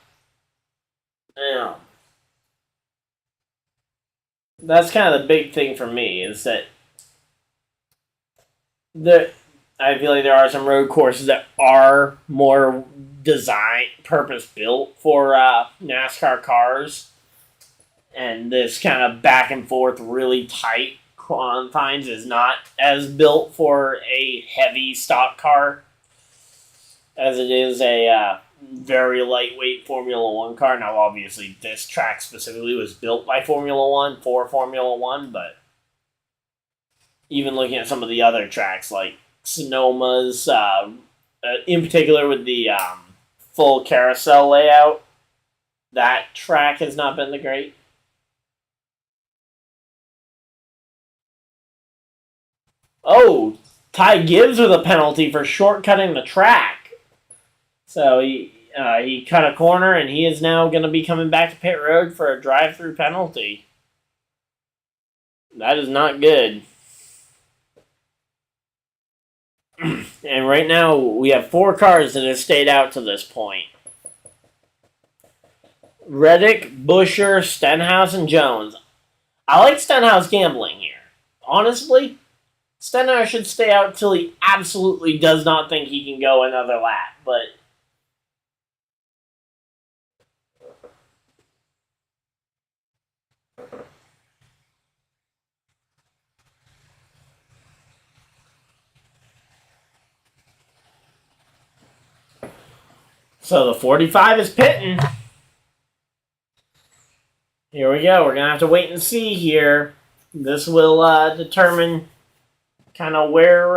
that's kind of the big thing for me is that I feel like there are some road courses that are more purpose built for NASCAR cars, and this kind of back and forth, really tight confines is not as built for a heavy stock car as it is a very lightweight Formula One car. Now, obviously, this track specifically was built by Formula One for Formula One, but even looking at some of the other tracks like Sonoma's, in particular with the full carousel layout, that track has not been the great. Oh, Ty Gibbs with a penalty for shortcutting the track. So he cut a corner, and he is now going to be coming back to pit road for a drive-through penalty. That is not good. And right now, we have 4 cars that have stayed out to this point. Reddick, Buescher, Stenhouse, and Jones. I like Stenhouse gambling here. Honestly, Stenhouse should stay out till he absolutely does not think he can go another lap. But so the 45 is pitting. Here we go. We're going to have to wait and see here. This will determine kind of where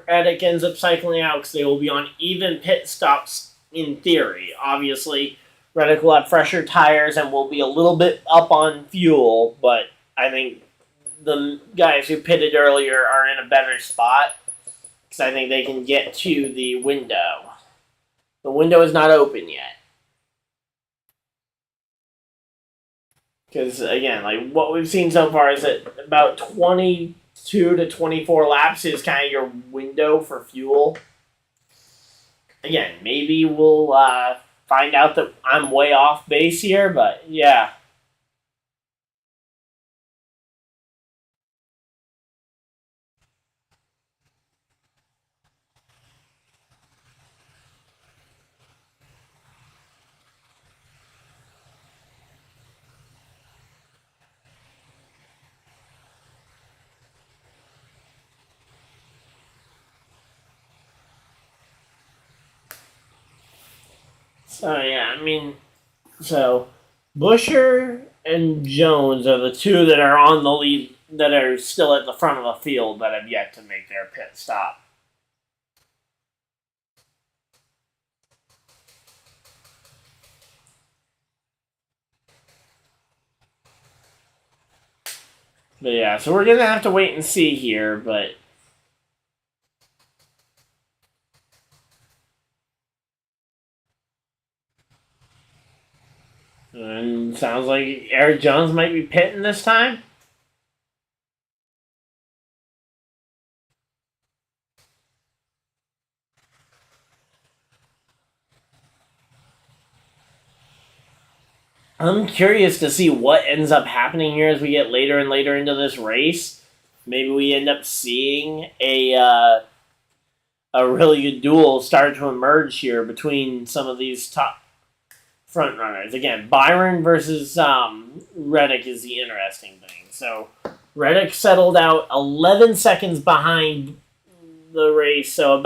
Reddick ends up cycling out, because they will be on even pit stops in theory. Obviously, Reddick will have fresher tires and will be a little bit up on fuel, but I think the guys who pitted earlier are in a better spot, because I think they can get to the window. The window is not open yet. Because, again, like what we've seen so far is that about 22 to 24 laps is kind of your window for fuel. Again, maybe we'll find out that I'm way off base here, but yeah. So, yeah, I mean, so Buescher and Jones are the two that are on the lead, that are still at the front of the field that have yet to make their pit stop. But yeah, so we're going to have to wait and see here, but and sounds like Eric Jones might be pitting this time. I'm curious to see what ends up happening here as we get later and later into this race. Maybe we end up seeing a really good duel start to emerge here between some of these top front runners. Again, Byron versus Reddick is the interesting thing. So Reddick settled out 11 seconds behind the race, so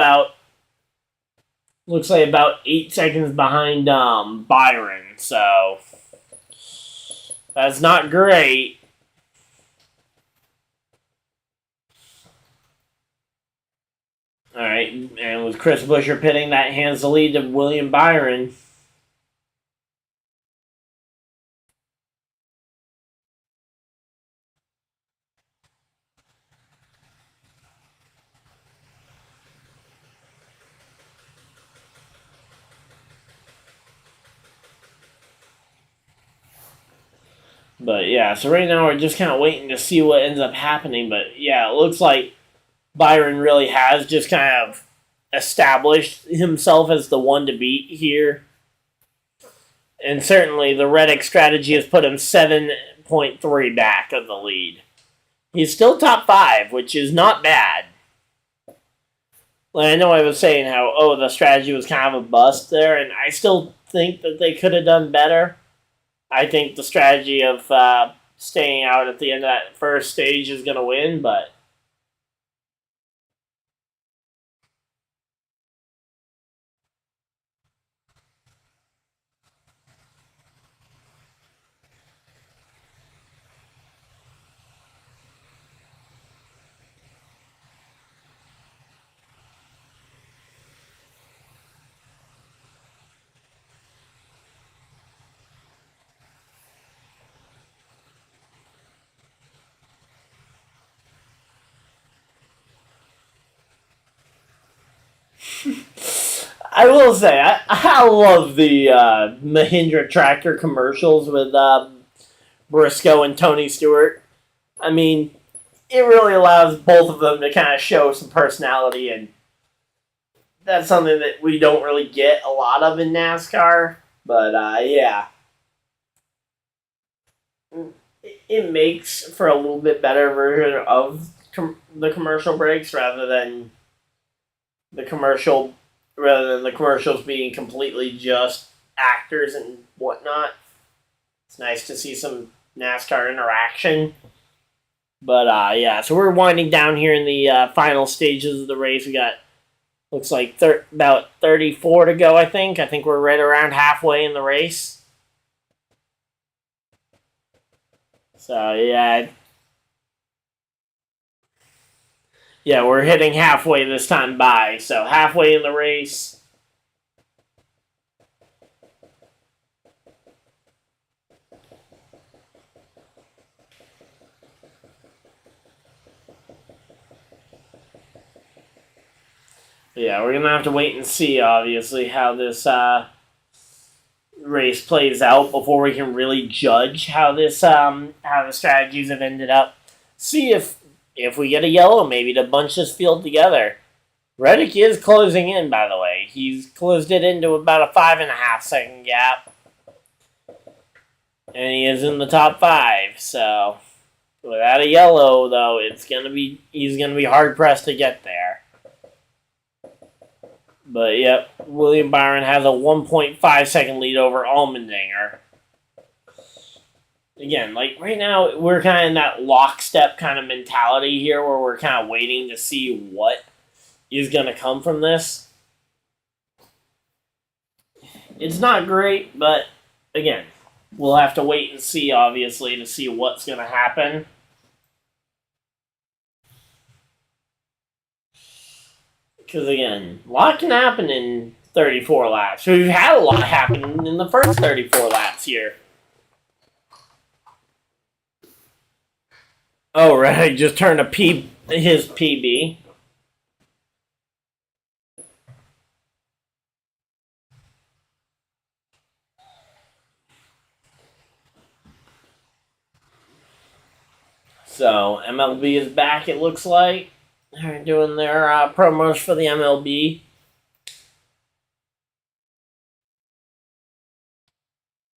looks like about 8 seconds behind Byron. So that's not great. All right, and with Chris Buescher pitting, that hands the lead to William Byron. But yeah, so right now we're just kind of waiting to see what ends up happening. But yeah, it looks like Byron really has just kind of established himself as the one to beat here. And certainly the Reddick strategy has put him 7.3 back of the lead. He's still top 5, which is not bad. Like, I know I was saying how, the strategy was kind of a bust there, and I still think that they could have done better. I think the strategy of staying out at the end of that first stage is going to win, but I will say, I love the Mahindra tractor commercials with Briscoe and Tony Stewart. I mean, it really allows both of them to kind of show some personality, and that's something that we don't really get a lot of in NASCAR. But yeah, it makes for a little bit better version of the commercial breaks the commercial rather than the commercials being completely just actors and whatnot. It's nice to see some NASCAR interaction. But yeah, so we're winding down here in the final stages of the race. We got looks like about 34 to go. I think we're right around halfway in the race. So yeah, we're hitting halfway this time by. So halfway in the race. Yeah, we're gonna have to wait and see, obviously, how this race plays out before we can really judge how how the strategies have ended up. See if we get a yellow, maybe to bunch this field together. Reddick is closing in, by the way. He's closed it into about a 5.5 second gap, and he is in the top 5. So without a yellow, though, he's gonna be hard pressed to get there. But yep, William Byron has a 1.5 second lead over Allmendinger. Again, like right now, we're kind of in that lockstep kind of mentality here where we're kind of waiting to see what is going to come from this. It's not great, but again, we'll have to wait and see, obviously, to see what's going to happen. Because again, a lot can happen in 34 laps. We've had a lot happen in the first 34 laps here. Oh, right, just turned his PB. So, MLB is back, it looks like. They're doing their promos for the MLB.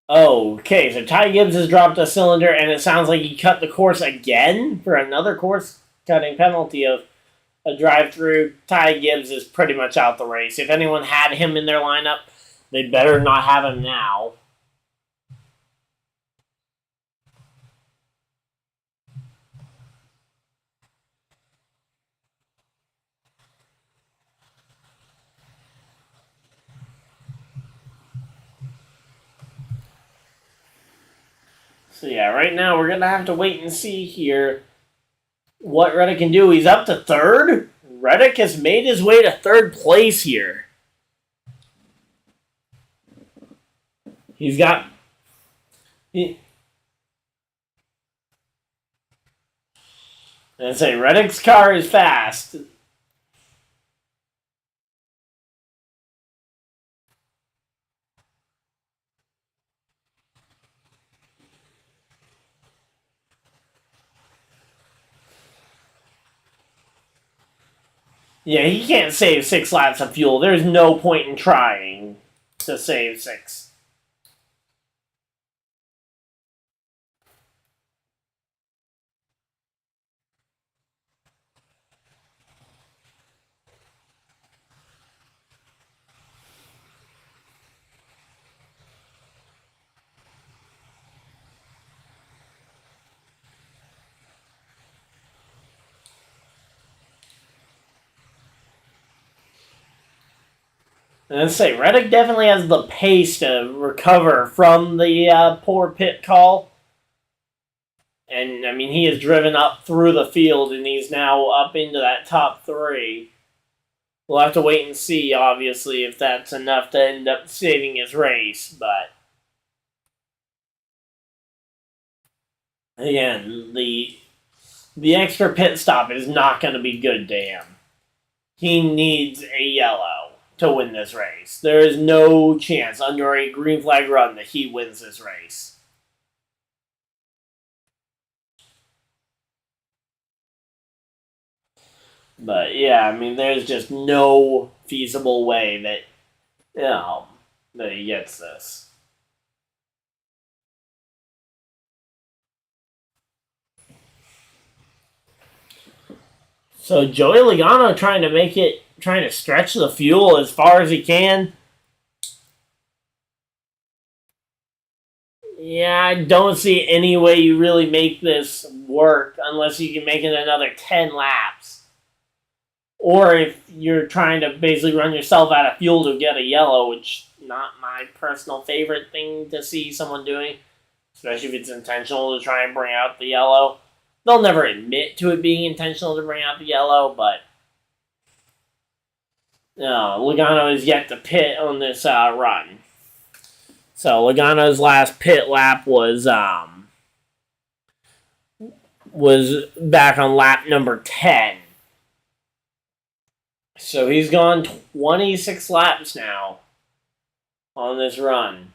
Oh, okay, so Ty Gibbs has dropped a cylinder, and it sounds like he cut the course again for another course-cutting penalty of a drive-through. Ty Gibbs is pretty much out the race. If anyone had him in their lineup, they better not have him now. So yeah, right now we're gonna have to wait and see here what Reddick can do. He's up to third. Reddick has made his way to third place here. He's got. I say Reddick's car is fast. Yeah, he can't save 6 laps of fuel. There's no point in trying to save 6. And let's say Reddick definitely has the pace to recover from the poor pit call. And, I mean, he has driven up through the field, and he's now up into that top 3. We'll have to wait and see, obviously, if that's enough to end up saving his race. But, again, the extra pit stop is not going to be good to him. He needs a yellow to win this race. There is no chance under a green flag run that he wins this race. But yeah, I mean, there's just no feasible way that he gets this. So Joey Logano trying to stretch the fuel as far as he can. Yeah, I don't see any way you really make this work unless you can make it another 10 laps. Or if you're trying to basically run yourself out of fuel to get a yellow, which not my personal favorite thing to see someone doing, especially if it's intentional to try and bring out the yellow. They'll never admit to it being intentional to bring out the yellow, but Logano is yet to pit on this run. So Logano's last pit lap was back on lap number 10. So he's gone 26 laps now on this run.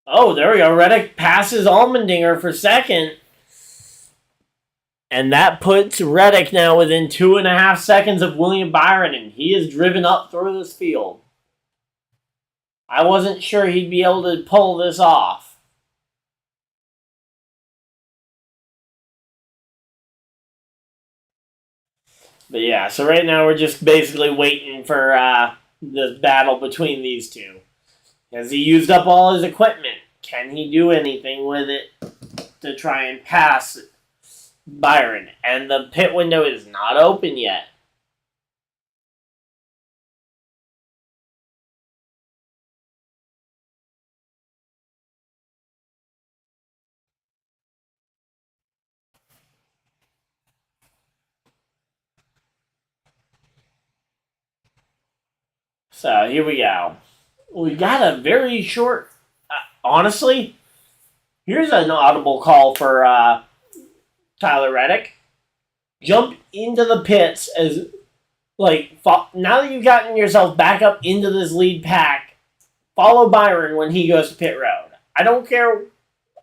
Oh, there we go. Reddick passes Allmendinger for second. And that puts Reddick now within 2.5 seconds of William Byron, and he is driven up through this field. I wasn't sure he'd be able to pull this off. But yeah, so right now we're just basically waiting for the battle between these two. Has he used up all his equipment? Can he do anything with it to try and pass Byron? And the pit window is not open yet. So here we go. We got a very short. Honestly, here's an audible call for Tyler Reddick. Jump into the pits now that you've gotten yourself back up into this lead pack, follow Byron when he goes to pit road. I don't care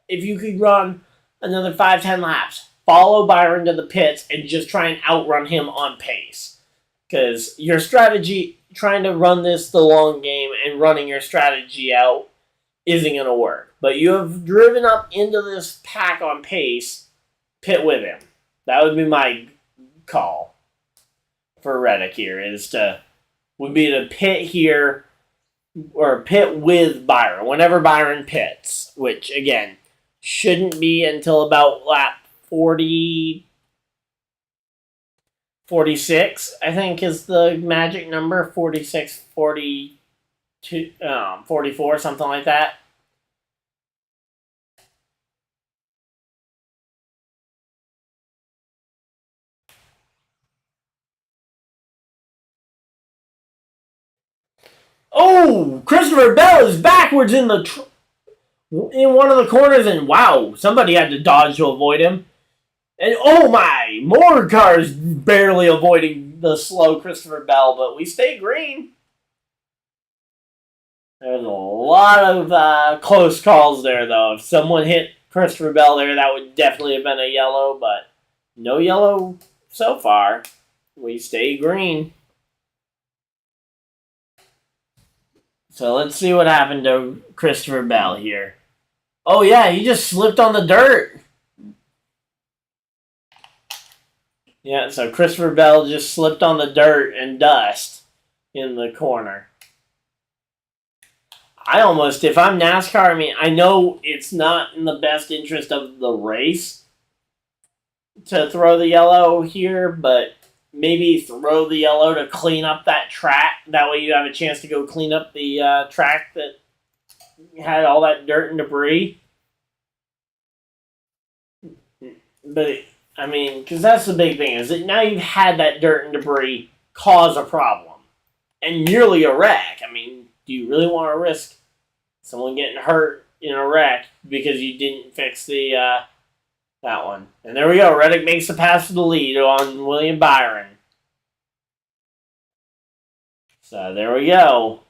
if you could run another 5-10 laps. Follow Byron to the pits and just try and outrun him on pace. Because your strategy, trying to run this the long game and running your strategy out, isn't going to work. But you have driven up into this pack on pace, pit with him. That would be my call for Reddick here, would be to pit here, or pit with Byron, whenever Byron pits, which, again, shouldn't be until about lap 46, I think is the magic number, 46, 42, 44, something like that. Oh, Christopher Bell is backwards in one of the corners, and wow, somebody had to dodge to avoid him. And oh my, more cars barely avoiding the slow Christopher Bell, but we stay green. There's a lot of close calls there, though. If someone hit Christopher Bell there, that would definitely have been a yellow, but no yellow so far. we stay green. So let's see what happened to Christopher Bell here. Oh yeah, he just slipped on the dirt. Yeah, so Christopher Bell just slipped on the dirt and dust in the corner. I almost, if I'm NASCAR, I mean, I know it's not in the best interest of the race to throw the yellow here, but maybe throw the yellow to clean up that track. That way you have a chance to go clean up the track that had all that dirt and debris. But, I mean, because that's the big thing, is that now you've had that dirt and debris cause a problem. And nearly a wreck. I mean, do you really want to risk someone getting hurt in a wreck because you didn't fix that one? And there we go. Reddick makes the pass to the lead on William Byron. So there we go.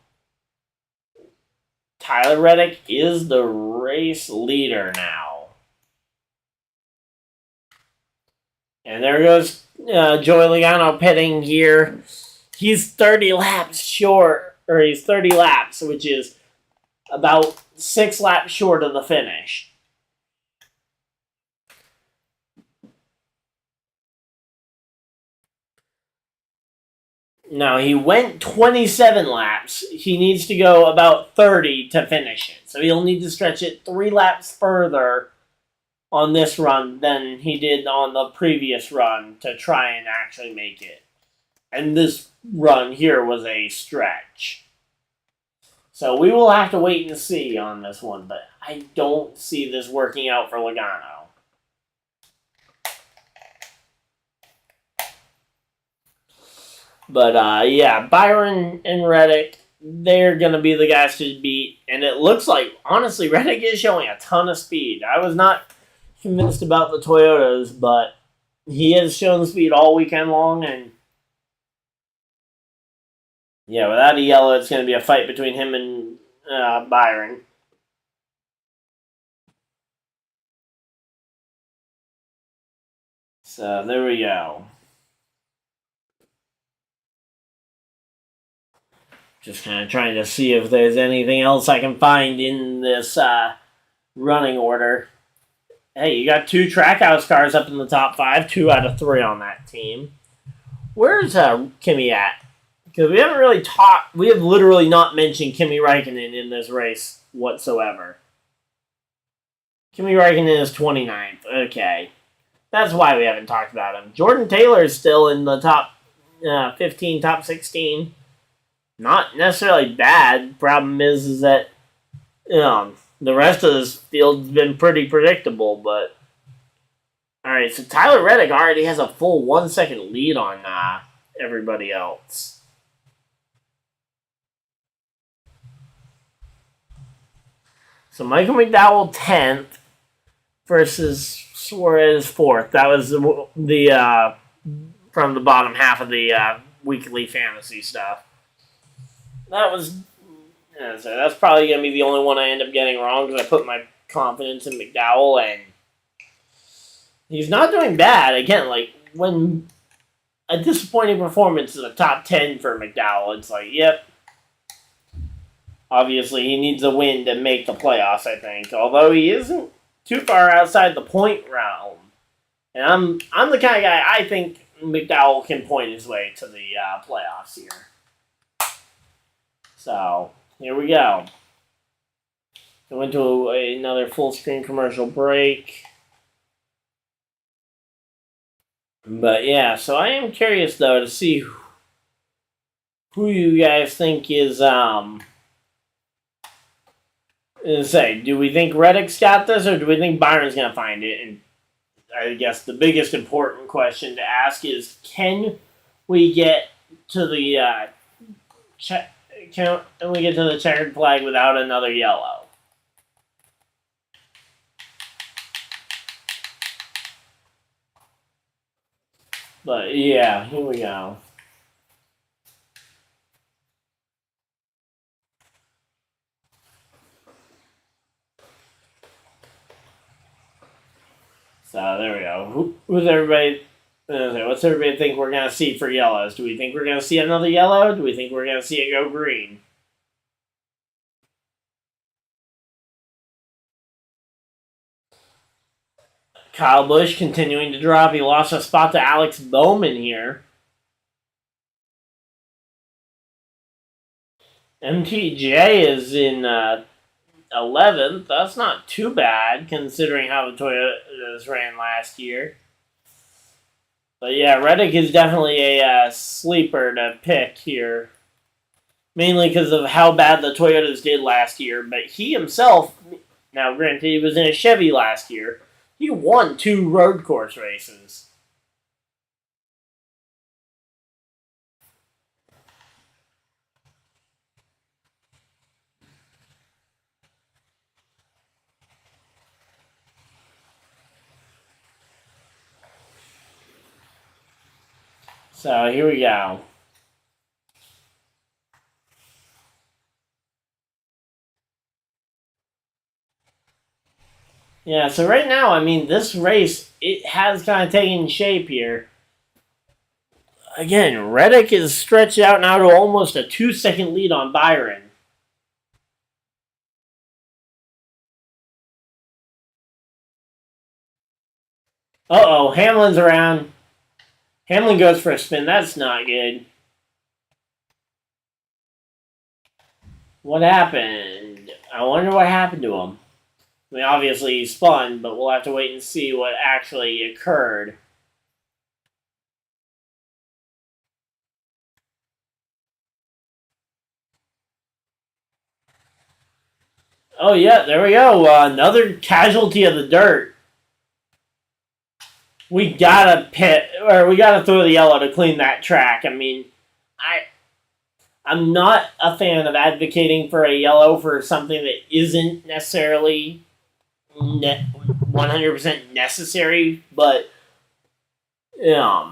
Tyler Reddick is the race leader now. And there goes Joey Logano pitting here. He's 30 laps short, or he's 30 laps, which is about 6 laps short of the finish. Now, he went 27 laps. He needs to go about 30 to finish it. So he'll need to stretch it 3 laps further on this run than he did on the previous run to try and actually make it. And this run here was a stretch. So we will have to wait and see on this one, but I don't see this working out for Logano. But yeah, Byron and Reddick, they're going to be the guys to beat. And it looks like, honestly, Reddick is showing a ton of speed. I was not convinced about the Toyotas, but he has shown speed all weekend long. And yeah, without a yellow, it's going to be a fight between him and Byron. So there we go. Just kind of trying to see if there's anything else I can find in this running order. Hey, you got 2 Trackhouse cars up in the top 5, 2 out of 3 on that team. Where's Kimi at? Because we haven't really talked, we have literally not mentioned Kimi Räikkönen in this race whatsoever. Kimi Räikkönen is 29th. Okay. That's why we haven't talked about him. Jordan Taylor is still in the top 15, top 16. Not necessarily bad. Problem is that the rest of this field's been pretty predictable, but alright, so Tyler Reddick already has a full 1 second lead on everybody else. So Michael McDowell 10th versus Suarez 4th. That was the from the bottom half of the weekly fantasy stuff. That was... Yeah, so that's probably going to be the only one I end up getting wrong because I put my confidence in McDowell, and he's not doing bad. Again, like, when a disappointing performance is a top 10 for McDowell, it's like, yep. Obviously, he needs a win to make the playoffs, I think. Although he isn't too far outside the point realm. And I'm the kind of guy, I think McDowell can point his way to the playoffs here. So, here we go. I went to another full-screen commercial break. But yeah, so I am curious, though, to see who you guys think is, do we think Reddick's got this, or do we think Byron's going to find it? And I guess the biggest important question to ask is, can we get to the can we get to the checkered flag without another yellow? But yeah, here we go. So there we go. Who's everybody What's everybody think we're going to see for yellows? Do we think we're going to see another yellow? Do we think we're going to see it go green? Kyle Busch continuing to drop. He lost a spot to Alex Bowman here. MTJ is in 11th. That's not too bad considering how the Toyotas ran last year. But yeah, Reddick is definitely a sleeper to pick here. Mainly because of how bad the Toyotas did last year. But he himself, now granted he was in a Chevy last year, he won 2 road course races. So here we go. Yeah, so right now, I mean, this race, it has kind of taken shape here. Again, Reddick is stretched out now to almost a 2-second lead on Byron. Uh-oh, Hamlin's around. Hamlin goes for a spin. That's not good. What happened? I wonder what happened to him. I mean, obviously he spun, but we'll have to wait and see what actually occurred. Oh yeah, there we go. Another casualty of the dirt. We gotta we gotta throw the yellow to clean that track. I mean, I'm not a fan of advocating for a yellow for something that isn't necessarily 100% necessary, but yeah,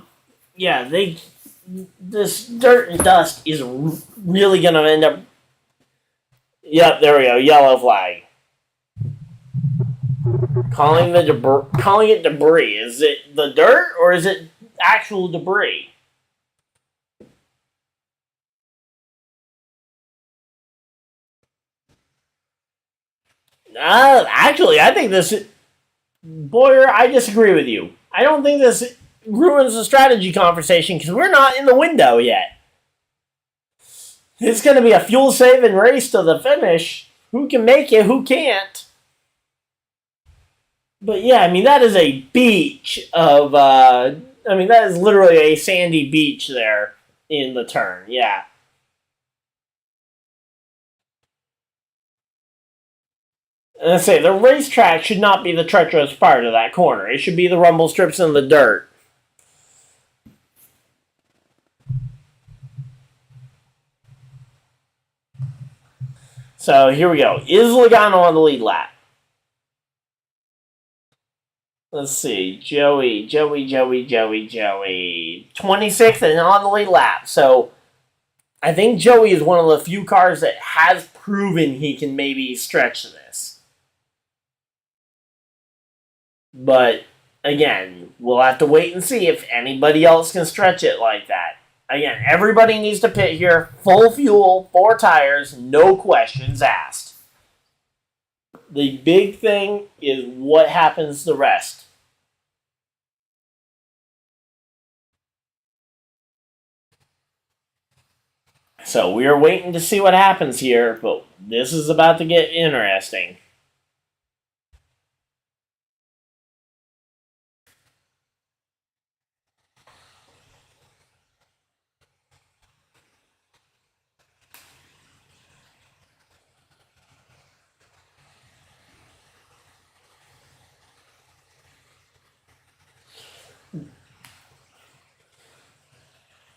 this dirt and dust is really gonna end up. Yep, there we go. Yellow flag. Calling it debris. Is it the dirt or is it actual debris? Actually, I think this. Boyer, I disagree with you. I don't think this ruins the strategy conversation because we're not in the window yet. It's going to be a fuel saving race to the finish. Who can make it? Who can't? But yeah, I mean that is a beach of. I mean that is literally a sandy beach there in the turn. Yeah. And I say the racetrack should not be the treacherous part of that corner. It should be the rumble strips and the dirt. So here we go. Is Logano on the lead lap? Let's see. Joey. 26th and on the lead lap. So I think Joey is one of the few cars that has proven he can maybe stretch this. But again, we'll have to wait and see if anybody else can stretch it like that. Again, everybody needs to pit here. Full fuel, 4 tires, no questions asked. The big thing is what happens the rest. So we are waiting to see what happens here, but this is about to get interesting.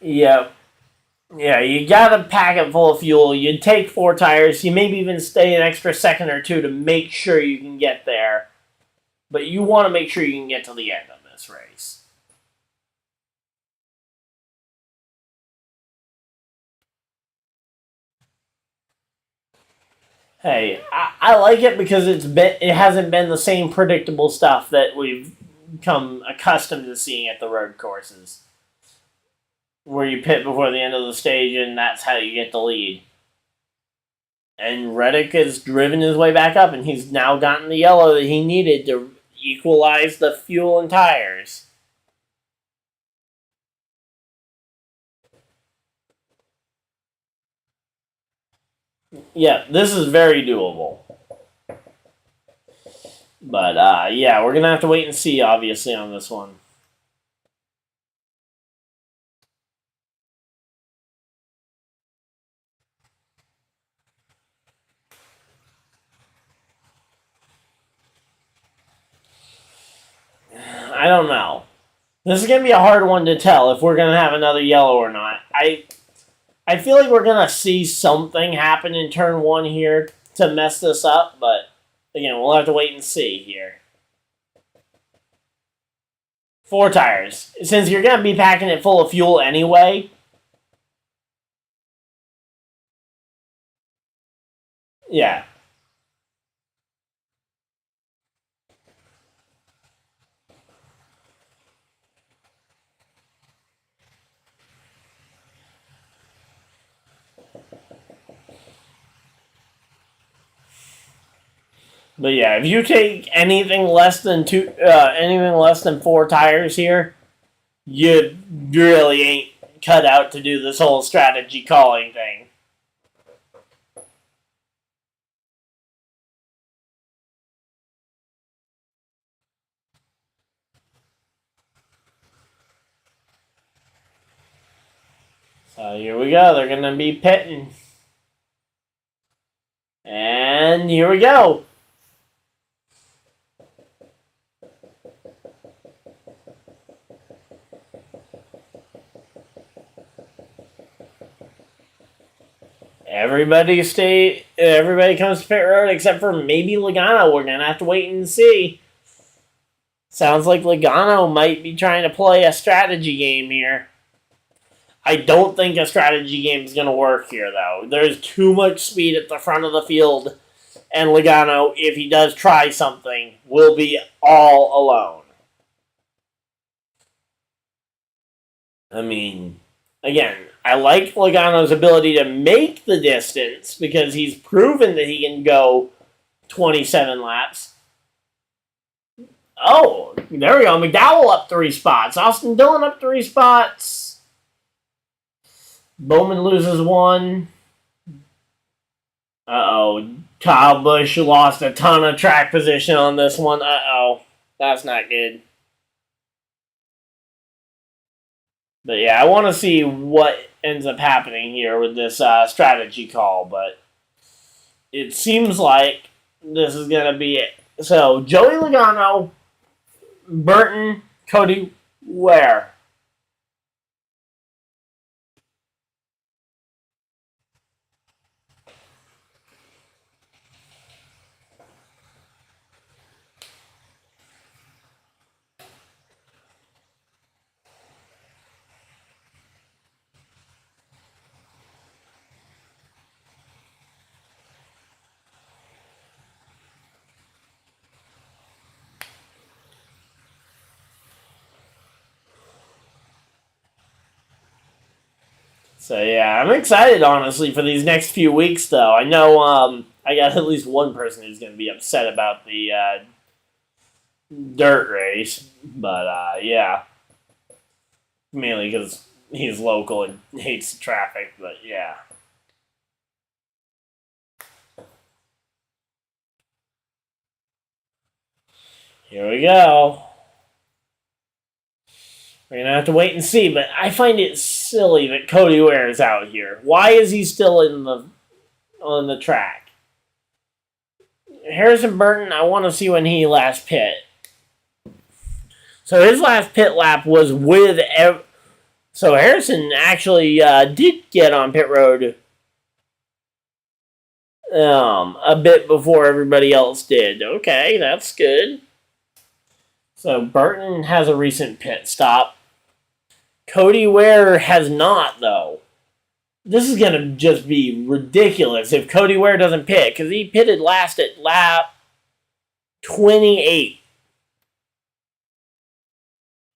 Yep. Yeah, you gotta pack it full of fuel. You take 4 tires. You maybe even stay an extra second or two to make sure you can get there. But you want to make sure you can get to the end of this race. Hey, I like it because it hasn't been the same predictable stuff that we've become accustomed to seeing at the road courses, where you pit before the end of the stage and that's how you get the lead. And Reddick has driven his way back up, and he's now gotten the yellow that he needed to equalize the fuel and tires. Yeah, this is very doable. But, yeah, we're going to have to wait and see, obviously, on this one. I don't know. This is going to be a hard one to tell if we're going to have another yellow or not. I feel like we're going to see something happen in turn 1 here to mess this up, but, again, we'll have to wait and see here. 4 tires. Since you're going to be packing it full of fuel anyway. Yeah. But yeah, if you take anything less than 4 tires here, you really ain't cut out to do this whole strategy calling thing. So here we go. They're going to be pitting. And here we go. Everybody comes to pit road except for maybe Logano. We're going to have to wait and see. Sounds like Logano might be trying to play a strategy game here. I don't think a strategy game is going to work here, though. There's too much speed at the front of the field, and Logano, if he does try something, will be all alone. I mean, again, I like Logano's ability to make the distance because he's proven that he can go 27 laps. Oh, there we go. McDowell up 3 spots. Austin Dillon up 3 spots. Bowman loses 1. Uh-oh. Kyle Busch lost a ton of track position on this one. Uh-oh. That's not good. But yeah, I want to see what ends up happening here with this strategy call, but it seems like this is going to be it. So, Joey Logano, Burton, Cody Ware. So yeah, I'm excited, honestly, for these next few weeks, though. I know I got at least one person who's going to be upset about the dirt race, but yeah. Mainly because he's local and hates the traffic, but yeah. Here we go. We're going to have to wait and see, but I find it silly that Cody Ware is out here. Why is he still on the track? Harrison Burton, I want to see when he last pit. So his last pit lap was with... So Harrison actually did get on pit road a bit before everybody else did. Okay, that's good. So Burton has a recent pit stop. Cody Ware has not, though. This is going to just be ridiculous if Cody Ware doesn't pit, because he pitted last at lap 28.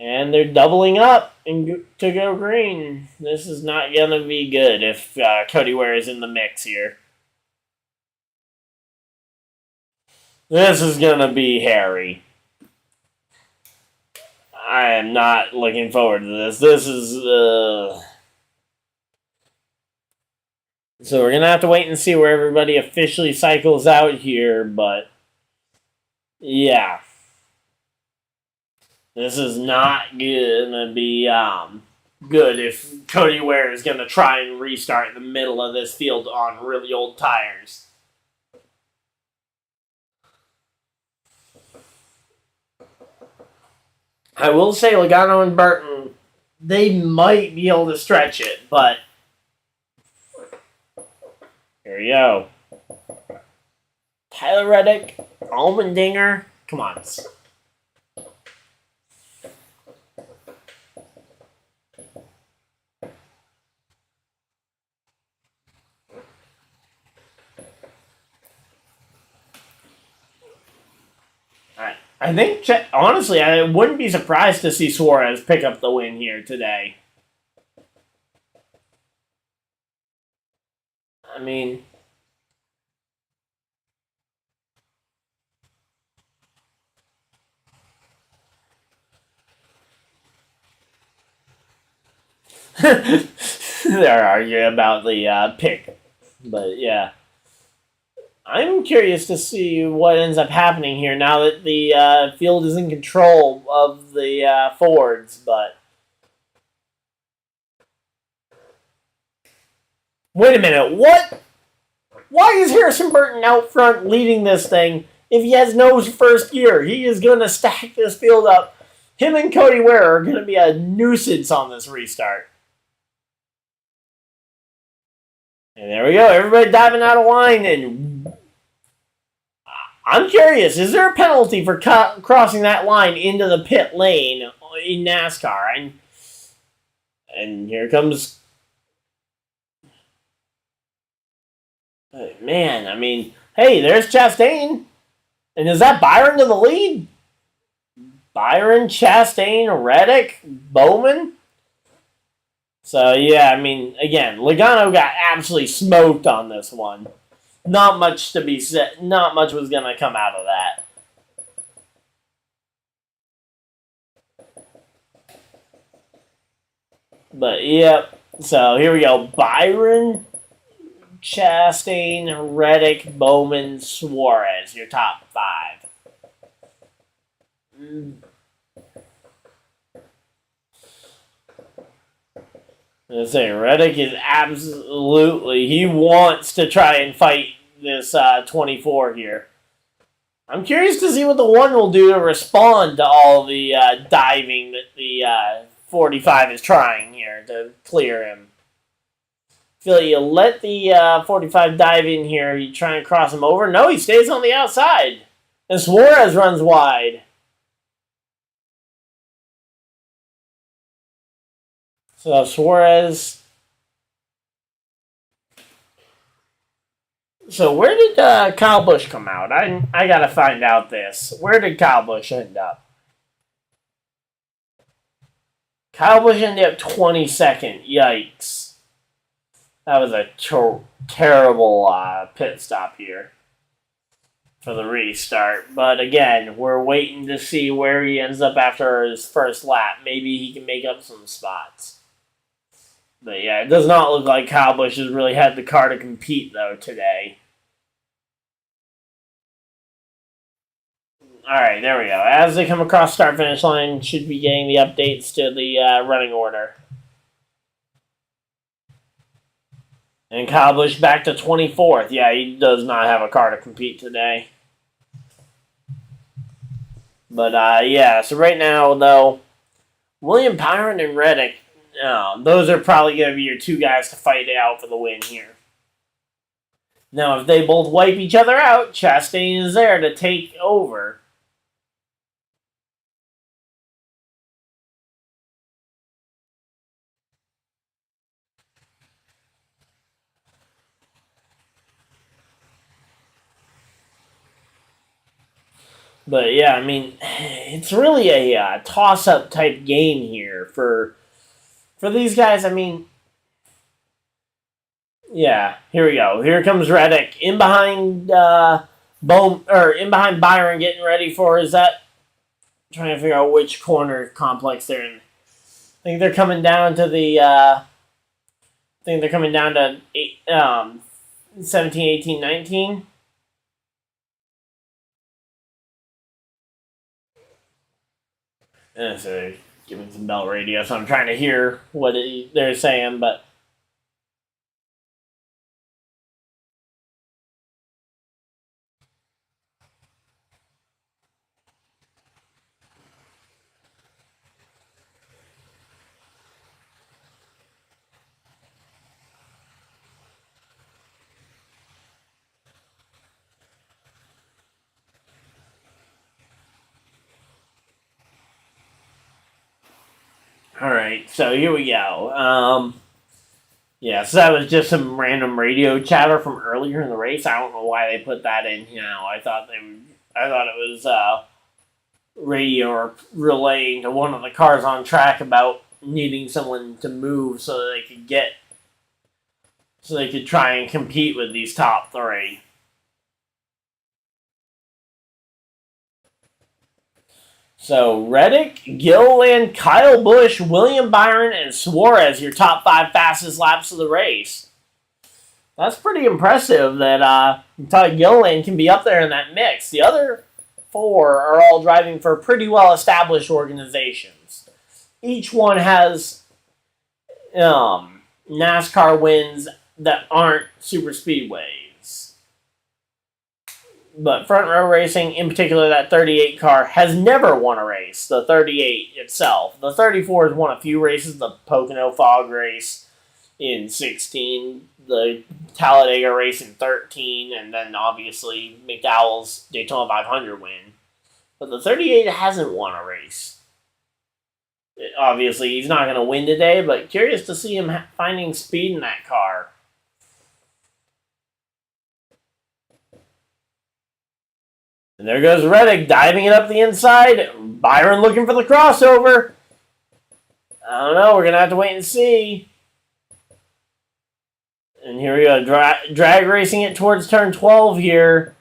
And they're doubling up to go green. This is not going to be good if Cody Ware is in the mix here. This is going to be hairy. I am not looking forward to this. This is... So we're going to have to wait and see where everybody officially cycles out here, but... Yeah. This is not going to be good if Cody Ware is going to try and restart in the middle of this field on really old tires. I will say Logano and Burton, they might be able to stretch it, but here we go. Tyler Reddick, Allmendinger, come on. I think, honestly, I wouldn't be surprised to see Suarez pick up the win here today. I mean... They're arguing about the pick. But, yeah. I'm curious to see what ends up happening here now that the field is in control of the Fords, but... Wait a minute, what? Why is Harrison Burton out front leading this thing if he has no first gear? He is going to stack this field up. Him and Cody Ware are going to be a nuisance on this restart. And there we go, everybody diving out of line, and I'm curious, is there a penalty for crossing that line into the pit lane in NASCAR? And here comes... Man, I mean, hey, there's Chastain. And is that Byron to the lead? Byron, Chastain, Reddick, Bowman? So, yeah, I mean, again, Logano got absolutely smoked on this one. Not much to be said. Not much was going to come out of that. But, yep. So, here we go. Byron, Chastain, Reddick, Bowman, Suarez. Your top five. I say Reddick is absolutely... He wants to try and fight this 24 here. I'm curious to see what the 1 will do to respond to all the diving that the 45 is trying here to clear him. I feel like you let the 45 dive in here. You try and cross him over. No, he stays on the outside. And Suarez runs wide. So Suarez. So where did Kyle Busch come out? I gotta find out this. Where did Kyle Busch end up? Kyle Busch ended up 22nd. Yikes. That was a terrible pit stop here for the restart. But again, we're waiting to see where he ends up after his first lap. Maybe he can make up some spots. But yeah, it does not look like Kyle Busch has really had the car to compete, though, today. Alright, there we go. As they come across start-finish line, should be getting the updates to the running order. And Kyle Busch back to 24th. Yeah, he does not have a car to compete today. But, yeah, so right now, though, William Byron and Reddick, those are probably going to be your two guys to fight it out for the win here. Now, if they both wipe each other out, Chastain is there to take over. But yeah, I mean, it's really a toss-up type game here for these guys. I mean, yeah, here we go. Here comes Reddick in behind in behind Byron, getting ready for is that trying to figure out which corner complex they're in. I think they're coming down to the. I think they're coming down to 17, 18, 19. So they're giving some bell radio, so I'm trying to hear what they're saying, but. All right, so here we go. Yeah, so that was just some random radio chatter from earlier in the race. I don't know why they put that in. I thought I thought it was radio or relaying to one of the cars on track about needing someone to move so that they could try and compete with these top three. So Reddick, Gilliland, Kyle Busch, William Byron, and Suarez, your top 5 fastest laps of the race. That's pretty impressive that Todd Gilliland can be up there in that mix. The other 4 are all driving for pretty well-established organizations. Each one has NASCAR wins that aren't super speedways. But Front Row Racing, in particular that 38 car, has never won a race, the 38 itself. The 34 has won a few races, the Pocono Fog race in 16, the Talladega race in 13, and then obviously McDowell's Daytona 500 win. But the 38 hasn't won a race. Obviously, he's not going to win today, but curious to see him finding speed in that car. And there goes Reddick diving it up the inside. Byron looking for the crossover. I don't know. We're going to have to wait and see. And here we go. Drag racing it towards turn 12 here.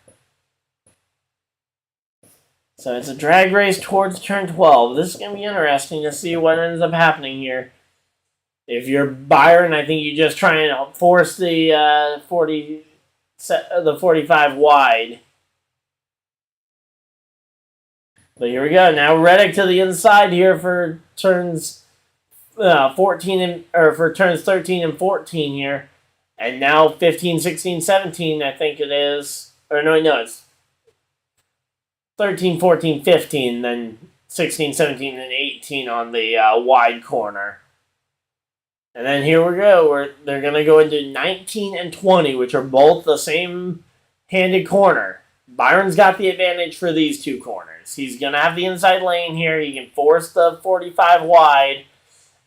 So it's a drag race towards turn 12. This is going to be interesting to see what ends up happening here. If you're Byron, I think you just try and force the 45 wide. But here we go. Now Reddick to the inside here for turns 14 or for turns 13 and 14 here. And now 15, 16, 17, I think it is. Or no, it's 13, 14, 15, then 16, 17, and 18 on the wide corner. And then here we go. They're going to go into 19 and 20, which are both the same handed corner. Byron's got the advantage for these two corners. He's going to have the inside lane here. He can force the 45 wide,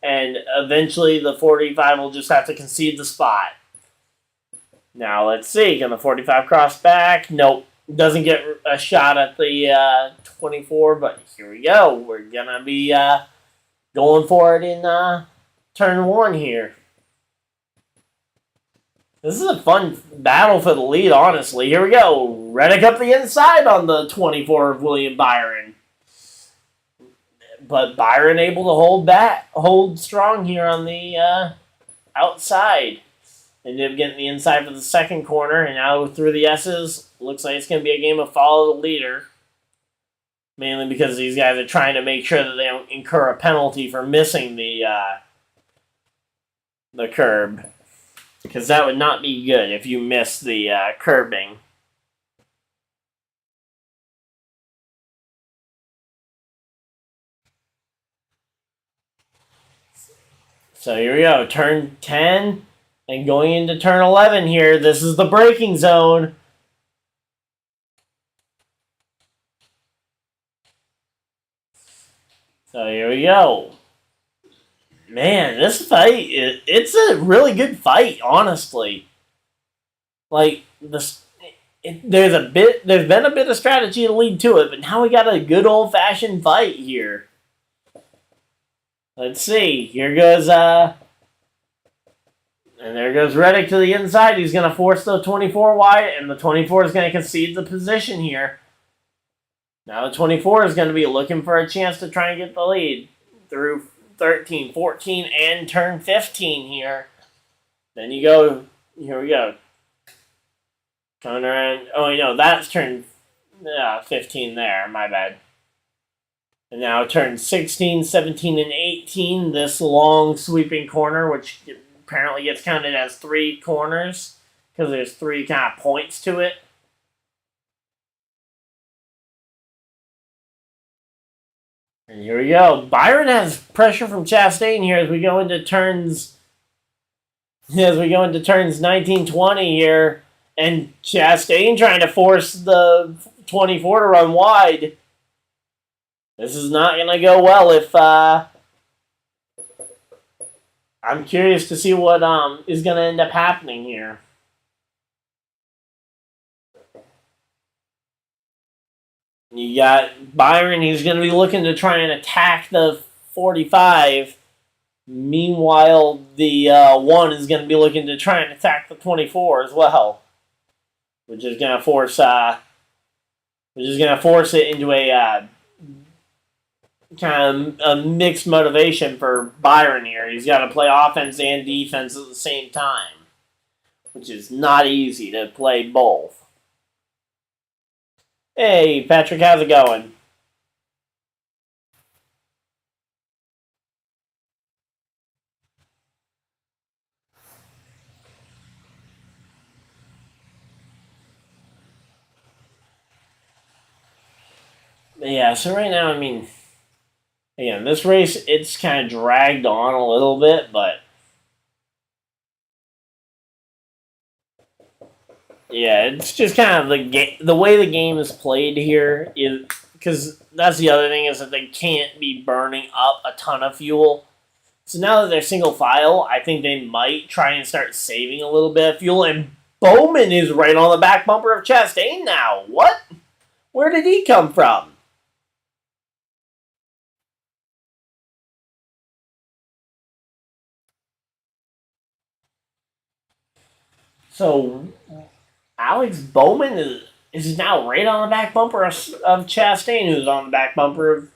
and eventually the 45 will just have to concede the spot. Now, let's see. Can the 45 cross back? Nope. Doesn't get a shot at the 24, but here we go. We're going to be going for it in turn 1 here. This is a fun battle for the lead, honestly. Here we go. Reddick up the inside on the 24 of William Byron. But Byron able to hold strong here on the outside. Ended up getting the inside for the second corner, and now through the S's, looks like it's going to be a game of follow the leader. Mainly because these guys are trying to make sure that they don't incur a penalty for missing the curb. Because that would not be good if you miss the curbing. So here we go, turn 10, and going into turn 11 here, this is the braking zone. So here we go. Man, this fight, it's a really good fight, honestly. Like, there's been a bit of strategy to lead to it, but now we got a good old fashioned fight here. Let's see. Here goes and there goes Reddick to the inside. He's going to force the 24 wide, and the 24 is going to concede the position here. Now the 24 is going to be looking for a chance to try and get the lead through 13, 14, and turn 15 here. Then you go, here we go. Coming around, oh, that's turn 15 there, my bad. And now turn 16, 17, and 18, this long sweeping corner, which apparently gets counted as 3 corners, because there's 3 kind of points to it. And here we go. Byron has pressure from Chastain here as we go into turns 19, 20 here. And Chastain trying to force the 24 to run wide. This is not going to go well if I'm curious to see what is going to end up happening here. You got Byron, he's going to be looking to try and attack the 45. Meanwhile, the 1 is going to be looking to try and attack the 24 as well. Which is going to force it into a kind of a mixed motivation for Byron here. He's got to play offense and defense at the same time, which is not easy to play both. Hey, Patrick, how's it going? Yeah, so right now, again, this race, it's kind of dragged on a little bit, but yeah, it's just kind of the way the game is played here is because that's the other thing is that they can't be burning up a ton of fuel. So now that they're single file, I think they might try and start saving a little bit of fuel. And Bowman is right on the back bumper of Chastain now. What? Where did he come from? So Alex Bowman is now right on the back bumper of Chastain, who's on the back bumper of.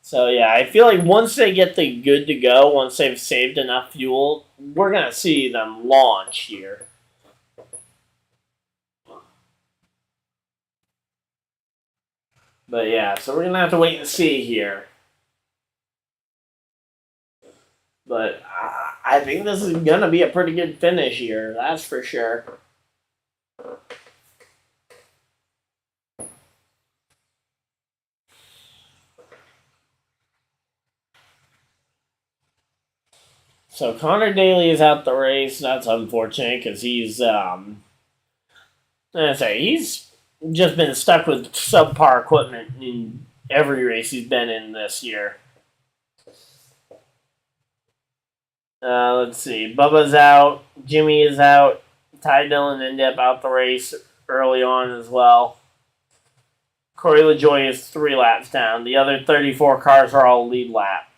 So yeah, I feel like once they get the good to go, once they've saved enough fuel, we're gonna see them launch here. But yeah, so we're gonna have to wait and see here. But I think this is gonna be a pretty good finish here. That's for sure. So Connor Daly is out the race. That's unfortunate because he's he's just been stuck with subpar equipment in every race he's been in this year. Let's see. Bubba's out. Jimmy is out. Ty Dillon ended up out the race early on as well. Corey LaJoie is 3 laps down. The other 34 cars are all lead lap.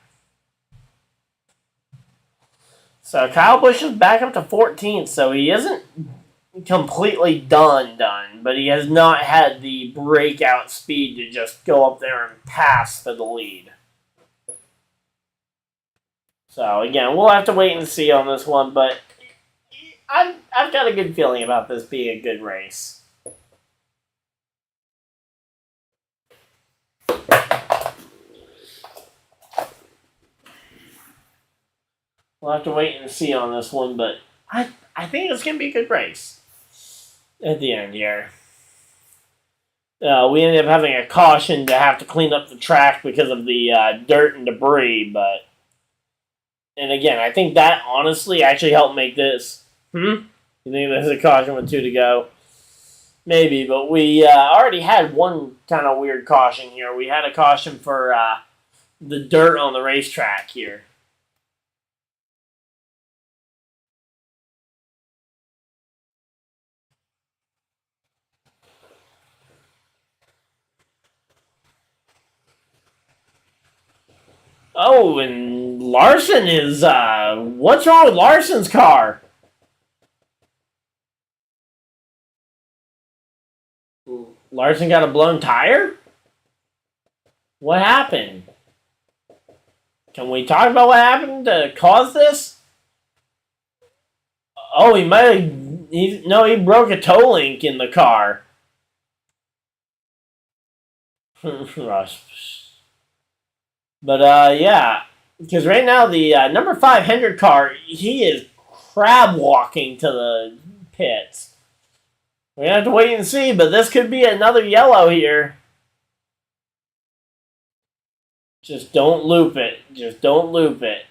So Kyle Busch is back up to 14th, so he isn't completely done, but he has not had the breakout speed to just go up there and pass for the lead. So again, we'll have to wait and see on this one, but I've got a good feeling about this being a good race. We'll have to wait and see on this one, but I think it's going to be a good race at the end here. We ended up having a caution to have to clean up the track because of the dirt and debris, and again, I think that honestly actually helped make this. You think there's a caution with 2 to go? Maybe, but we already had one kind of weird caution here. We had a caution for the dirt on the racetrack here. Oh, and Larson is, what's wrong with Larson's car? Larson got a blown tire? What happened? Can we talk about what happened to cause this? Oh, he might have, he broke a toe link in the car. But, yeah. Because right now, the number 5 Hendrick car, he is crab walking to the pits. We're going to have to wait and see, but this could be another yellow here. Just don't loop it. Just don't loop it.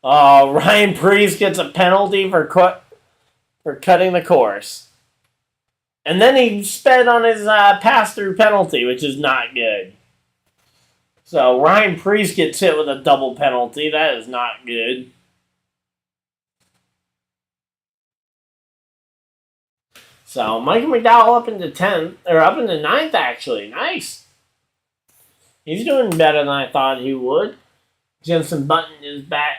Oh, Ryan Prix gets a penalty for cutting the course. And then he sped on his pass-through penalty, which is not good. So Ryan Prix gets hit with a double penalty. That is not good. So Michael McDowell up into 10th, or up into 9th actually. Nice. He's doing better than I thought he would. Jensen Button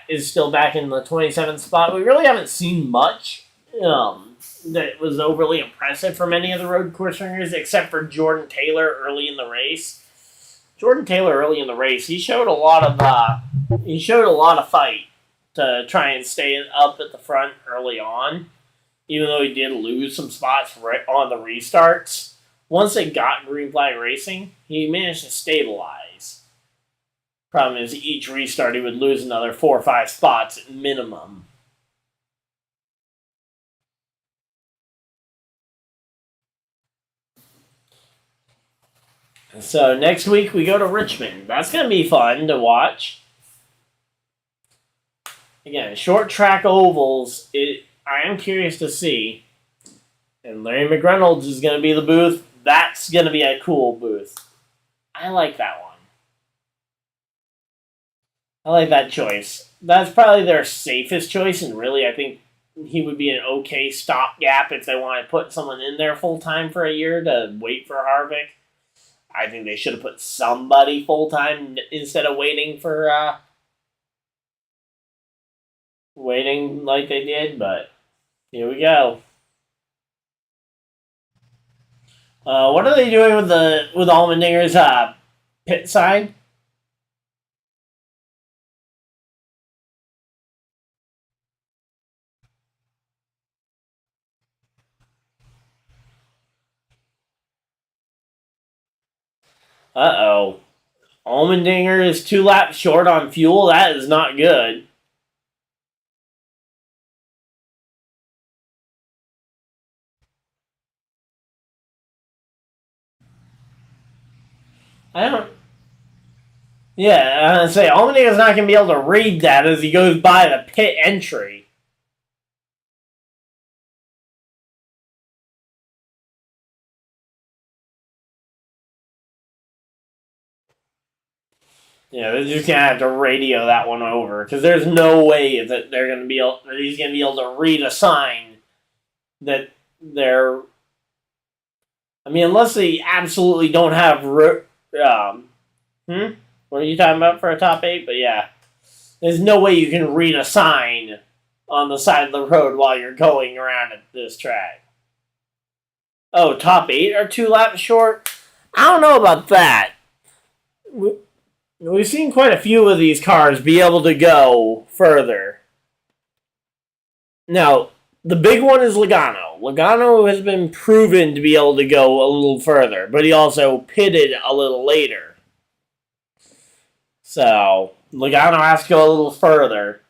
is still back in the 27th spot. We really haven't seen much that was overly impressive from any of the road course ringers, except for Jordan Taylor early in the race. Jordan Taylor early in the race, he showed a lot of fight to try and stay up at the front early on, even though he did lose some spots right on the restarts. Once they got green flag racing, he managed to stabilize. Problem is, each restart he would lose another 4 or 5 spots at minimum. So next week we go to Richmond. That's going to be fun to watch. Again, short track ovals, I am curious to see. And Larry McReynolds is going to be the booth. That's going to be a cool booth. I like that one. I like that choice. That's probably their safest choice, and really I think he would be an okay stopgap if they want to put someone in there full-time for a year to wait for Harvick. I think they should have put somebody full-time instead of waiting like they did, but here we go. What are they doing with Allmendinger's pit side? Uh-oh. Allmendinger is 2 laps short on fuel. That is not good. I don't... Yeah, I was going to say, Allmendinger's not going to be able to read that as he goes by the pit entry. Yeah, they're just gonna have to radio that one over because there's no way that he's gonna be able to read a sign that they're. I mean, unless they absolutely don't have. What are you talking about for a top 8? But yeah, there's no way you can read a sign on the side of the road while you're going around at this track. Oh, top 8 are 2 laps short? I don't know about that. We've seen quite a few of these cars be able to go further. Now, the big one is Logano. Logano has been proven to be able to go a little further, but he also pitted a little later. So, Logano has to go a little further.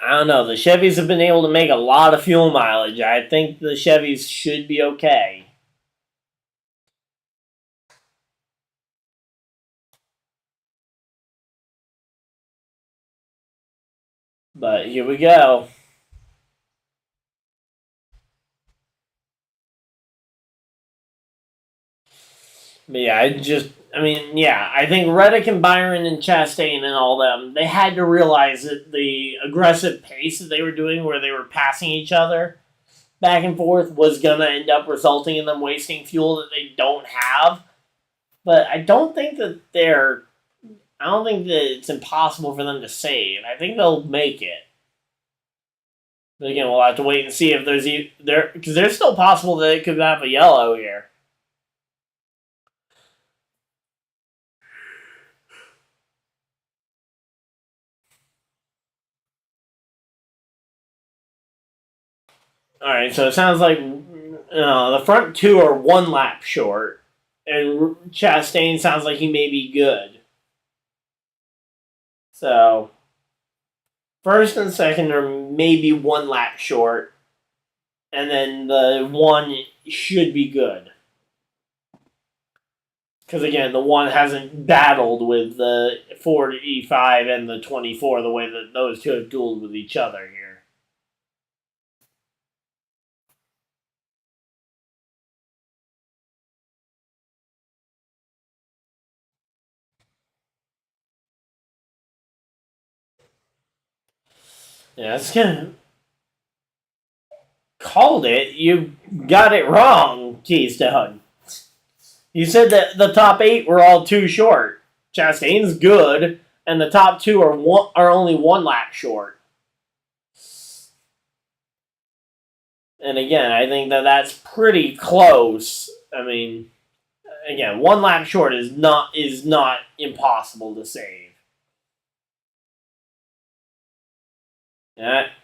I don't know. The Chevys have been able to make a lot of fuel mileage. I think the Chevys should be okay. But here we go. But yeah, I think Reddick and Byron and Chastain and all them, they had to realize that the aggressive pace that they were doing where they were passing each other, back and forth was going to end up resulting in them wasting fuel that they don't have. But I don't think that it's impossible for them to save. I think they'll make it. But again, we'll have to wait and see if because there's still possible that it could have a yellow here. Alright, so it sounds like the front two are 1 lap short, and Chastain sounds like he may be good. So, first and second are maybe 1 lap short, and then the 1 should be good. Because again, the 1 hasn't battled with the 45 and the 24 the way that those two have dueled with each other here. Yeah, it's gonna called it. You got it wrong, Keystone. You said that the top 8 were all too short. Chastain's good, and the top 2 are only 1 lap short. And again, I think that that's pretty close. I mean, again, 1 lap short is not impossible to save.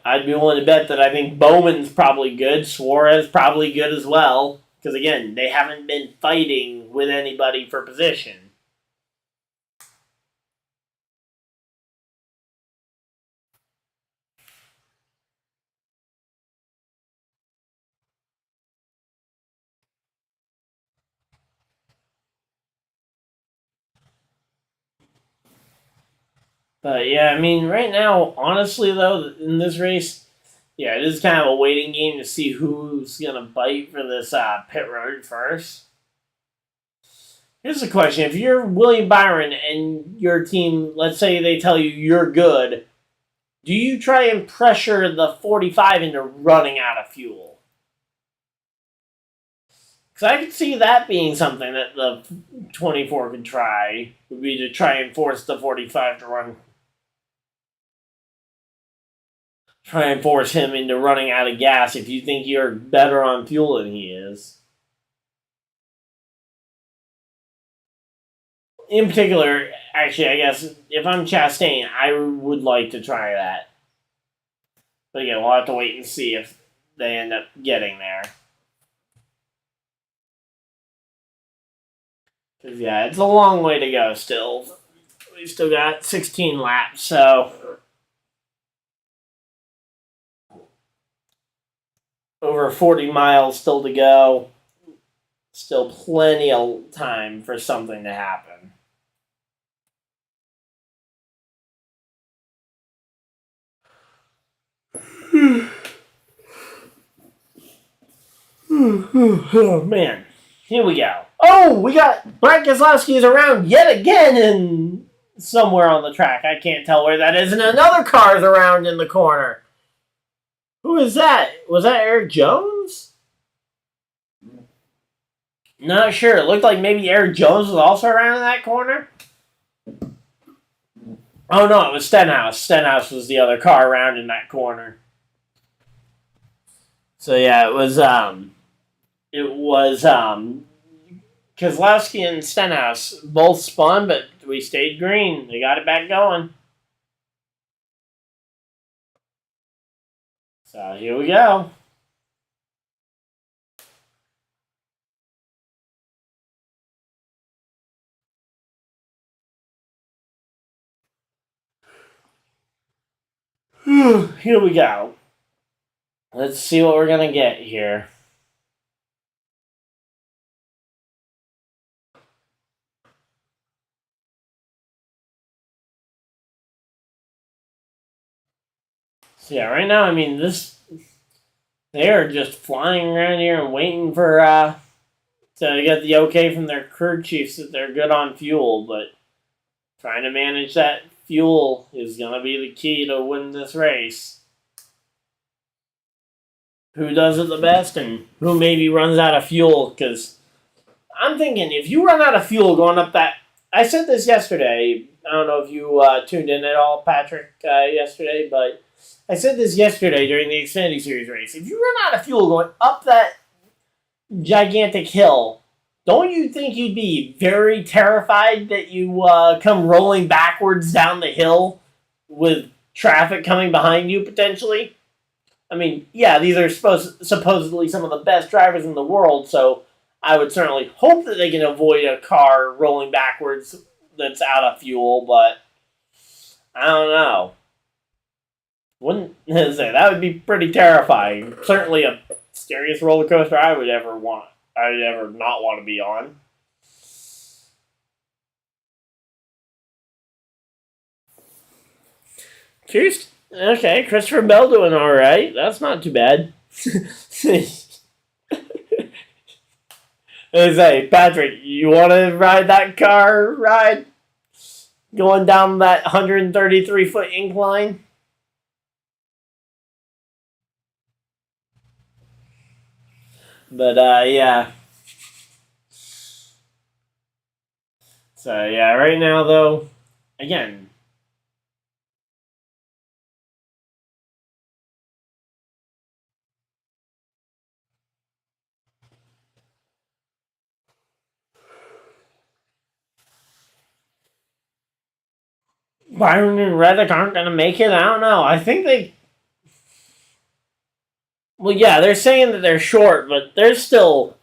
I'd be willing to bet that I think Bowman's probably good. Suarez probably good as well. Because again, they haven't been fighting with anybody for position. But yeah, I mean, right now, honestly though, in this race, yeah, it is kind of a waiting game to see who's gonna bite for this pit road first. Here's the question: if you're William Byron and your team, let's say they tell you you're good, do you try and pressure the 45 into running out of fuel? Because I could see that being something that the 24 could try, would be to try and force the 45 to run. Try and force him into running out of gas if you think you're better on fuel than he is. In particular, actually, I guess, if I'm Chastain, I would like to try that. But again, we'll have to wait and see if they end up getting there. Because, yeah, it's a long way to go still. We still got 16 laps, so over 40 miles still to go. Still plenty of time for something to happen. Oh, man. Here we go. Oh, we got Brad Keselowski is around yet again and somewhere on the track. I can't tell where that is. And another car is around in the corner. Who is that? Was that Eric Jones? Not sure. It looked like maybe Eric Jones was also around in that corner. Oh no, it was Stenhouse. Stenhouse was the other car around in that corner. So yeah, it was Keselowski and Stenhouse both spun, but we stayed green. They got it back going. So here we go. Here we go. Let's see what we're going to get here. So yeah, right now, I mean, they are just flying around here and waiting for to get the okay from their crew chiefs that they're good on fuel, but trying to manage that fuel is going to be the key to win this race. who does it the best and who maybe runs out of fuel. Because I'm thinking if you run out of fuel going up that, I said this yesterday. I don't know if you tuned in at all, Patrick, yesterday, but I said this yesterday during the Xfinity Series race. If you run out of fuel going up that gigantic hill, don't you think you'd be very terrified that you come rolling backwards down the hill with traffic coming behind you potentially? I mean, yeah, these are supposedly some of the best drivers in the world, so I would certainly hope that they can avoid a car rolling backwards that's out of fuel, but I don't know. Wouldn't say that would be pretty terrifying. Certainly a scariest roller coaster I would ever not want to be on. Cheers. Okay, Christopher Bell doing all right. That's not too bad. I say, Patrick, you want to ride that car ride going down that 133-foot incline? But yeah. So yeah, right now though, again, Byron and Reddick aren't going to make it. I don't know. I think they. Well, yeah, they're saying that they're short, but there's still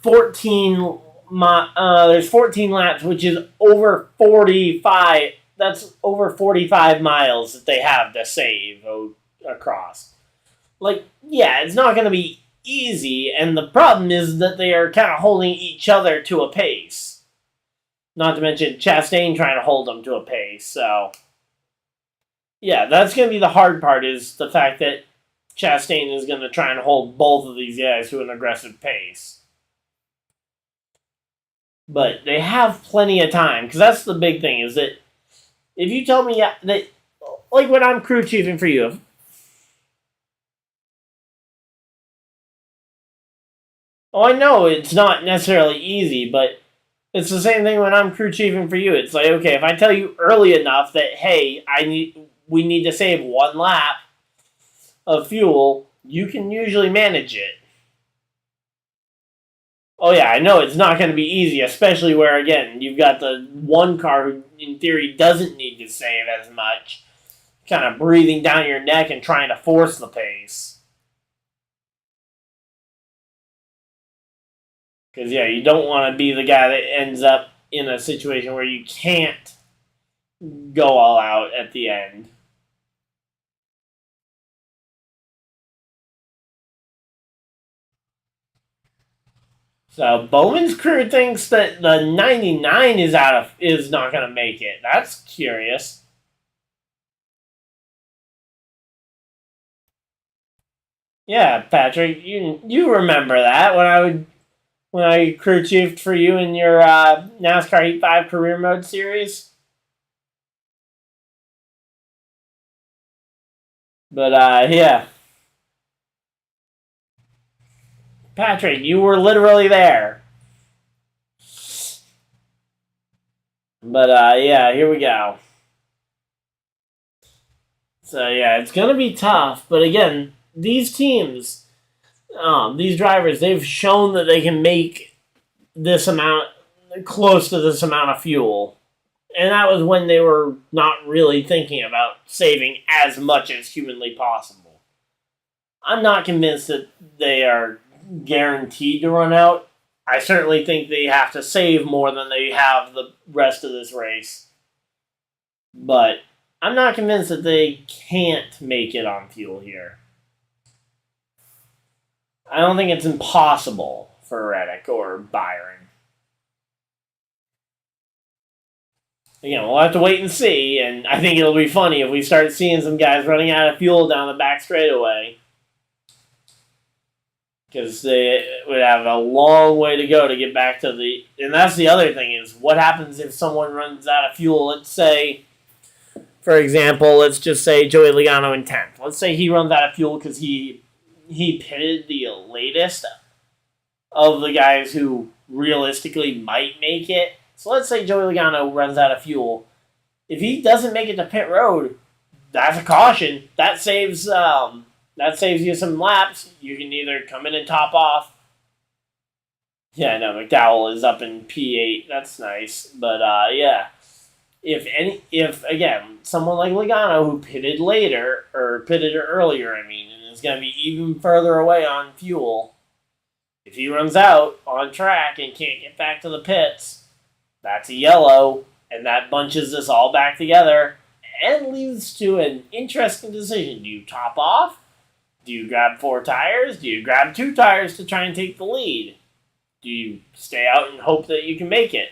14. There's 14 laps, which is over 45. That's over 45 miles that they have to save across. Like, yeah, it's not going to be easy, and the problem is that they are kind of holding each other to a pace. Not to mention Chastain trying to hold them to a pace, so. Yeah, that's going to be the hard part, is the fact that Chastain is going to try and hold both of these guys to an aggressive pace. But they have plenty of time, because that's the big thing, is that if you tell me that, like when I'm crew chiefing for you, I know it's not necessarily easy, but it's the same thing when I'm crew chiefing for you. It's like, okay, if I tell you early enough that, hey, we need to save one lap of fuel, you can usually manage it. Oh yeah, I know it's not going to be easy, especially where, again, you've got the one car who, in theory, doesn't need to save as much, kind of breathing down your neck and trying to force the pace. Because, yeah, you don't want to be the guy that ends up in a situation where you can't go all out at the end. So Bowman's crew thinks that the 99 is not going to make it. That's curious. Yeah, Patrick, you remember that when I crew chiefed for you in your NASCAR Heat 5 Career Mode series. But yeah. Patrick, you were literally there. But yeah, here we go. So yeah, it's gonna be tough. But again, these teams, these drivers, they've shown that they can make this amount, close to this amount of fuel. And that was when they were not really thinking about saving as much as humanly possible. I'm not convinced that they are guaranteed to run out. I certainly think they have to save more than they have the rest of this race. But I'm not convinced that they can't make it on fuel here. I don't think it's impossible for Reddick or Byron. Again, we'll have to wait and see, and I think it'll be funny if we start seeing some guys running out of fuel down the back straightaway. Because they would have a long way to go to get back to the... And that's the other thing, is what happens if someone runs out of fuel? Let's say, for example, let's just say Joey Logano in 10th. Let's say he runs out of fuel because he he pitted the latest of the guys who realistically might make it. So let's say Joey Logano runs out of fuel. If he doesn't make it to pit road, that's a caution. That saves you some laps. You can either come in and top off. Yeah, no, McDowell is up in P8. That's nice, but yeah. If again, someone like Logano who pitted later or pitted earlier, and is going to be even further away on fuel. If he runs out on track and can't get back to the pits, that's a yellow, and that bunches us all back together and leads to an interesting decision. Do you top off? Do you grab 4 tires? Do you grab 2 tires to try and take the lead? Do you stay out and hope that you can make it?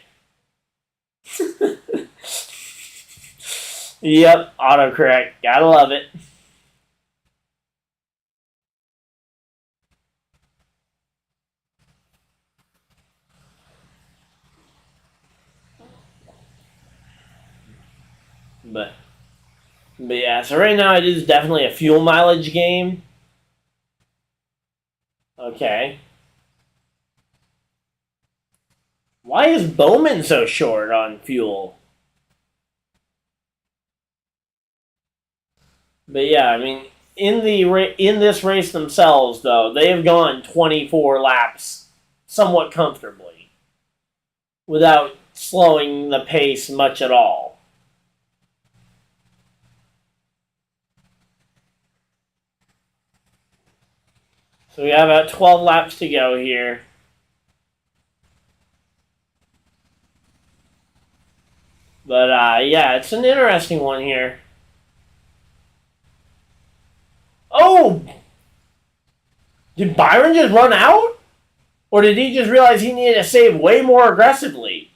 Yep, autocorrect. Gotta love it. But yeah, so right now it is definitely a fuel mileage game. Okay. Why is Bowman so short on fuel? But yeah, in this race themselves, though, they have gone 24 laps somewhat comfortably without slowing the pace much at all. So we have about 12 laps to go here. But yeah, it's an interesting one here. Oh! Did Byron just run out? Or did he just realize he needed to save way more aggressively?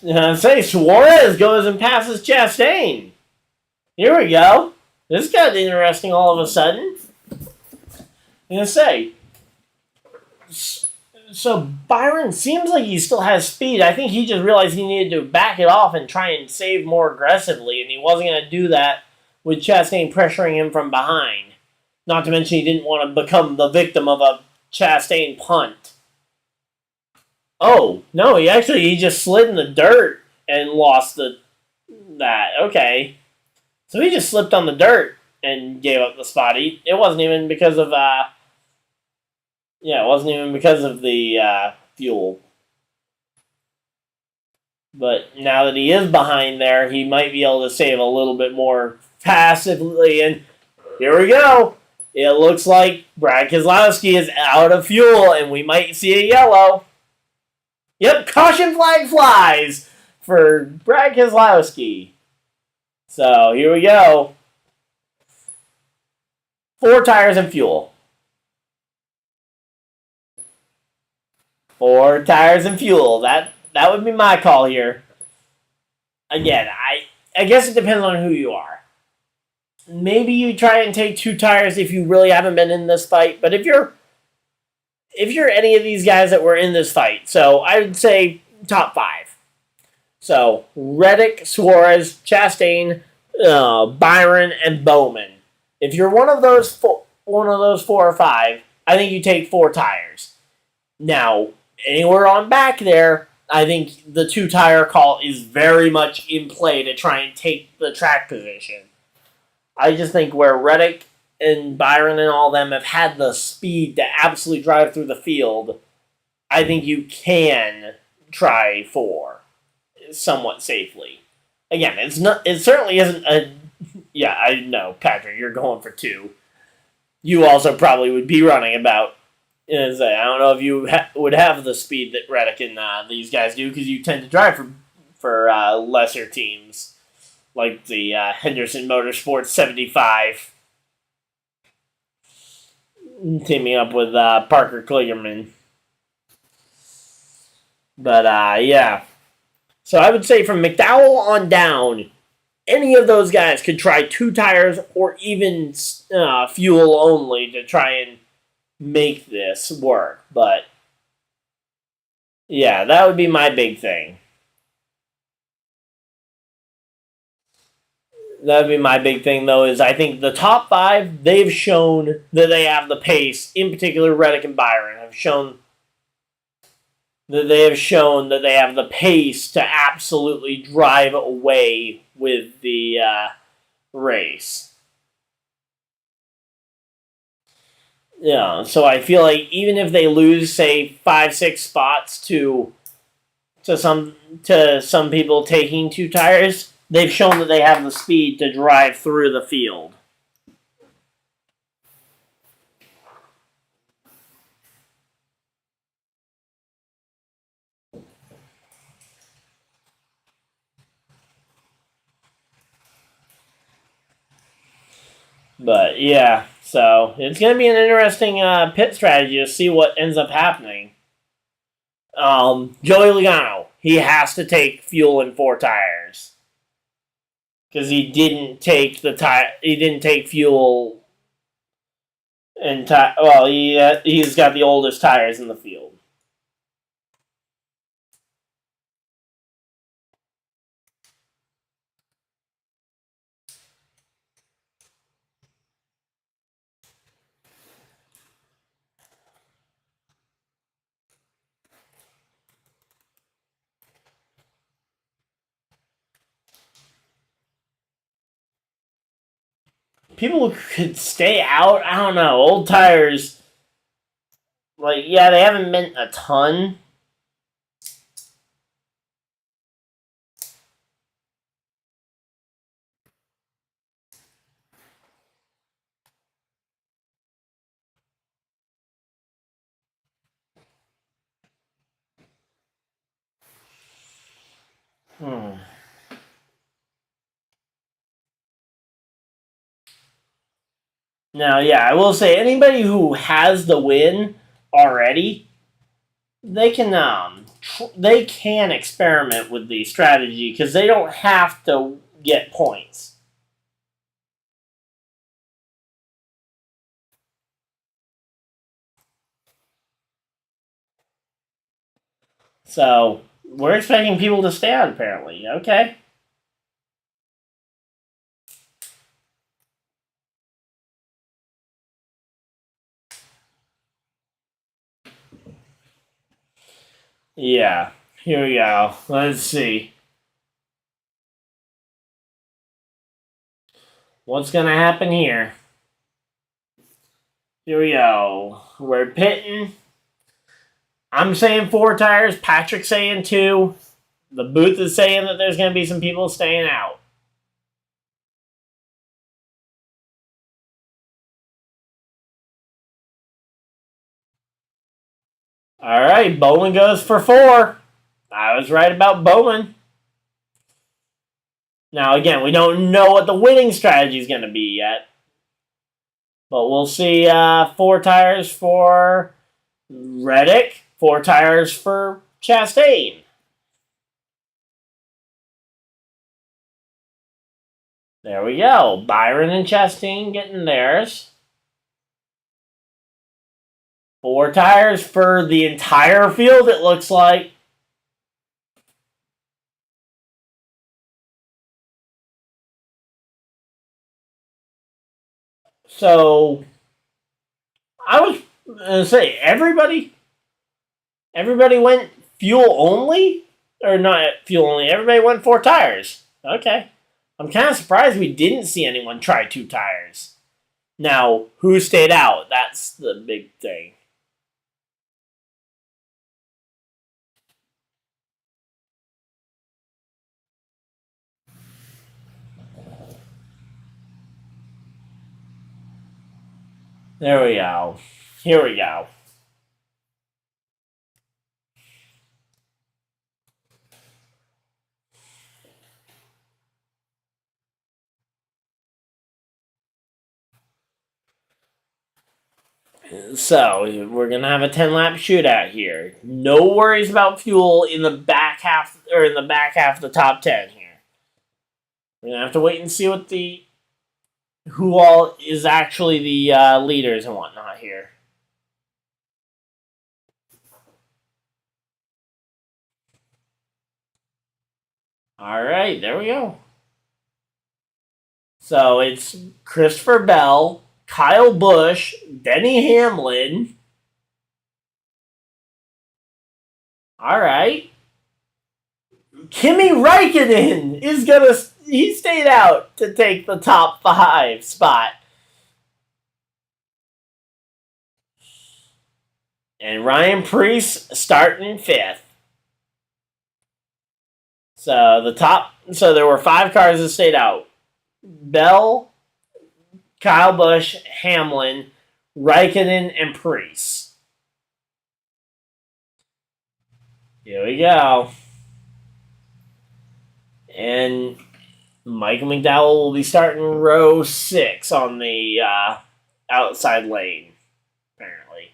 Say Suarez goes and passes Chastain. Here we go. This got interesting all of a sudden. I'm gonna say. So Byron seems like he still has speed. I think he just realized he needed to back it off and try and save more aggressively, and he wasn't going to do that with Chastain pressuring him from behind. Not to mention he didn't want to become the victim of a Chastain punt. Oh, no, he just slid in the dirt and lost that. Okay. So he just slipped on the dirt and gave up the spot. It wasn't even because of the fuel. But now that he is behind there, he might be able to save a little bit more passively. And here we go. It looks like Brad Keselowski is out of fuel, and we might see a yellow. Yep, caution flag flies for Brad Keselowski. So here we go. 4 tires and fuel. 4 tires and fuel. That would be my call here. Again, I guess it depends on who you are. Maybe you try and take 2 tires if you really haven't been in this fight. But if you're any of these guys that were in this fight, so I would say top 5. So Reddick, Suarez, Chastain, Byron, and Bowman. If you're one of those 4 or 5, I think you take 4 tires. Now, anywhere on back there, I think the 2 tire call is very much in play to try and take the track position. I just think where Reddick and Byron and all them have had the speed to absolutely drive through the field, I think you can try 4 somewhat safely. Again, it certainly isn't a... Yeah, I know, Patrick, you're going for 2. You also probably would be running about... I don't know if you would have the speed that Reddick and these guys do, because you tend to drive for lesser teams, like the Henderson Motorsports 75, teaming up with Parker Kligerman. But yeah, so I would say from McDowell on down, any of those guys could try 2 tires or even fuel only to try and make this work. But yeah, that would be my big thing. That'd be my big thing, though. Is I think the top five, they've shown that they have the pace. In particular, Reddick and Byron have shown that they have the pace to absolutely drive away with the race. Yeah, so I feel like even if they lose, say, 5-6 spots to some people taking two tires, they've shown that they have the speed to drive through the field. But yeah, so it's going to be an interesting pit strategy to see what ends up happening. Joey Logano, he has to take fuel in 4 tires because he didn't take He didn't take fuel and well, he's got the oldest tires in the field. People could stay out. I don't know. Old tires, like, yeah, they haven't meant a ton. Hmm. Now, yeah, I will say anybody who has the win already, they can they can experiment with the strategy because they don't have to get points. So we're expecting people to stay out. Apparently, okay. Yeah. Here we go. Let's see. What's gonna happen here? Here we go. We're pitting. I'm saying 4 tires. Patrick's saying 2. The booth is saying that there's going to be some people staying out. All right, Bowman goes for 4. I was right about Bowman. Now, again, we don't know what the winning strategy is going to be yet. But we'll see 4 tires for Reddick, 4 tires for Chastain. There we go. Byron and Chastain getting theirs. 4 tires for the entire field, it looks like. So, I was going to say, everybody went fuel only? Or not fuel only, everybody went 4 tires. Okay. I'm kind of surprised we didn't see anyone try 2 tires. Now, who stayed out? That's the big thing. There we go. Here we go. So, we're going to have a 10-lap shootout here. No worries about fuel in the back half of the top 10 here. We're going to have to wait and see who all is actually the leaders and whatnot here. All right, there we go. So it's Christopher Bell, Kyle Busch, Denny Hamlin. All right. Kimi Räikkönen he stayed out to take the top 5 spot. And Ryan Preece starting 5th. So there were 5 cars that stayed out. Bell, Kyle Busch, Hamlin, Räikkönen, and Preece. Here we go. And Michael McDowell will be starting row 6 on the outside lane, apparently.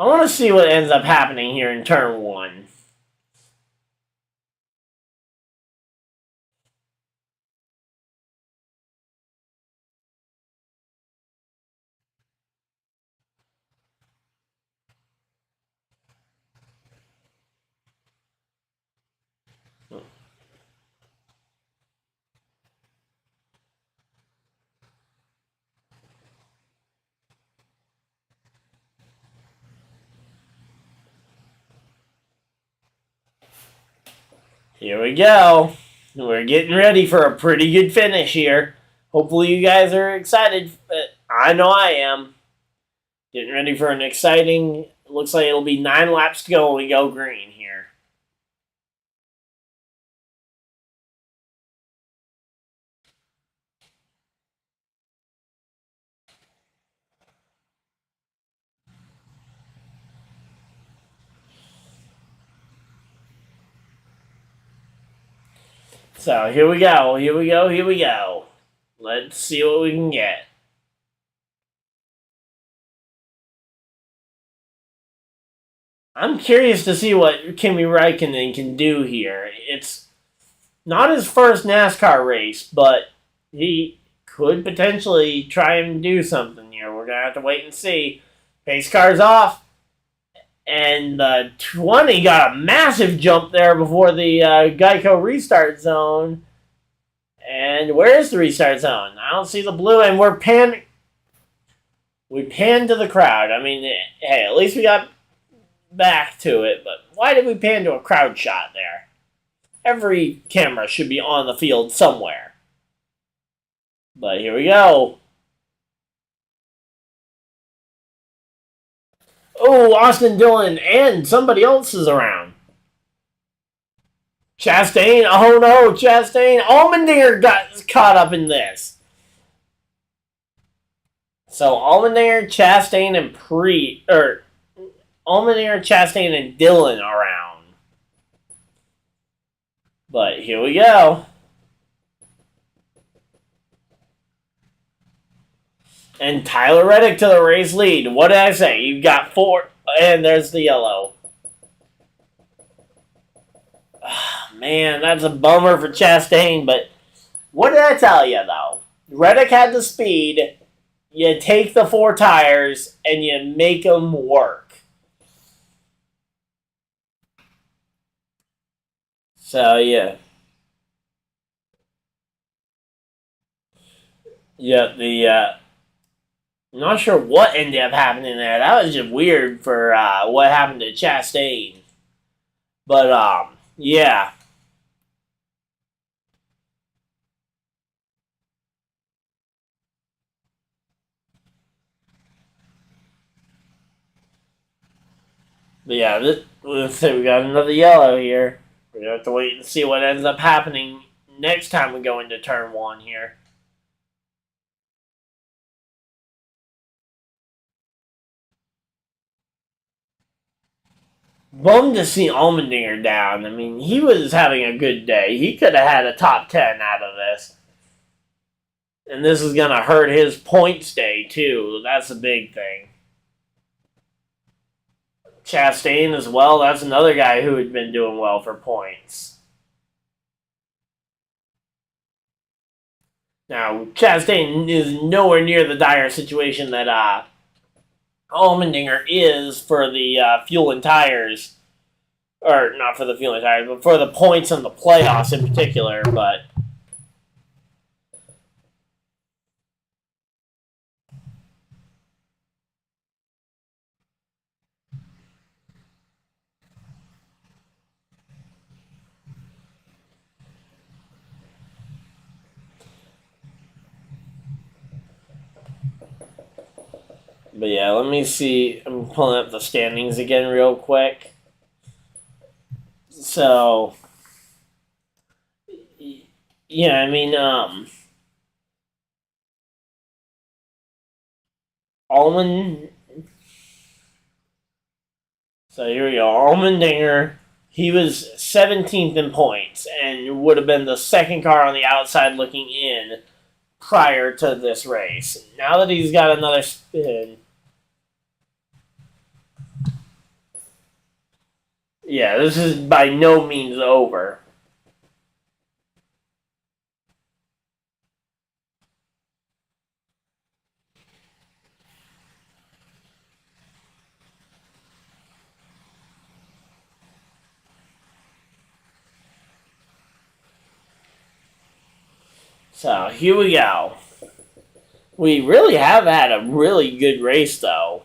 I want to see what ends up happening here in turn 1. Here we go. We're getting ready for a pretty good finish here. Hopefully you guys are excited. I know I am. Getting ready for an exciting... Looks like it'll be 9 laps to go when we go green here. So here we go. Here we go. Here we go. Let's see what we can get. I'm curious to see what Kimi Räikkönen can do here. It's not his first NASCAR race, but he could potentially try and do something here. We're going to have to wait and see. Pace car's off. And 20 got a massive jump there before the Geico restart zone. And where's the restart zone? I don't see the blue, and we panned to the crowd. I mean, hey, at least we got back to it, but why did we pan to a crowd shot there? Every camera should be on the field somewhere. But here we go. Oh, Austin Dillon and somebody else is around. Chastain, oh no, Chastain. Allmendinger got caught up in this. So Allmendinger, Chastain, and Allmendinger, Chastain, and Dillon around. But here we go. And Tyler Reddick to the race lead. What did I say? You've got 4, and there's the yellow. Man, that's a bummer for Chastain, but what did I tell you, though? Reddick had the speed. You take the 4 tires, and you make them work. So, yeah. Yeah, I'm not sure what ended up happening there. That was just weird for what happened to Chastain. But, yeah. But yeah, let's say we got another yellow here. We're going to have to wait and see what ends up happening next time we go into turn 1 here. Bummed to see Allmendinger down. I mean, he was having a good day. He could have had a top 10 out of this. And this is going to hurt his points day, too. That's a big thing. Chastain as well. That's another guy who had been doing well for points. Now, Chastain is nowhere near the dire situation that Allmendinger is for the fuel and tires. or not for the fuel tires, but for the points in the playoffs in particular. But yeah, let me see. I'm pulling up the standings again real quick. So, yeah, I mean, Allman. So here we go. Allmendinger, he was 17th in points and would have been the second car on the outside looking in prior to this race. Now that he's got another spin. Yeah, this is by no means over. So here we go. We really have had a really good race, though.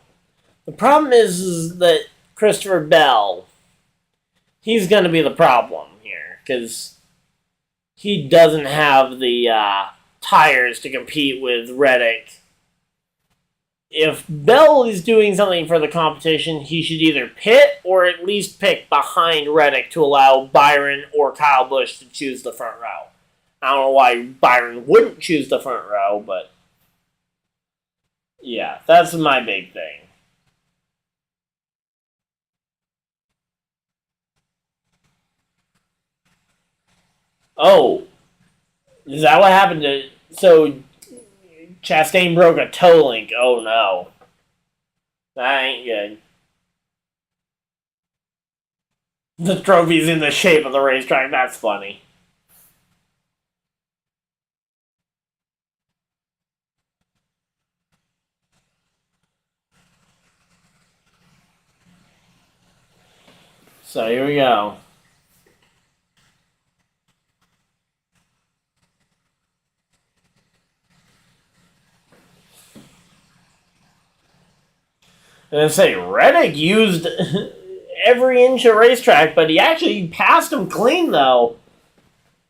The problem is that Christopher Bell, he's going to be the problem here because he doesn't have the tires to compete with Reddick. If Bell is doing something for the competition, he should either pit or at least pick behind Reddick to allow Byron or Kyle Busch to choose the front row. I don't know why Byron wouldn't choose the front row, but yeah, that's my big thing. Oh, is that what happened to... So, Chastain broke a toe link. Oh, no. That ain't good. The trophy's in the shape of the racetrack. That's funny. So, here we go. And I say, Reddick used every inch of racetrack, but he actually passed him clean, though,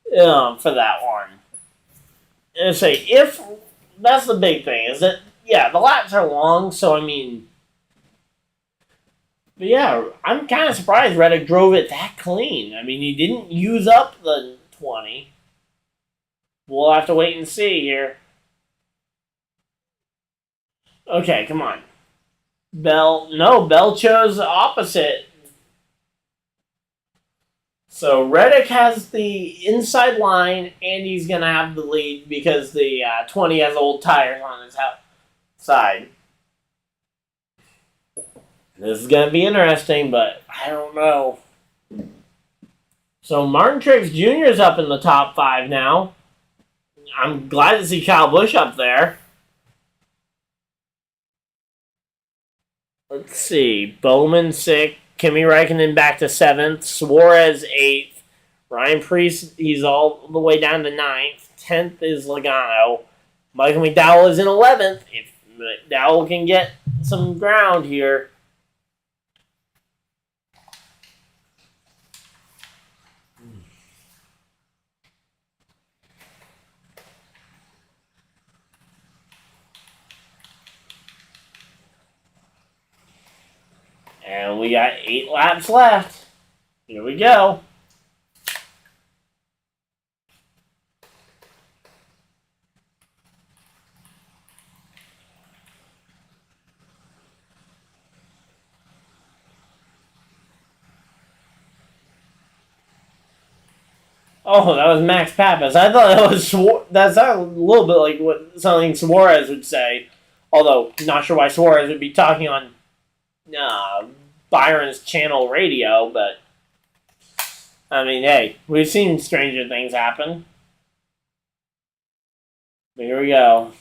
for that one. And I say, if... That's the big thing, is that, yeah, the laps are long, so, I mean... But yeah, I'm kind of surprised Reddick drove it that clean. I mean, he didn't use up the 20. We'll have to wait and see here. Okay, come on. Bell chose the opposite. So Reddick has the inside line, and he's going to have the lead because the 20 has old tires on his side. This is going to be interesting, but I don't know. So Martin Truex Jr. is up in the top 5 now. I'm glad to see Kyle Busch up there. Let's see. Bowman 6th. Kimi Räikkönen back to 7th. Suarez 8th. Ryan Preece, he's all the way down to 9th. 10th is Logano. Michael McDowell is in 11th. If McDowell can get some ground here. And we got 8 laps left. Here we go. Oh, that was Max Pappas. I thought that was that sounded a little bit like what something Suarez would say. Although, not sure why Suarez would be talking on Byron's channel radio, but I mean, hey, we've seen stranger things happen. But here we go.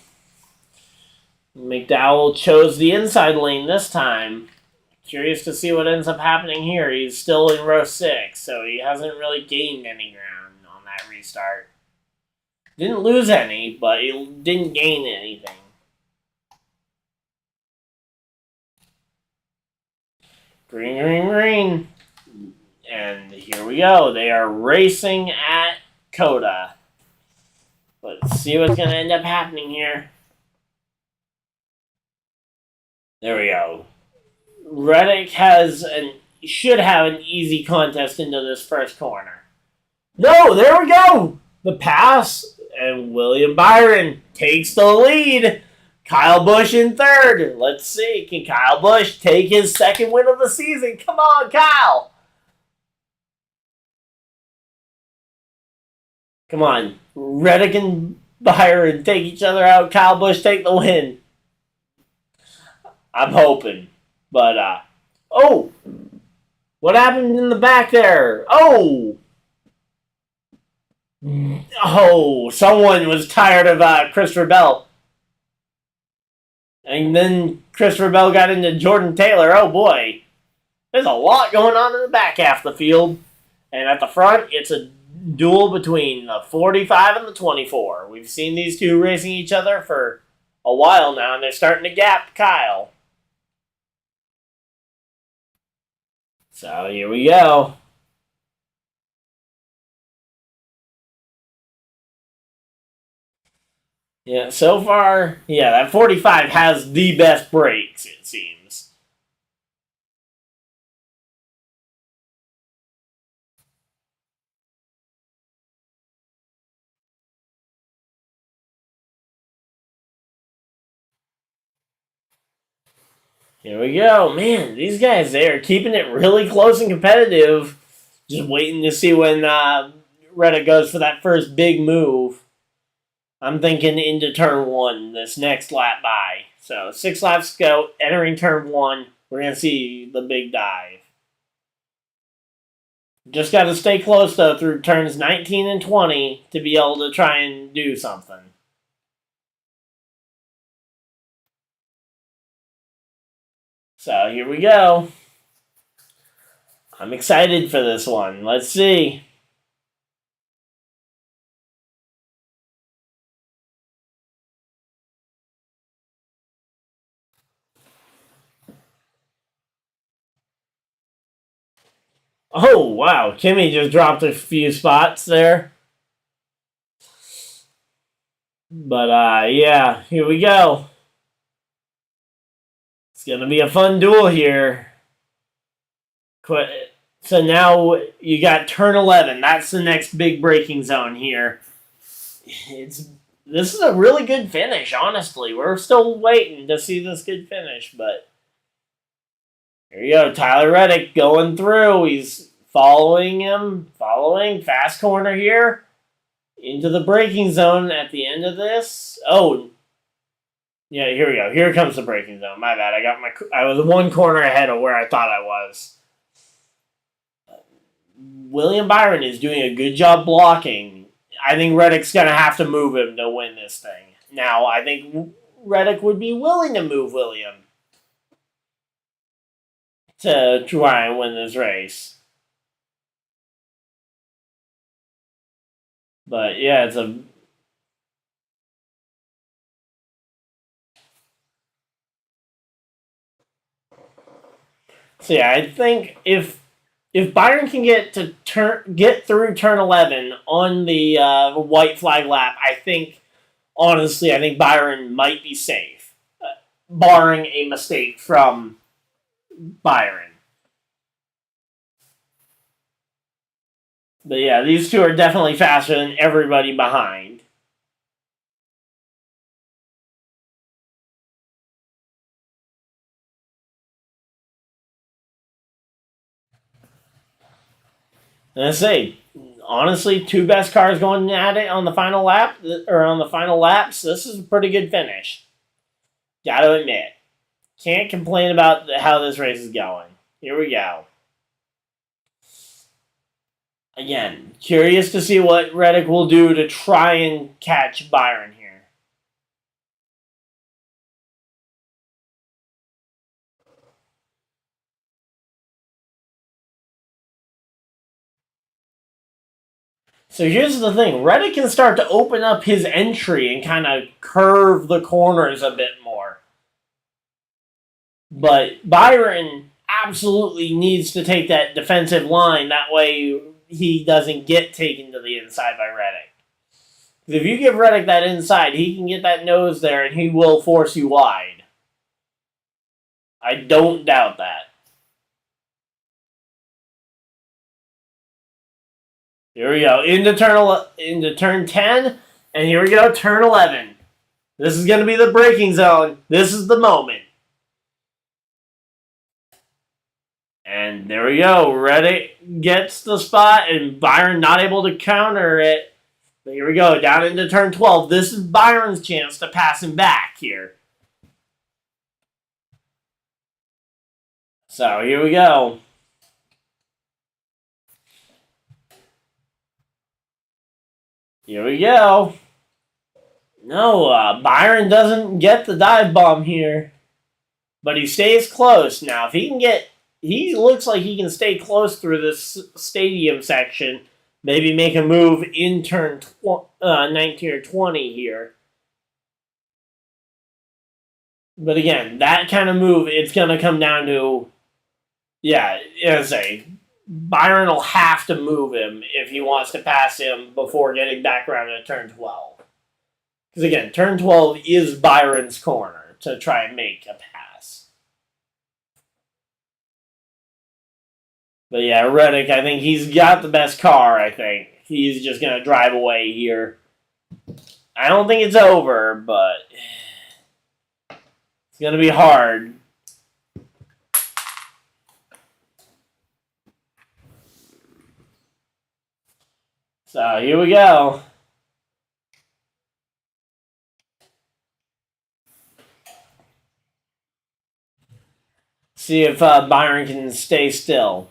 McDowell chose the inside lane this time. Curious to see what ends up happening here. He's still in row 6, so he hasn't really gained any ground on that restart. Didn't lose any, but he didn't gain anything. Green, green, green. And here we go. They are racing at Coda. Let's see what's going to end up happening here. There we go. Reddick should have an easy contest into this first corner. No, there we go. The pass, and William Byron takes the lead. Kyle Busch in third. Let's see. Can Kyle Busch take his second win of the season? Come on, Kyle. Come on. Reddick and Byron take each other out. Kyle Busch take the win. I'm hoping. But, oh! What happened in the back there? Oh! Oh, someone was tired of Christopher Bell. And then Christopher Bell got into Jordan Taylor. Oh boy. There's a lot going on in the back half of the field. And at the front, it's a duel between the 45 and the 24. We've seen these two racing each other for a while now, and they're starting to gap Kyle. So here we go. Yeah, so far, that 45 has the best brakes, it seems. Here we go. Man, these guys, they are keeping it really close and competitive. Just waiting to see when Reddick goes for that first big move. I'm thinking into turn 1, this next lap by. So 6 laps to go, entering turn 1. We're going to see the big dive. Just got to stay close, though, through turns 19 and 20 to be able to try and do something. So here we go. I'm excited for this one. Let's see. Oh, wow. Kimmy just dropped a few spots there. But, yeah, here we go. It's going to be a fun duel here. So now you got turn 11. That's the next big braking zone here. This is a really good finish, honestly. We're still waiting to see this good finish, but here you go. Tyler Reddick going through. He's following him. Fast corner here. Into the braking zone at the end of this. Oh, yeah, here we go. Here comes the braking zone. My bad. I was one corner ahead of where I thought I was. William Byron is doing a good job blocking. I think Reddick's going to have to move him to win this thing. Now, I think Reddick would be willing to move William to try and win this race. But, yeah, it's a... So, yeah, I think if Byron can get through turn 11 on the white flag lap, I think Byron might be safe, barring a mistake from Byron. But yeah, these two are definitely faster than everybody behind. And I say, honestly, two best cars going at it on the final lap, or on the final laps. This is a pretty good finish. Gotta admit. Can't complain about how this race is going. Here we go. Again, curious to see what Reddick will do to try and catch Byron here. So here's the thing. Reddick can start to open up his entry and kind of curve the corners a bit more. But Byron absolutely needs to take that defensive line. That way he doesn't get taken to the inside by Reddick. If you give Reddick that inside, he can get that nose there and he will force you wide. I don't doubt that. Here we go. Into turn 10, and here we go, turn 11. This is going to be the braking zone. This is the moment. And there we go. Reddick gets the spot, and Byron not able to counter it. But here we go, down into turn 12. This is Byron's chance to pass him back here. So here we go. Here we go. No, Byron doesn't get the dive bomb here. But he stays close. Now, if he can get... He looks like he can stay close through this stadium section. Maybe make a move in turn 19 or 20 here. But again, that kind of move, it's going to come down to... Yeah, as I say, Byron will have to move him if he wants to pass him before getting back around to turn 12. Because again, turn 12 is Byron's corner to try and make a pass. But yeah, Reddick, I think he's got the best car, I think. He's just going to drive away here. I don't think it's over, but it's going to be hard. So, here we go. See if Byron can stay still.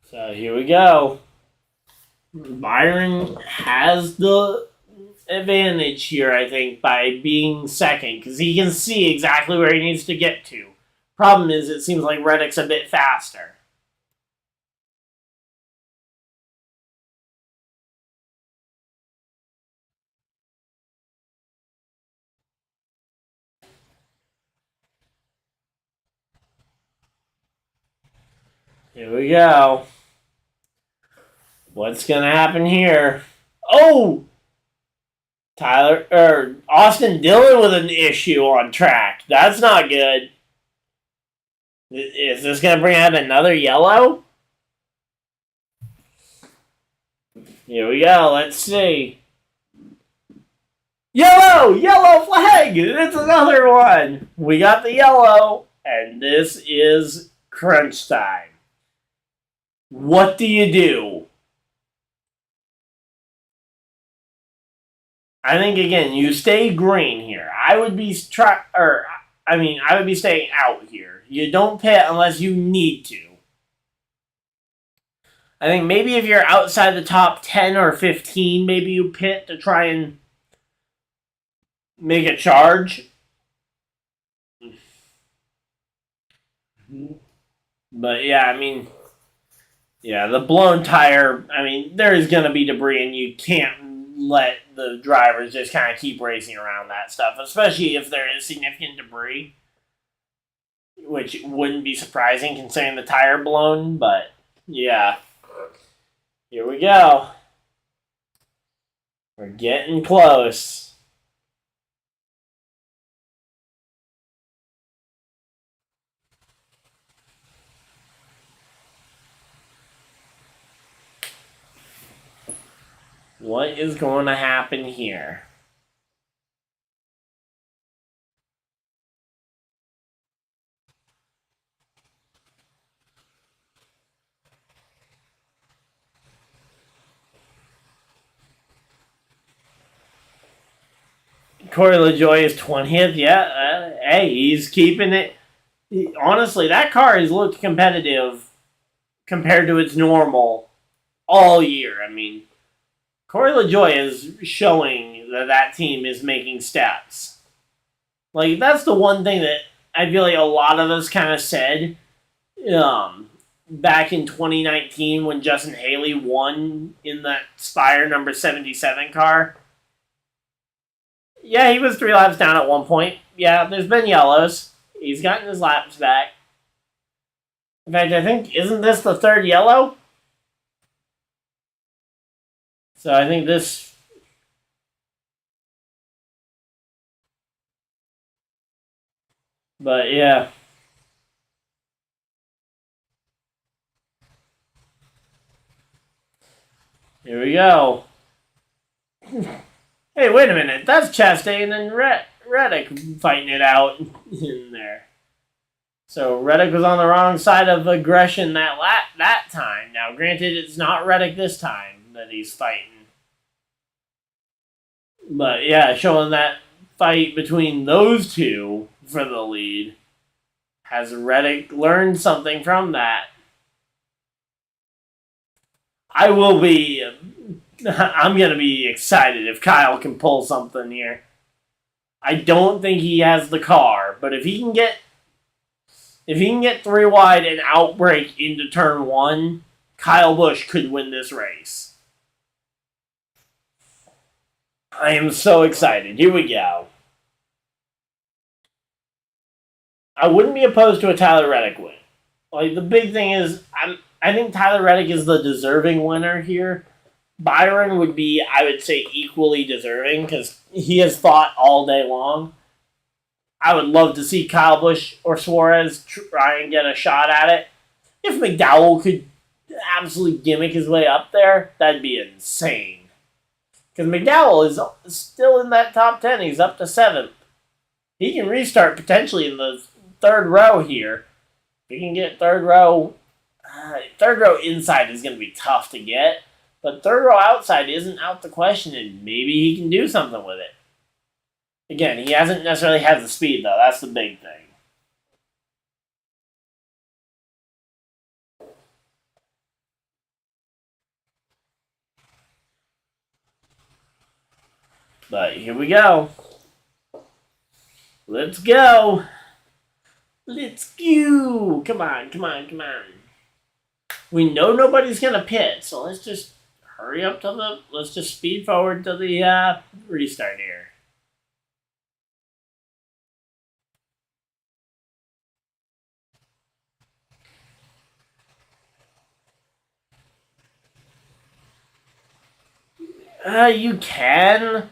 So, here we go. Byron has the advantage here, I think, by being second, because he can see exactly where he needs to get to. Problem is, it seems like Reddick's a bit faster. Here we go. What's gonna happen here? Oh! Austin Dillon with an issue on track. That's not good. Is this going to bring out another yellow? Here we go. Let's see. Yellow! Yellow flag! It's another one. We got the yellow, and this is crunch time. What do you do? I think again, you stay green here. I would be staying out here. You don't pit unless you need to. I think maybe if you're outside the top 10 or 15, maybe you pit to try and make a charge. But yeah, I mean, yeah, the blown tire, I mean, there is going to be debris and you can't let the drivers just kind of keep racing around that stuff, especially if there is significant debris, which wouldn't be surprising considering the tire blown, but yeah. Here we go. We're getting close. What is going to happen here? Corey LaJoie is 20th. Yeah, hey, he's keeping it. Honestly, that car has looked competitive compared to its normal all year. I mean, Corey LaJoie is showing that team is making steps. Like, that's the one thing that I feel like a lot of us kind of said back in 2019 when Justin Haley won in that Spire number 77 car. Yeah, he was 3 laps down at one point. Yeah, there's been yellows. He's gotten his laps back. In fact, I think, isn't this the third yellow? So I think this. But yeah. Here we go. Hey, wait a minute. That's Chastain and Reddick fighting it out in there. So Reddick was on the wrong side of aggression that time. Now, granted, it's not Reddick this time that he's fighting. But yeah, showing that fight between those two for the lead. Has Reddick learned something from that? I'm going to be excited if Kyle can pull something here. I don't think he has the car, but if he can get 3 wide and outbrake into turn 1, Kyle Busch could win this race. I am so excited. Here we go. I wouldn't be opposed to a Tyler Reddick win. Like, the big thing is, I think Tyler Reddick is the deserving winner here. Byron would be, I would say, equally deserving because he has fought all day long. I would love to see Kyle Busch or Suarez try and get a shot at it. If McDowell could absolutely gimmick his way up there, that'd be insane. Because McDowell is still in that top 10. He's up to 7th. He can restart potentially in the 3rd row here. If he can get 3rd row inside is going to be tough to get. But 3rd row outside isn't out the question, and maybe he can do something with it. Again, he hasn't necessarily had the speed, though. That's the big thing. But here we go. Let's go. Let's go. Come on. We know nobody's going to pit, so let's just hurry up let's just speed forward to the restart here. You can,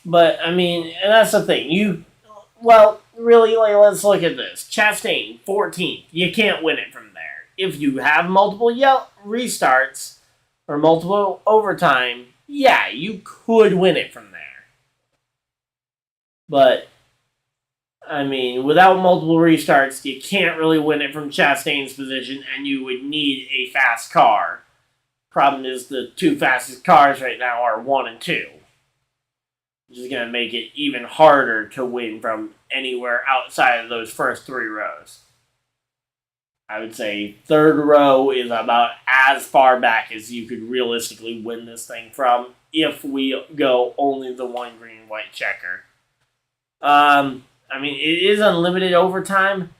but I mean, that's the thing. Really, like, let's look at this. Chastain, 14th. You can't win it from there. If you have multiple restarts or multiple overtime, yeah, you could win it from there. But, I mean, without multiple restarts, you can't really win it from Chastain's position, and you would need a fast car. Problem is, the 2 fastest cars right now are 1 and 2. Which is going to make it even harder to win from anywhere outside of those first 3 rows. I would say 3rd row is about as far back as you could realistically win this thing from if we go only the 1 green, white checker. I mean, it is unlimited overtime.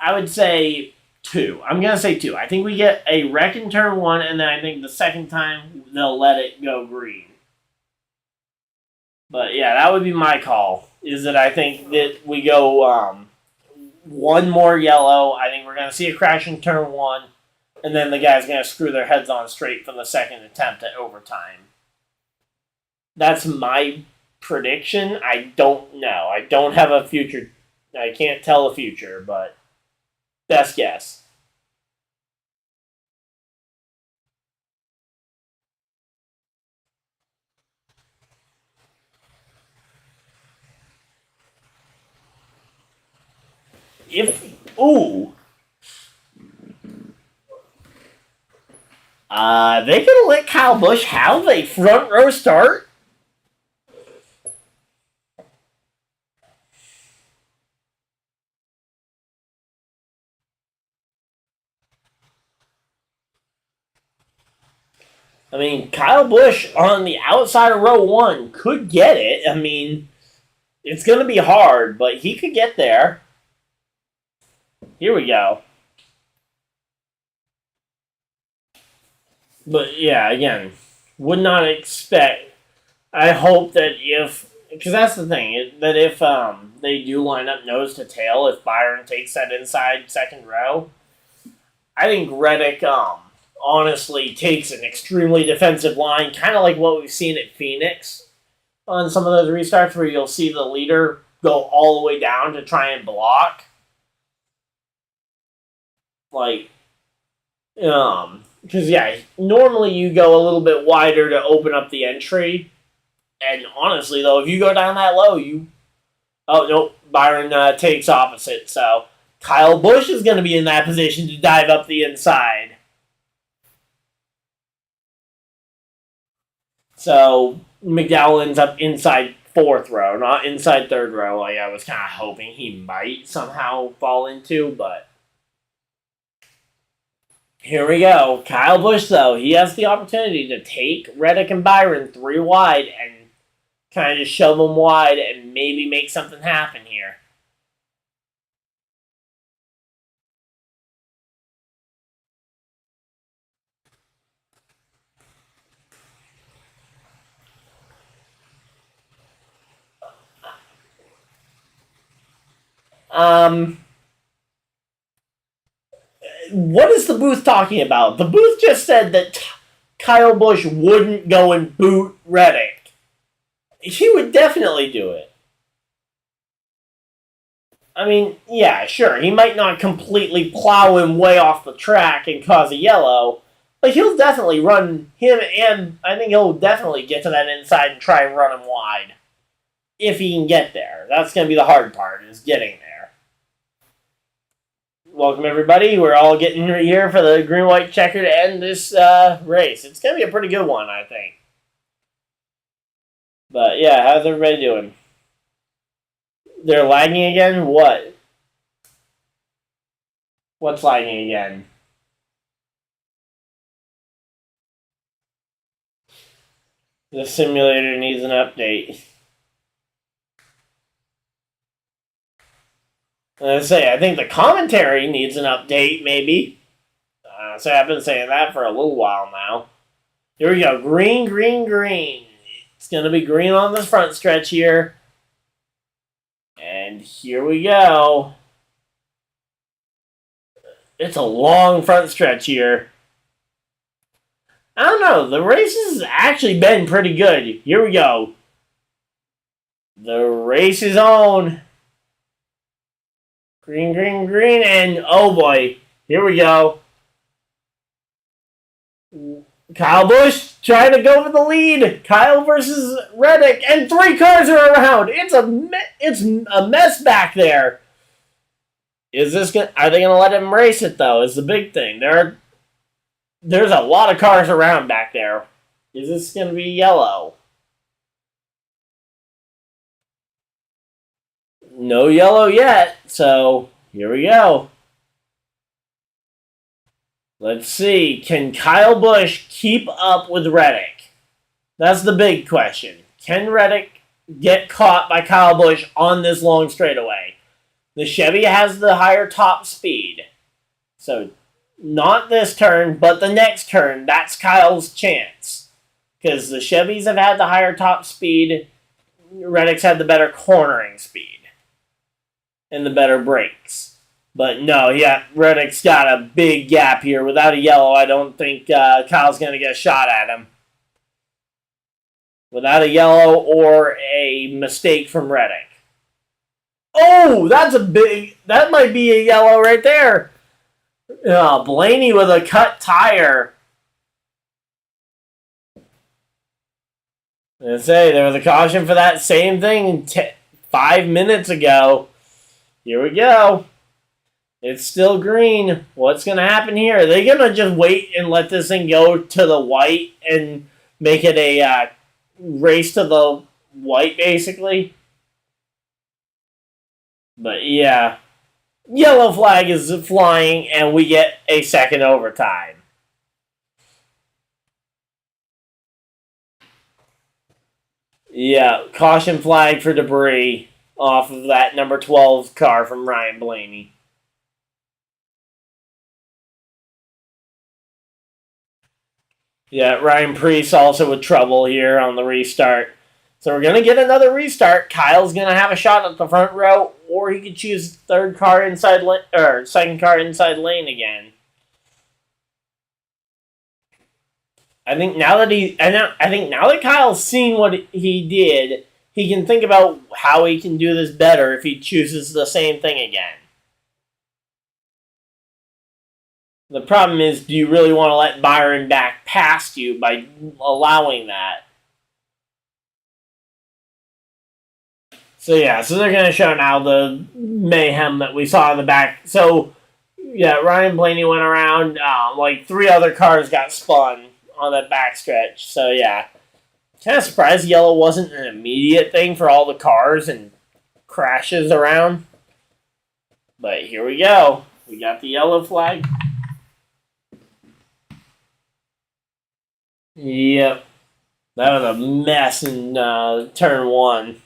I would say 2. I'm going to say 2. I think we get a wreck in turn 1, and then I think the second time they'll let it go green. But yeah, that would be my call. Is that I think that we go 1 more yellow. I think we're going to see a crash in turn 1, and then the guy's going to screw their heads on straight from the second attempt at overtime. That's my prediction. I don't know. I don't have a future. I can't tell the future, but best guess. They gonna let Kyle Busch have a front row start? I mean, Kyle Busch on the outside of row 1 could get it. I mean, It's going to be hard, but he could get there. Here we go. But yeah, again, would not expect. I hope that because that's the thing, that if they do line up nose to tail, if Byron takes that inside second row, I think Reddick honestly takes an extremely defensive line, kind of like what we've seen at Phoenix on some of those restarts, where you'll see the leader go all the way down to try and block. Like, because yeah, normally you go a little bit wider to open up the entry, and honestly though, if you go down that low, oh no, Byron takes opposite, so Kyle Busch is going to be in that position to dive up the inside. So McDowell ends up inside fourth row, not inside third row, like I was kind of hoping he might somehow fall into, but here we go. Kyle Busch, though, he has the opportunity to take Reddick and Byron 3 wide and kind of just shove them wide and maybe make something happen here. What is the booth talking about? The booth just said that Kyle Busch wouldn't go and boot Reddick. He would definitely do it. I mean, yeah, sure, he might not completely plow him way off the track and cause a yellow, but he'll definitely run him, and I think he'll definitely get to that inside and try and run him wide. If he can get there. That's going to be the hard part, is getting there. Welcome, everybody. We're all getting here for the green-white checker to end this race. It's going to be a pretty good one, I think. But, yeah, how's everybody doing? They're lagging again? What? What's lagging again? The simulator needs an update. I think the commentary needs an update, maybe. So I've been saying that for a little while now. Here we go. Green, green, green. It's going to be green on this front stretch here. And here we go. It's a long front stretch here. I don't know. The race has actually been pretty good. Here we go. The race is on. Green, green, green, and oh boy, here we go. Kyle Busch trying to go for the lead. Kyle versus Reddick, and 3 cars are around. It's a mess back there. Are they gonna let him race it though? Is the big thing. There's a lot of cars around back there. Is this gonna be yellow? No yellow yet, so here we go. Let's see. Can Kyle Busch keep up with Reddick? That's the big question. Can Reddick get caught by Kyle Busch on this long straightaway? The Chevy has the higher top speed. So, not this turn, but the next turn, that's Kyle's chance. Because the Chevys have had the higher top speed. Reddick's had the better cornering speed. And the better brakes. But no, yeah, Reddick's got a big gap here. Without a yellow, I don't think Kyle's going to get a shot at him. Without a yellow or a mistake from Reddick. Oh, that might be a yellow right there. Blaney with a cut tire. I say, there was a caution for that same thing 5 minutes ago. Here we go. It's still green. What's going to happen here? Are they going to just wait and let this thing go to the white and make it a race to the white, basically? But yeah. Yellow flag is flying, and we get a second overtime. Yeah, caution flag for debris. off of that number 12 car from Ryan Blaney. Yeah, Ryan Prix also with trouble here on the restart. So we're going to get another restart. Kyle's going to have a shot at the front row, or he could choose third car inside lane, or second car inside lane again. I think now that Kyle's seen what he did, he can think about how he can do this better if he chooses the same thing again. The problem is, do you really want to let Byron back past you by allowing that? So they're going to show now the mayhem that we saw in the back. So, yeah, Ryan Blaney went around. Like 3 other cars got spun on that backstretch. So, yeah. Kind of surprised yellow wasn't an immediate thing for all the cars and crashes around. But here we go. We got the yellow flag. Yep. That was a mess in turn 1.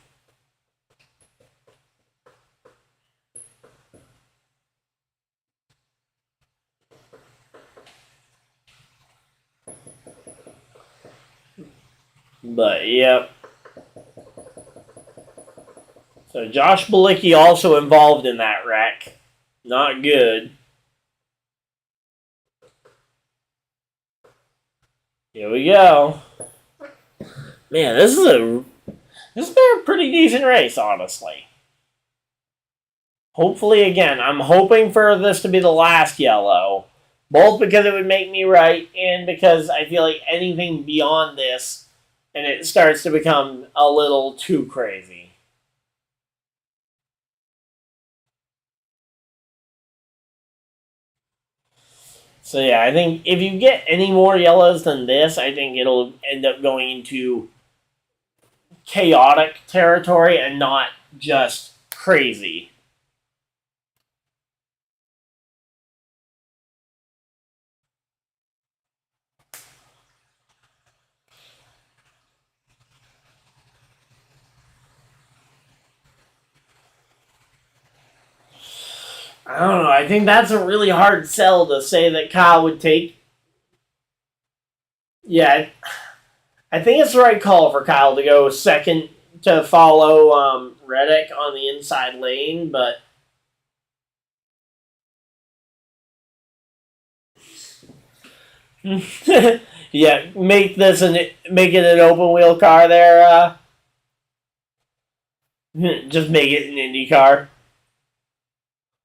But, yep. So, Josh Bilicki also involved in that wreck. Not good. Here we go. Man, this has been a pretty decent race, honestly. Hopefully, again, I'm hoping for this to be the last yellow. Both because it would make me right, and because I feel like anything beyond this, and it starts to become a little too crazy. So yeah, I think if you get any more yellows than this, I think it'll end up going into chaotic territory and not just crazy. I don't know. I think that's a really hard sell to say that Kyle would take. Yeah, I think it's the right call for Kyle to go second to follow Reddick on the inside lane, but yeah, make it an open wheel car there. Just make it an Indy car.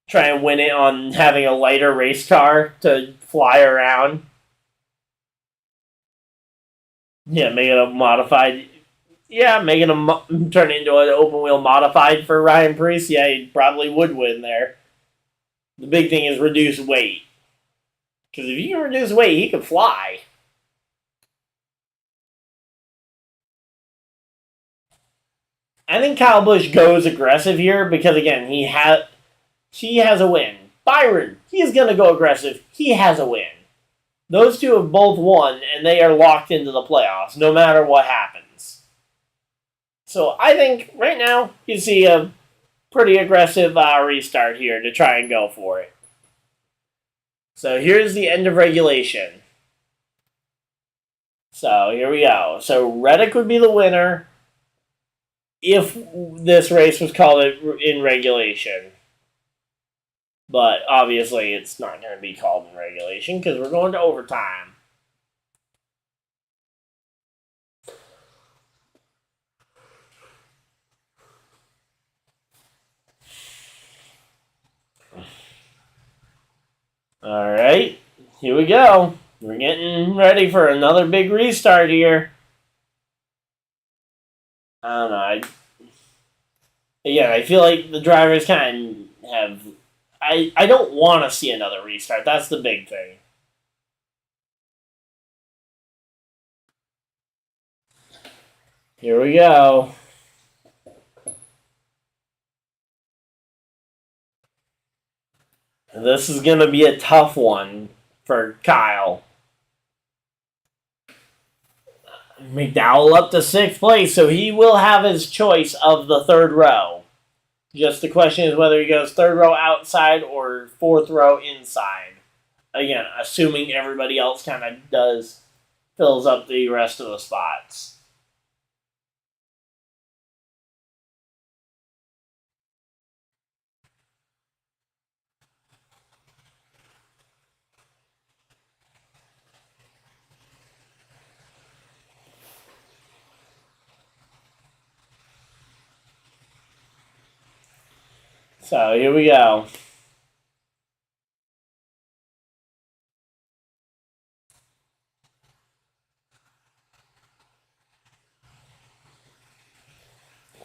Try and win it on having a lighter race car to fly around. Yeah, make it a modified. Yeah, turn it into an open wheel modified for Ryan Prix. Yeah, he probably would win there. The big thing is reduce weight. Because if you can reduce weight, he can fly. I think Kyle Busch goes aggressive here because, again, he has a win. Byron, he's going to go aggressive. He has a win. Those two have both won, and they are locked into the playoffs, no matter what happens. So I think right now you see a pretty aggressive restart here to try and go for it. So here's the end of regulation. So here we go. So Reddick would be the winner if this race was called in regulation. But obviously it's not going to be called in regulation because we're going to overtime. Alright, here we go. We're getting ready for another big restart here. I don't know. I feel like the drivers kind of have... I don't want to see another restart. That's the big thing. Here we go. This is going to be a tough one for Kyle. McDowell up to 6th place, so he will have his choice of the third row. Just the question is whether he goes third row outside or fourth row inside. Again, assuming everybody else kind of fills up the rest of the spots. So here we go.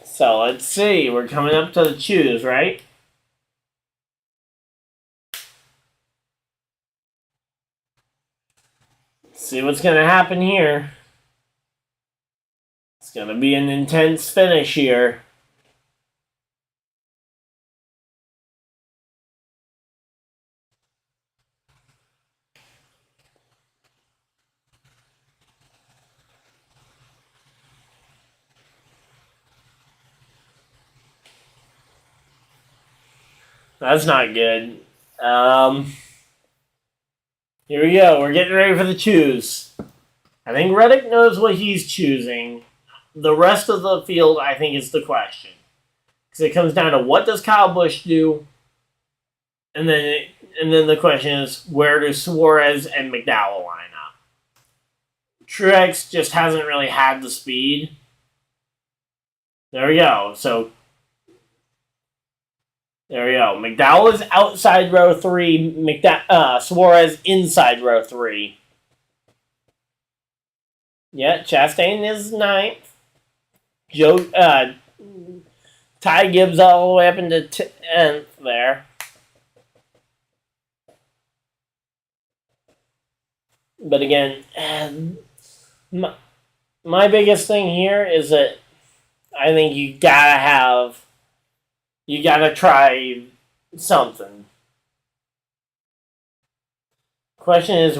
So let's see. We're coming up to the choose, right? See what's going to happen here. It's going to be an intense finish here. That's not good. Here we go. We're getting ready for the choose. I think Reddick knows what he's choosing. The rest of the field, I think, is the question. Because it comes down to what does Kyle Busch do, and then the question is where do Suarez and McDowell line up? Truex just hasn't really had the speed. There we go. So there we go. McDowell is outside row 3. Suarez inside row 3. Yeah, Chastain is 9th. Ty Gibbs all the way up into 10th there. But again, my biggest thing here is that I think you gotta try something. Question is,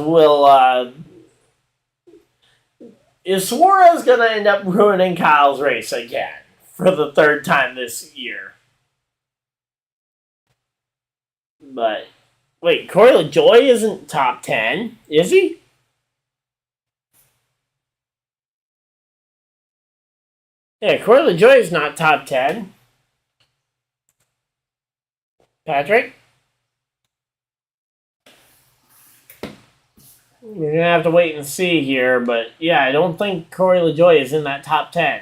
is Suarez gonna end up ruining Kyle's race again for the third time this year? But wait, Corey LaJoie isn't top 10, is he? Yeah, Corey LaJoie is not top 10. Patrick? We're going to have to wait and see here, but yeah, I don't think Corey LaJoie is in that top 10.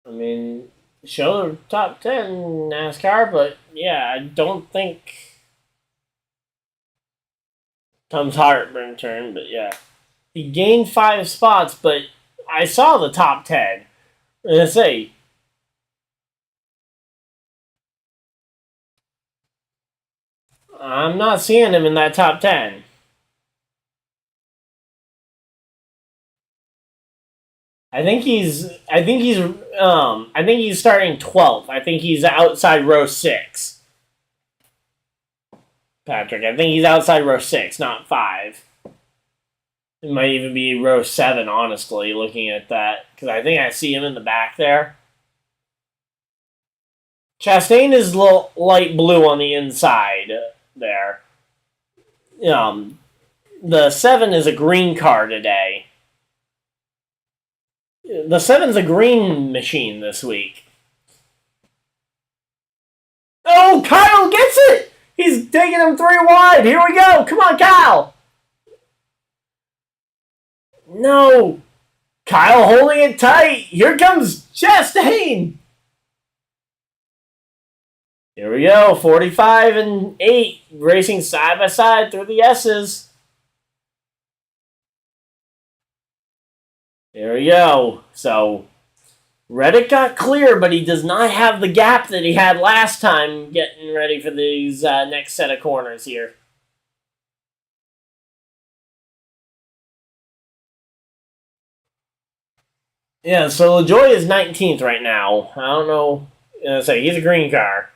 I mean, show the top 10 NASCAR, but yeah, I don't think Tom's heartburn turn, but yeah. He gained 5 spots, but I saw the top 10. Let's say, I'm not seeing him in that top 10. I think he's starting 12th. I think he's outside row 6. Patrick, I think he's outside row 6, not 5. It might even be row 7, honestly, looking at that, because I think I see him in the back there. Chastain is light blue on the inside there. The 7 is a green car today. The 7's a green machine this week. Oh, Kyle gets it! He's taking him 3 wide. Here we go. Come on, Kyle. No. Kyle holding it tight. Here comes Chastain. Here we go. 45 and 8 racing side by side through the S's. There we go. So Reddick got clear, but he does not have the gap that he had last time getting ready for these next set of corners here. Yeah, so LaJoie is 19th right now. I don't know. He's a green car.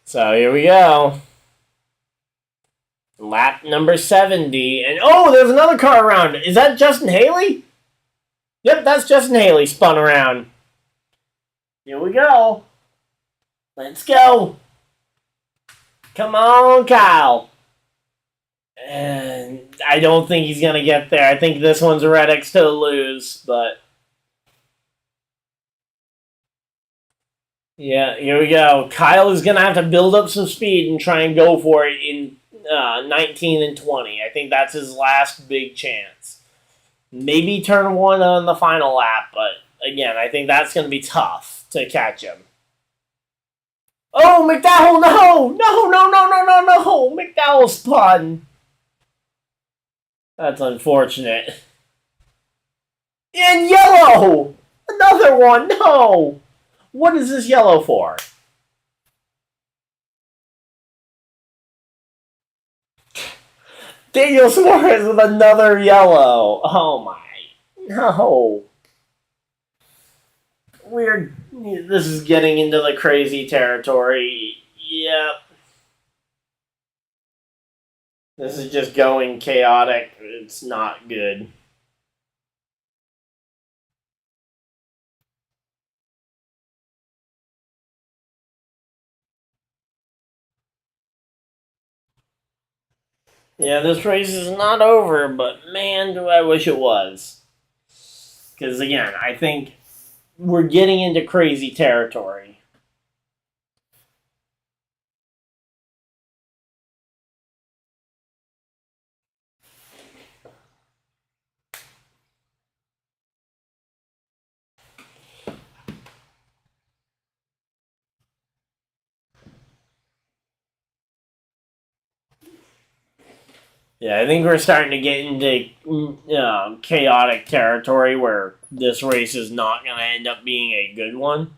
So here we go. Lap number 70. And oh, there's another car around. Is that Justin Haley? Yep, that's Justin Haley spun around. Here we go. Let's go. Come on, Kyle. And I don't think he's going to get there. I think this one's Reddick's to lose, but yeah, here we go. Kyle is going to have to build up some speed and try and go for it in 19 and 20. I think that's his last big chance. Maybe turn one on the final lap, but again, I think that's going to be tough to catch him. Oh, McDowell, no! No, no, no, no, no, no! McDowell spun. That's unfortunate. And yellow! Another one, no! What is this yellow for? Daniel Suarez with another yellow. Oh my. No. This is getting into the crazy territory. Yep. This is just going chaotic. It's not good. Yeah, this race is not over, but man, do I wish it was. Because again, I think we're getting into crazy territory. Yeah, I think we're starting to get into chaotic territory where this race is not going to end up being a good one.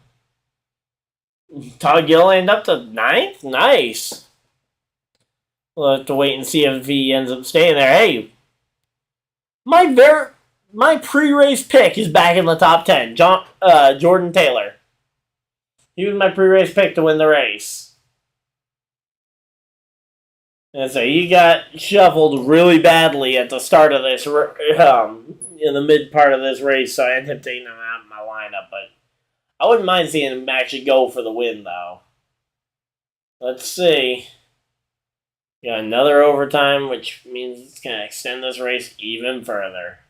Todd Gilliland up to 9th? Nice. We'll have to wait and see if he ends up staying there. Hey, my pre-race pick is back in the top 10. Jordan Taylor. He was my pre-race pick to win the race. And so he got shuffled really badly at the start of this, in the mid part of this race, so I ended up taking him out of my lineup. But I wouldn't mind seeing him actually go for the win, though. Let's see. Got another overtime, which means it's going to extend this race even further.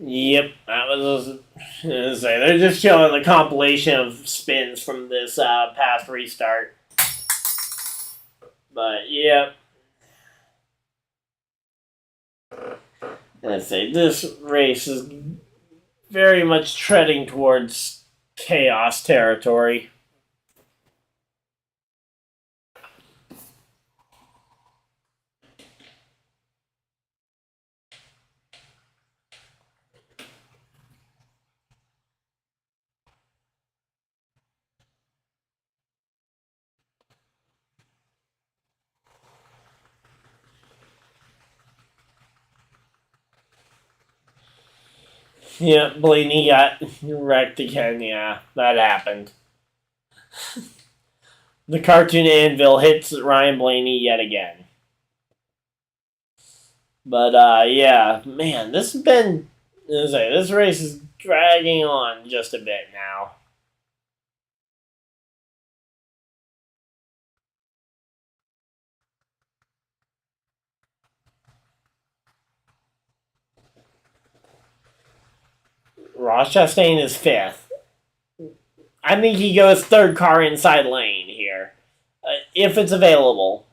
Yep, that was. They're just showing the compilation of spins from this past restart. But yep. Let's say this race is very much treading towards chaos territory. Yeah, Blaney got wrecked again. Yeah, that happened. The cartoon anvil hits Ryan Blaney yet again. But yeah, man, this race is dragging on just a bit now. Ross Chastain is 5th. I think he goes third car inside lane here, if it's available.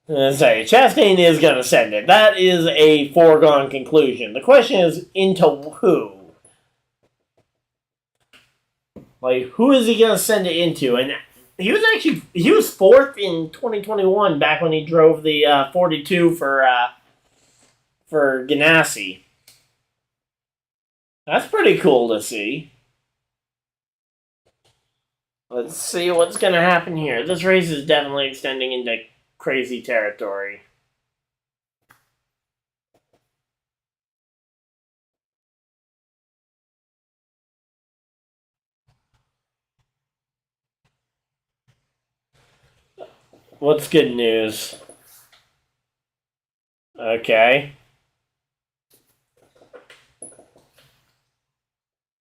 Say Chastain is going to send it. That is a foregone conclusion. The question is into who? Like, who is he going to send it into? And he was fourth in 2021 back when he drove the 42 for Ganassi. That's pretty cool to see. Let's see what's going to happen here. This race is definitely extending into crazy territory. What's good news? Okay.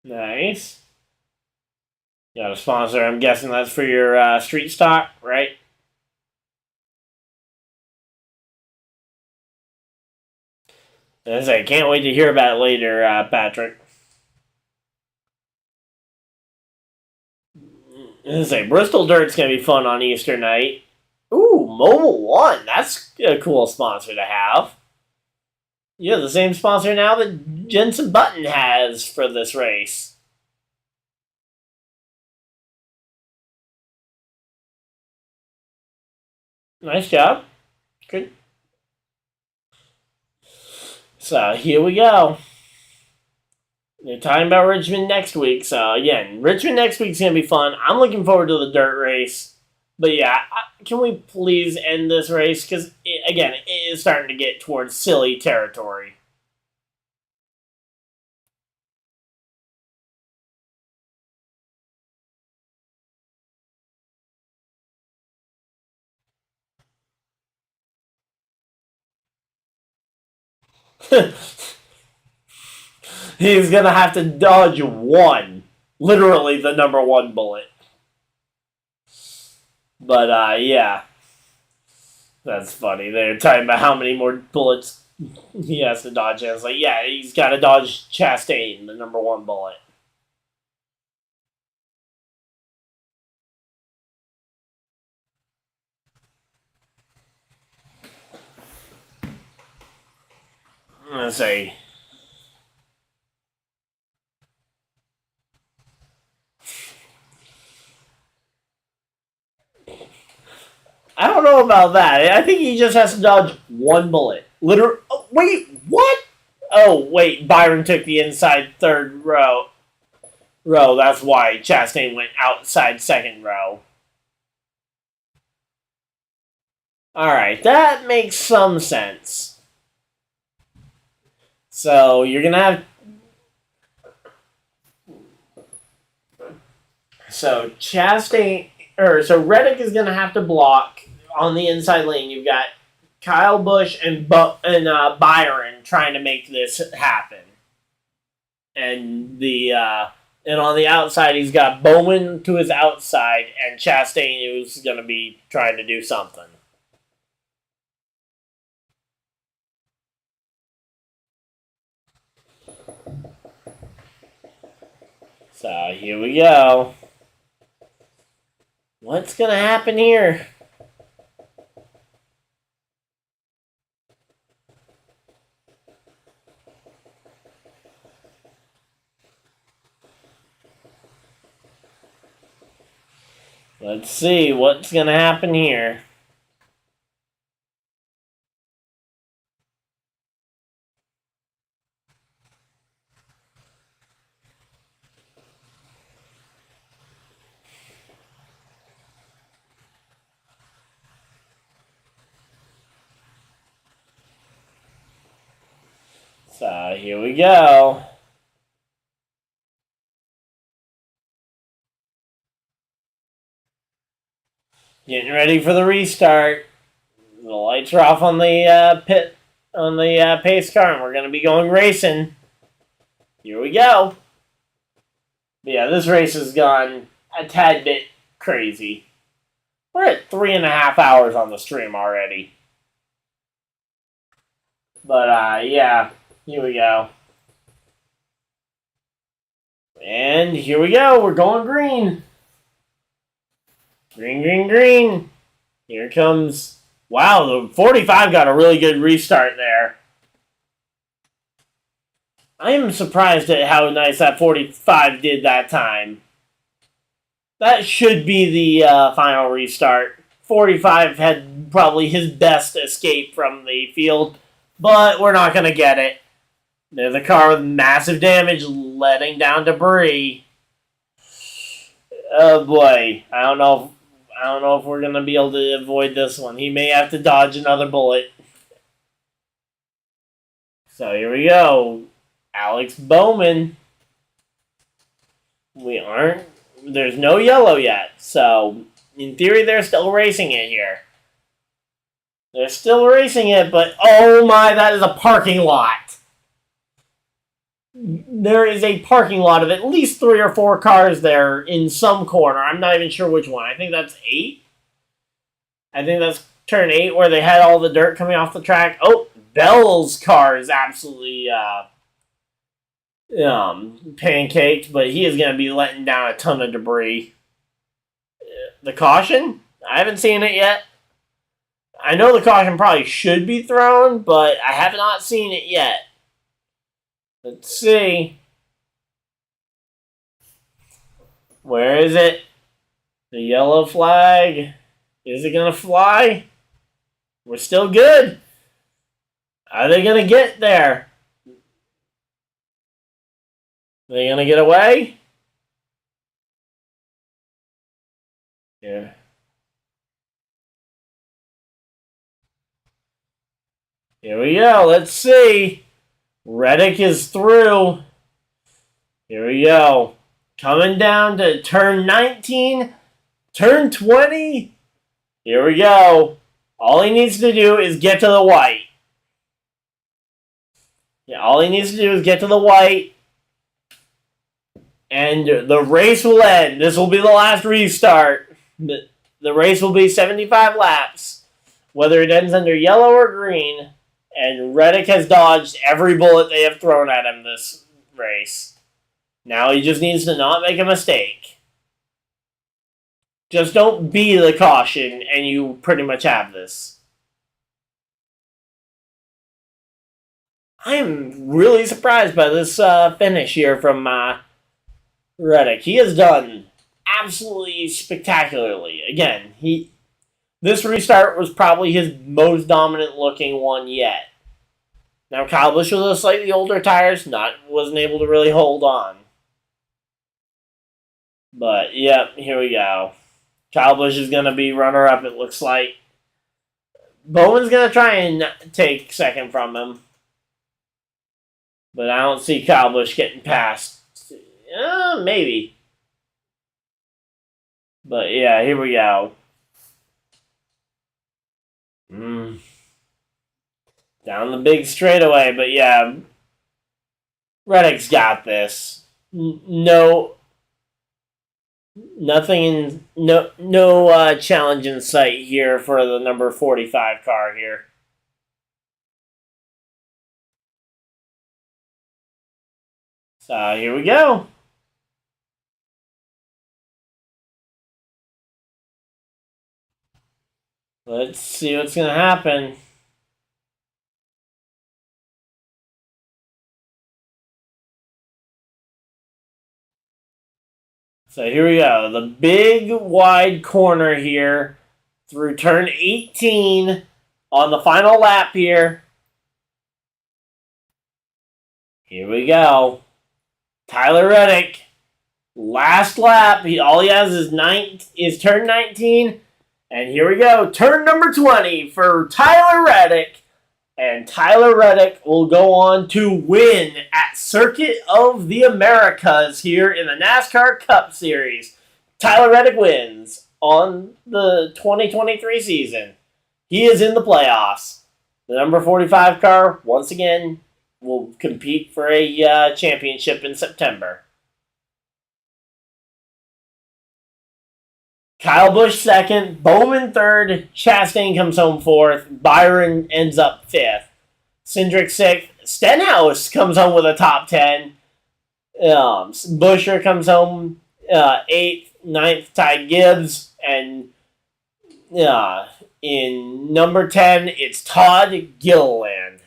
Nice. You got a sponsor. I'm guessing that's for your street stock, right? I can't wait to hear about it later, Patrick. Bristol Dirt's going to be fun on Easter night. Ooh, Mobile One. That's a cool sponsor to have. You have the same sponsor now that Jensen Button has for this race. Nice job. Good. So, here we go. They're talking about Richmond next week. So, again, Richmond next week's going to be fun. I'm looking forward to the dirt race. But, yeah, can we please end this race? Because, again, it is starting to get towards silly territory. He's going to have to dodge one. Literally the number one bullet. But, yeah. That's funny. They're talking about how many more bullets he has to dodge. And it's like, yeah, he's got to dodge Chastain, the number one bullet. I'm going to say... I don't know about that. I think he just has to dodge one bullet. Oh, wait, what? Oh, wait, Byron took the inside third row. That's why Chastain went outside second row. Alright, that makes some sense. So, you're going to have... So, Reddick is going to have to block on the inside lane. You've got Kyle Busch and Byron trying to make this happen. And on the outside, he's got Bowman to his outside and Chastain, who's going to be trying to do something. So, here we go. What's going to happen here? Let's see what's going to happen here. So, here we go. Getting ready for the restart. The lights are off on the pace car, and we're going to be going racing. Here we go. But yeah, this race has gone a tad bit crazy. We're at 3.5 hours on the stream already. But yeah, here we go. And here we go. We're going green. Green, green, green. Here comes Wow, the 45 got a really good restart there. I am surprised at how nice that 45 did that time. That should be the final restart. 45 had probably his best escape from the field, but we're not going to get it. There's a car with massive damage letting down debris. Oh boy, I don't know if we're gonna be able to avoid this one. He may have to dodge another bullet. So here we go. Alex Bowman. There's no yellow yet. So, in theory, they're still racing it here. They're still racing it, but oh my, that is a parking lot. There is a parking lot of at least 3 or 4 cars there in some corner. I'm not even sure which one. I think that's 8. I think that's turn 8 where they had all the dirt coming off the track. Oh, Bell's car is absolutely pancaked, but he is going to be letting down a ton of debris. The caution? I haven't seen it yet. I know the caution probably should be thrown, but I have not seen it yet. Let's see. Where is it? The yellow flag. Is it going to fly? We're still good. Are they going to get there? Are they going to get away? Yeah. Here we go. Let's see. Reddick is through. Here we go. Coming down to turn 19. Turn 20. Here we go. All he needs to do is get to the white. Yeah, all he needs to do is get to the white. And the race will end. This will be the last restart. The race will be 75 laps. Whether it ends under yellow or green. And Reddick has dodged every bullet they have thrown at him this race. Now he just needs to not make a mistake. Just don't be the caution, and you pretty much have this. I am really surprised by this finish here from Reddick. He has done absolutely spectacularly. Again, this restart was probably his most dominant looking one yet. Now Kyle Busch with slightly older tires, wasn't able to really hold on. But yep, here we go. Kyle Busch is going to be runner-up, it looks like. Bowman's going to try and take second from him. But I don't see Kyle Busch getting past. Maybe. But yeah, here we go. Down the big straightaway, but yeah. Reddick's got this. No challenge in sight here for the number 45 car here. So here we go. Let's see what's going to happen. So here we go. The big wide corner here through turn 18 on the final lap here. Here we go. Tyler Reddick. Last lap. All he has is turn 19. And here we go. Turn number 20 for Tyler Reddick. And Tyler Reddick will go on to win at Circuit of the Americas here in the NASCAR Cup Series. Tyler Reddick wins on the 2023 season. He is in the playoffs. The number 45 car, once again, will compete for a championship in September. Kyle Busch second, Bowman third, Chastain comes home fourth, Byron ends up fifth, Cindric sixth, Stenhouse comes home with a top 10, Buescher comes home 8th, 9th, Ty Gibbs, and In number 10, it's Todd Gilliland.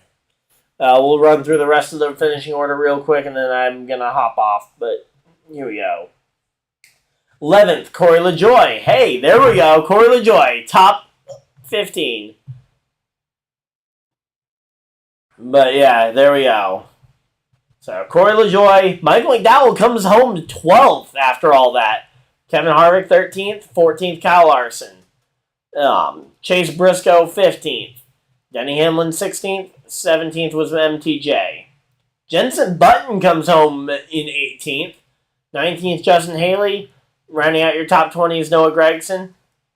We'll run through the rest of the finishing order real quick, and then I'm going to hop off. But here we go. 11th, Corey LaJoy. Hey, there we go. Corey LaJoy, top 15. But yeah, there we go. So Corey LaJoy. Michael McDowell comes home 12th after all that. Kevin Harvick 13th. 14th, Kyle Larson. Chase Briscoe 15th. Denny Hamlin 16th. 17th was MTJ. Jenson Button comes home in 18th. 19th, Justin Haley. Rounding out your top 20 is Noah Gragson.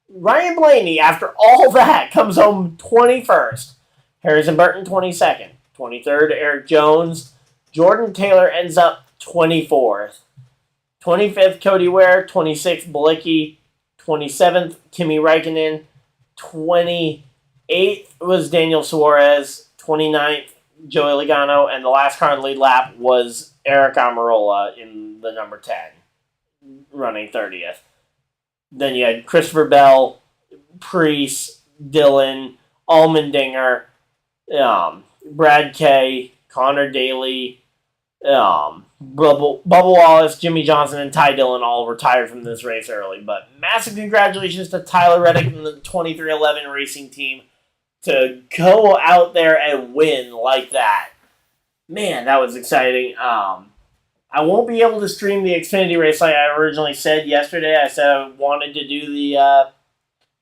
Ryan Blaney, after all that, comes home 21st. Harrison Burton, 22nd. 23rd, Eric Jones. Jordan Taylor ends up 24th. 25th, Cody Ware. 26th, Bilicki. 27th, Kimi Räikkönen. 28th was Daniel Suarez. 29th, Joey Logano. And the last car in the lead lap was Eric Almirola in the number 10, running 30th. Then you had Christopher Bell, Prix, Dillon, Allmendinger, Brad Kay, Connor Daly, Bubba Wallace, Jimmy Johnson, and Ty Dillon all retired from this race early. But massive congratulations to Tyler Reddick and the 2311 racing team to go out there and win like that. Man, that was exciting. I won't be able to stream the Xfinity race like I originally said yesterday. I said I wanted to do the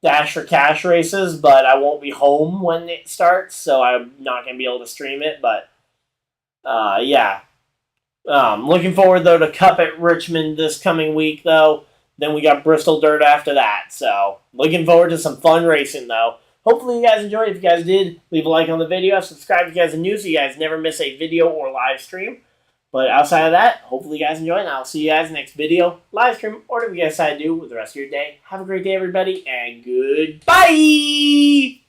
Dash for Cash races, but I won't be home when it starts, so I'm not going to be able to stream it. But, yeah. Looking forward, though, to Cup at Richmond this coming week, though. Then we got Bristol Dirt after that. So, looking forward to some fun racing, though. Hopefully you guys enjoyed. If you guys did, leave a like on the video. Subscribe if you guys are new so you guys never miss a video or live stream. But outside of that, hopefully you guys enjoy, and I'll see you guys next video, live stream, or whatever you guys decide to do with the rest of your day. Have a great day, everybody, and goodbye!